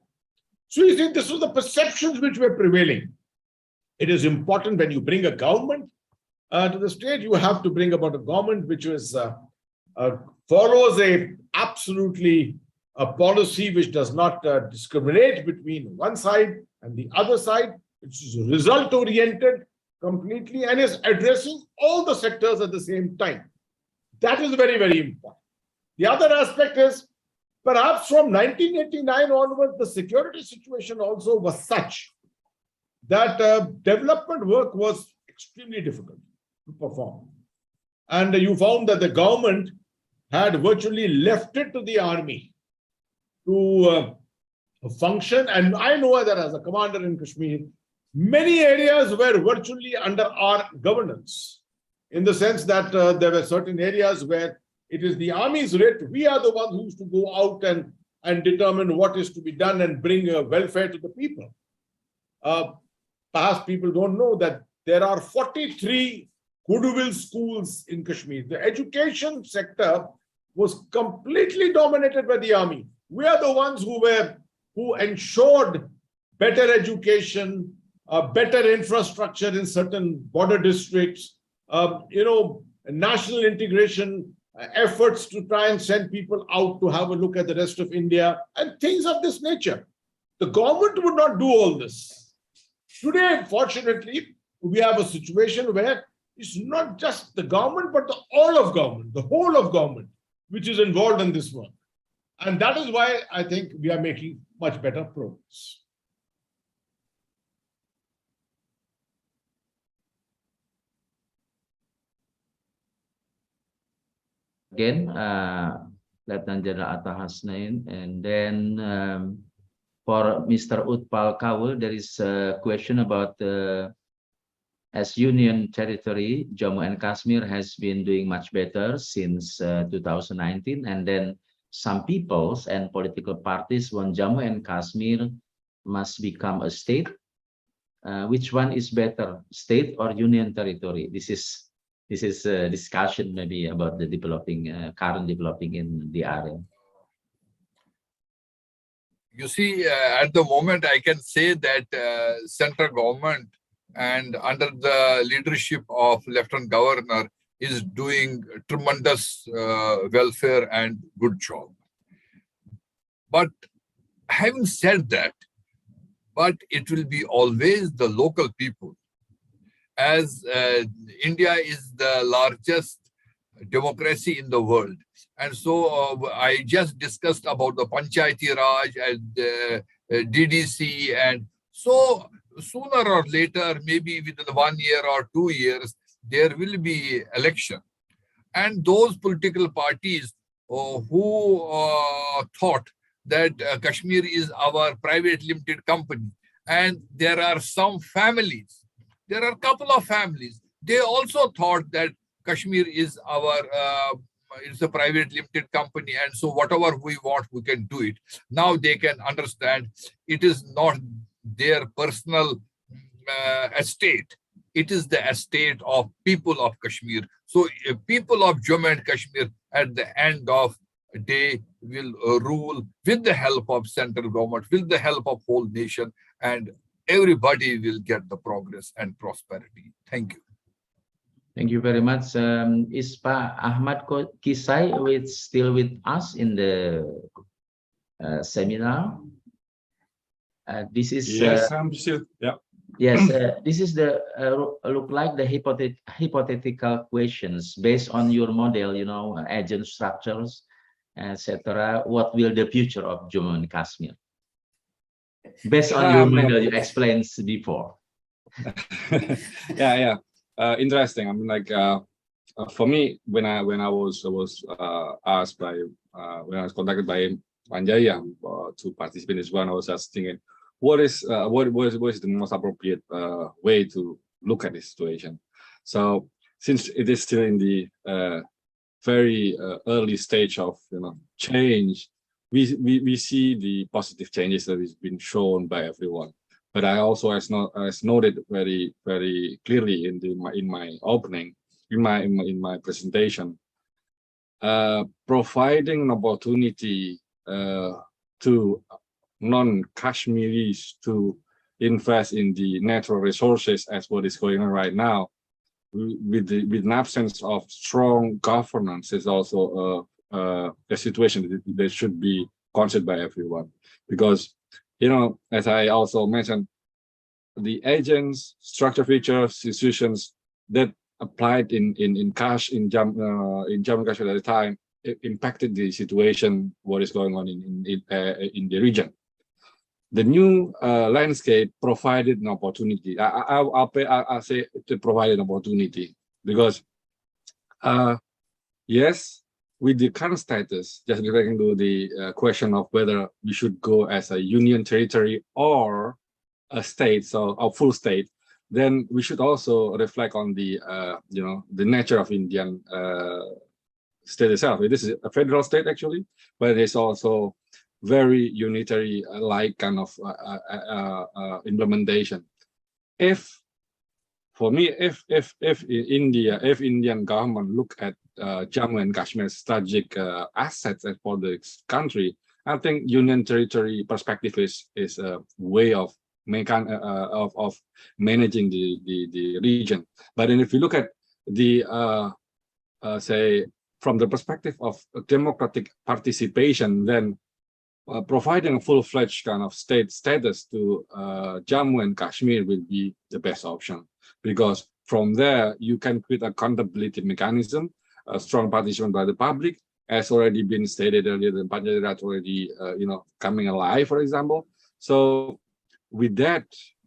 So you see, this was the perceptions which were prevailing. It is important when you bring a government to the state, you have to bring about a government which was follows a policy which does not discriminate between one side and the other side. It's result oriented completely and is addressing all the sectors at the same time. That is very, very important. The other aspect is perhaps from 1989 onwards, the security situation also was such that development work was extremely difficult to perform. And you found that the government had virtually left it to the army to function. And I know that as a commander in Kashmir, many areas were virtually under our governance, in the sense that there were certain areas where it is the army's writ. We are the ones who used to go out and determine what is to be done and bring welfare to the people. Perhaps people don't know that there are 43 goodwill schools in Kashmir. The education sector was completely dominated by the army. We are the ones who ensured better education, better infrastructure in certain border districts, national integration efforts to try and send people out to have a look at the rest of India and things of this nature. The government would not do all this. Today, fortunately, we have a situation where it's not just the government, but the whole of government, which is involved in this work. And that is why I think we are making much better progress. Again, Lieutenant General Atta Hasnain, and then for Mr. Utpal Kaul, there is a question about as Union Territory, Jammu and Kashmir has been doing much better since 2019, and then some peoples and political parties want Jammu and Kashmir must become a state. Which one is better, state or Union Territory? This is a discussion maybe about the current developing in the area. You see, at the moment, I can say that central government and under the leadership of Lieutenant Governor is doing tremendous welfare and good job. But having said that, but it will be always the local people. As India is the largest democracy in the world. And so I just discussed about the Panchayati Raj and DDC. And so sooner or later, maybe within 1 year or 2 years, there will be election. And those political parties who thought that Kashmir is our private limited company, and there are some families, there are a couple of families, they also thought that Kashmir is our it's a private limited company, and so whatever we want, we can do it. Now they can understand it is not their personal estate. It is the estate of people of Kashmir. So people of Jammu and Kashmir at the end of the day will rule with the help of central government, with the help of whole nation, and everybody will get the progress and prosperity. Thank you. Thank you very much. Is Pak Ahmad Kisai still with us in the seminar? This is yes, I'm still, yeah. Yes, this is the look like the hypothetical questions based on your model, agent structures, etc. What will the future of Jammu and Kashmir? Based on your model you explained before. Yeah. Interesting. I mean, like for me, when I was asked by when I was contacted by Kusumanjaya to participate in this one, I was just thinking, what is the most appropriate way to look at this situation? So since it is still in the very early stage of change, we see the positive changes that is been shown by everyone. But I also as noted very clearly in my opening, in my presentation, providing an opportunity to non-Kashmiris to invest in the natural resources as what is going on right now, with an absence of strong governance, is also a situation that should be considered by everyone. Because as I also mentioned, the agents, structure features, institutions that applied in Jammu and Kashmir at the time, it impacted the situation, what is going on in the region. the new landscape provided an opportunity. I'll say it provided an opportunity because, yes, with the current status, just referring to the question of whether we should go as a union territory or a state, so a full state, then we should also reflect on the the nature of Indian state itself. This is a federal state actually, but it's also very unitary like kind of implementation. If Indian government look at Jammu and Kashmir strategic assets for the country, I think union territory perspective is a way of managing the region. But then if you look at the say from the perspective of democratic participation, then providing a full-fledged kind of state status to Jammu and Kashmir will be the best option, because from there you can create a accountability mechanism, a strong participation by the public, as already been stated earlier. The Panchayat already coming alive, for example. So with that,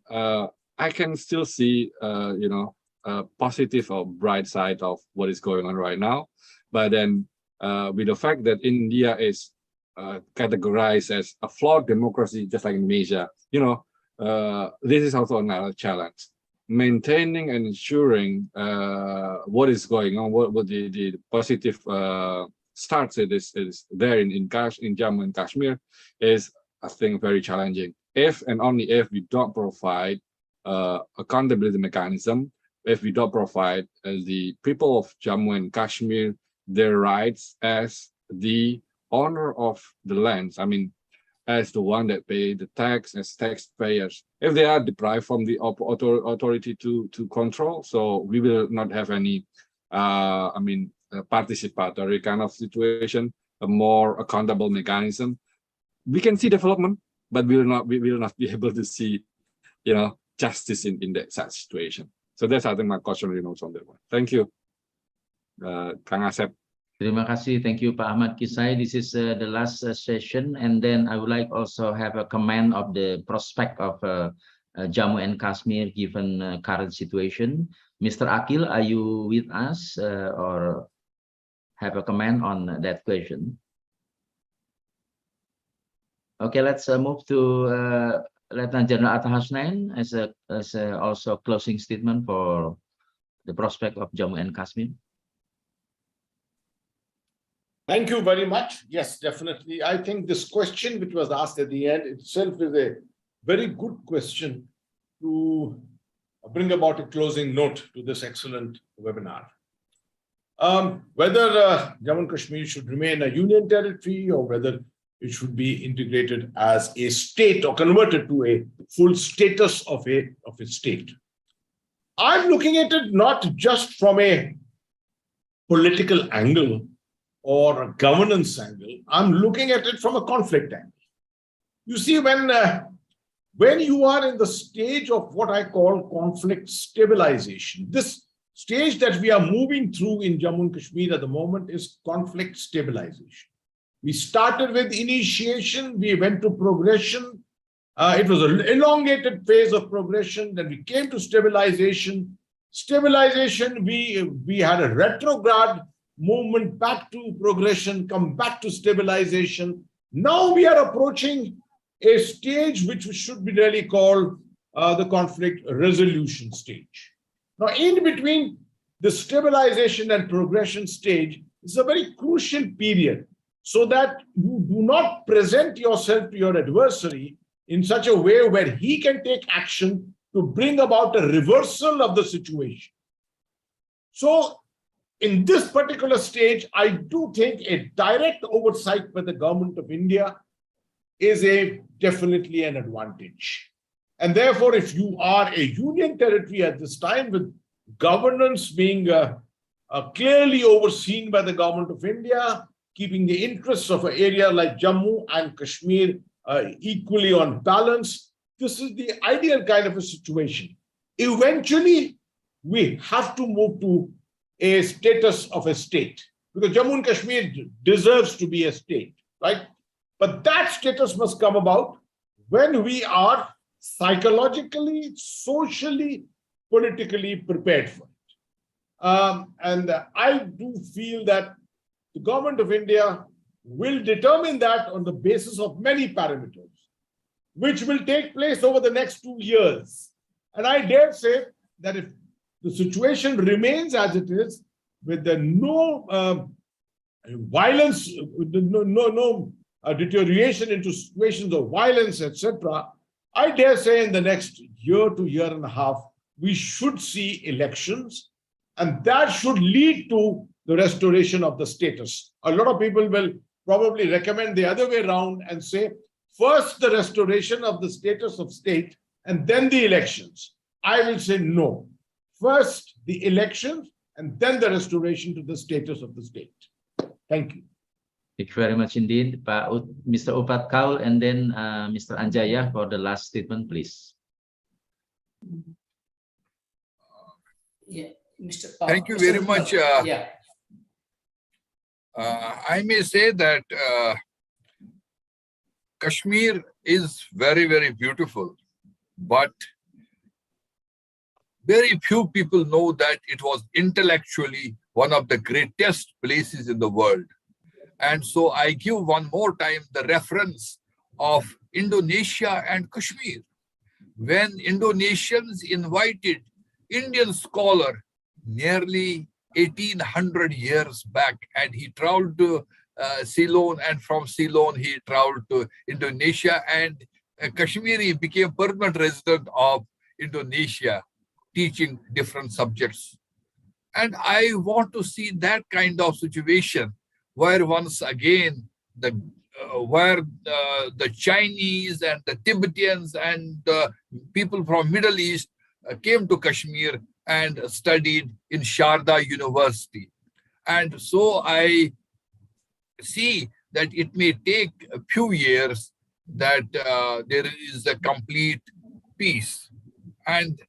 I can still see a positive or bright side of what is going on right now. But then with the fact that India is categorized as a flawed democracy, just like Indonesia, this is also another challenge. Maintaining and ensuring what is going on, what the positive starts is there in Jammu and Kashmir is, I think, very challenging. If and only if we don't provide accountability mechanism, if we don't provide the people of Jammu and Kashmir their rights as the owner of the lands, I mean, as the one that pay the tax, as taxpayers, if they are deprived from the authority to control, so we will not have any, participatory kind of situation, a more accountable mechanism. We can see development, but we will not be able to see, justice in that such situation. So that's, I think, my cautionary notes on that one. Thank you, Kang Asep. Terima kasih. Thank you, Pak Ahmad Kisai. This is the last session, and then I would like also have a comment of the prospect of Jammu and Kashmir given current situation. Mr. Akhil, are you with us or have a comment on that question? Okay, let's move to Lieutenant General Atta Hasnain as also closing statement for the prospect of Jammu and Kashmir. Thank you very much. Yes, definitely. I think this question which was asked at the end itself is a very good question to bring about a closing note to this excellent webinar. Whether Jammu and Kashmir should remain a union territory or whether it should be integrated as a state or converted to a full status of a state. I'm looking at it not just from a political angle or a governance angle. I'm looking at it from a conflict angle. You see, when you are in the stage of what I call conflict stabilization, this stage that we are moving through in Jammu and Kashmir at the moment is conflict stabilization. We started with initiation, we went to progression. It was an elongated phase of progression. Then we came to stabilization. Stabilization, we had a retrograde movement back to progression, come back to stabilization. Now we are approaching a stage which should be really called the conflict resolution stage. Now, in between the stabilization and progression stage is a very crucial period, so that you do not present yourself to your adversary in such a way where he can take action to bring about a reversal of the situation. So in this particular stage, I do think a direct oversight by the government of India is definitely an advantage. And therefore, if you are a union territory at this time with governance being clearly overseen by the government of India, keeping the interests of an area like Jammu and Kashmir equally on balance, this is the ideal kind of a situation. Eventually, we have to move to a status of a state, because Jammu and Kashmir deserves to be a state, right? But that status must come about when we are psychologically, socially, politically prepared for it. And I do feel that the government of India will determine that on the basis of many parameters, which will take place over the next 2 years. And I dare say that if the situation remains as it is, with the no violence, no deterioration into situations of violence, etc., I dare say in the next year to year and a half, we should see elections, and that should lead to the restoration of the status. A lot of people will probably recommend the other way around and say, first the restoration of the status of state and then the elections. I will say no. First the elections and then the restoration to the status of the state. Thank you. Thank you very much indeed, Mr. Upat Kaul, and then Mr. Anjaya for the last statement, please. Yeah, Mr. Thank you very much. Yeah. I may say that Kashmir is very, very beautiful, but very few people know that it was intellectually one of the greatest places in the world. And so I give one more time the reference of Indonesia and Kashmir. When Indonesians invited Indian scholar nearly 1800 years back, and he traveled to Ceylon, and from Ceylon he traveled to Indonesia, and Kashmiri became permanent resident of Indonesia, teaching different subjects. And I want to see that kind of situation where once again the Chinese and the Tibetans and people from Middle East came to Kashmir and studied in Sharda University. And so I see that it may take a few years that there is a complete peace. And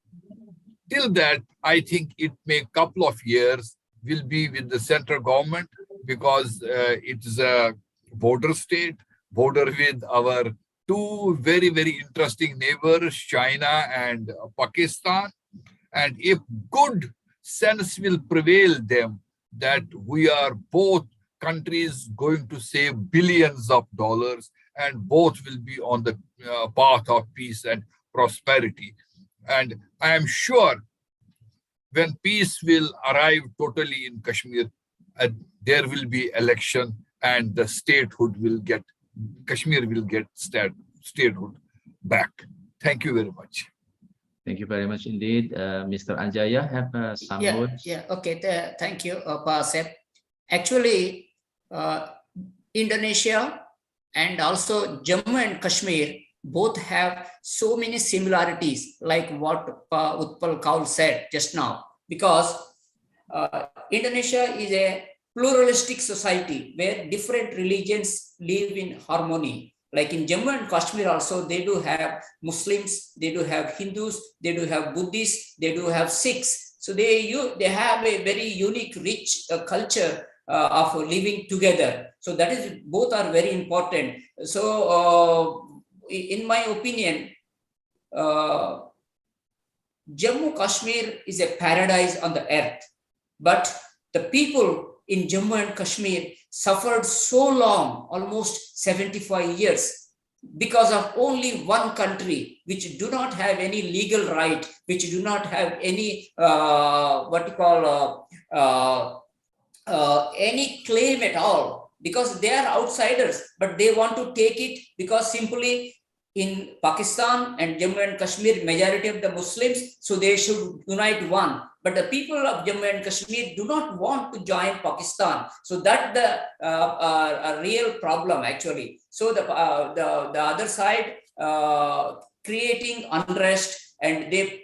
till that, I think it may couple of years will be with the central government, because it is a border state, border with our two very, very interesting neighbors, China and Pakistan. And if good sense will prevail them that we are both countries going to save billions of dollars and both will be on the path of peace and prosperity. And I am sure when peace will arrive totally in Kashmir, there will be election and the statehood will get, Kashmir will get statehood back. Thank you very much. Thank you very much indeed. Mr. Anjaya, have some words? Yeah, okay. Thank you, Asep. Actually, Indonesia and also Jammu and Kashmir both have so many similarities, like what Utpal Kaul said just now, because Indonesia is a pluralistic society where different religions live in harmony. Like in Jammu and Kashmir also, they do have Muslims, they do have Hindus, they do have Buddhists, they do have Sikhs. So they have a very unique, rich culture of living together. So that is, both are very important. So in my opinion, Jammu Kashmir is a paradise on the earth, but the people in Jammu and Kashmir suffered so long, almost 75 years, because of only one country, which do not have any legal right, which do not have any any claim at all, because they are outsiders, but they want to take it because simply in Pakistan and Jammu and Kashmir, majority of the Muslims, so they should unite one. But the people of Jammu and Kashmir do not want to join Pakistan. So that's the a real problem actually. So the other side creating unrest, and they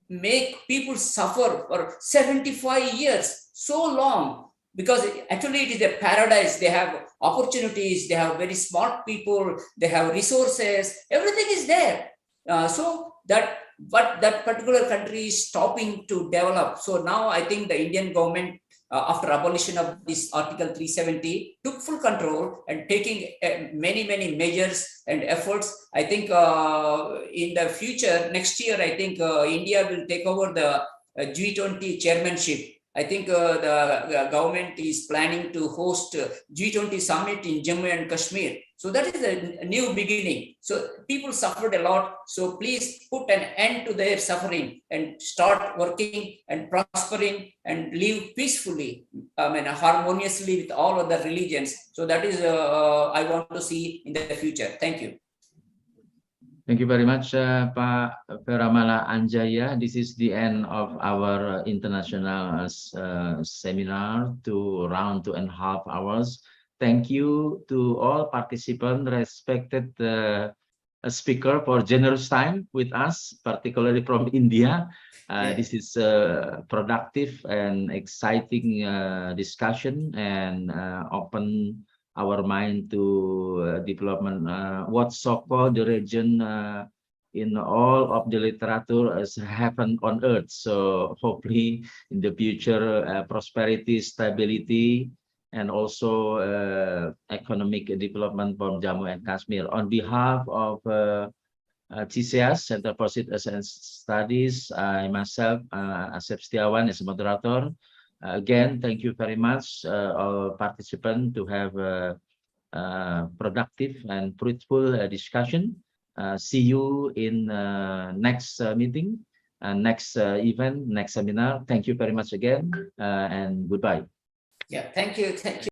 make people suffer for 75 years, so long. Because actually it is a paradise. They have opportunities, they have very smart people, they have resources, everything is there. But that particular country is stopping to develop. So now I think the Indian government after abolition of this Article 370, took full control and taking many measures and efforts. I think in the future, next year, I think India will take over the G20 chairmanship. I think the government is planning to host G20 summit in Jammu and Kashmir. So that is a new beginning. So people suffered a lot. So please put an end to their suffering and start working and prospering and live peacefully, harmoniously with all other religions. So that is I want to see in the future. Thank you. Thank you very much, Pak Peramala Anjaya. This is the end of our international seminar to around 2.5 hours. Thank you to all participants, respected speaker for generous time with us, particularly from India. This is a productive and exciting discussion and open our mind to development, what so-called the region in all of the literature as heaven on earth. So hopefully in the future, prosperity, stability, and also economic development from Jammu and Kashmir. On behalf of CSEAS, Center for Citizen Studies, I myself, Asep Setiawan, as a moderator. Again, thank you very much, all participants, to have a productive and fruitful discussion. See you in next meeting, next event, next seminar. Thank you very much again, and goodbye. Yeah, thank you. Thank you.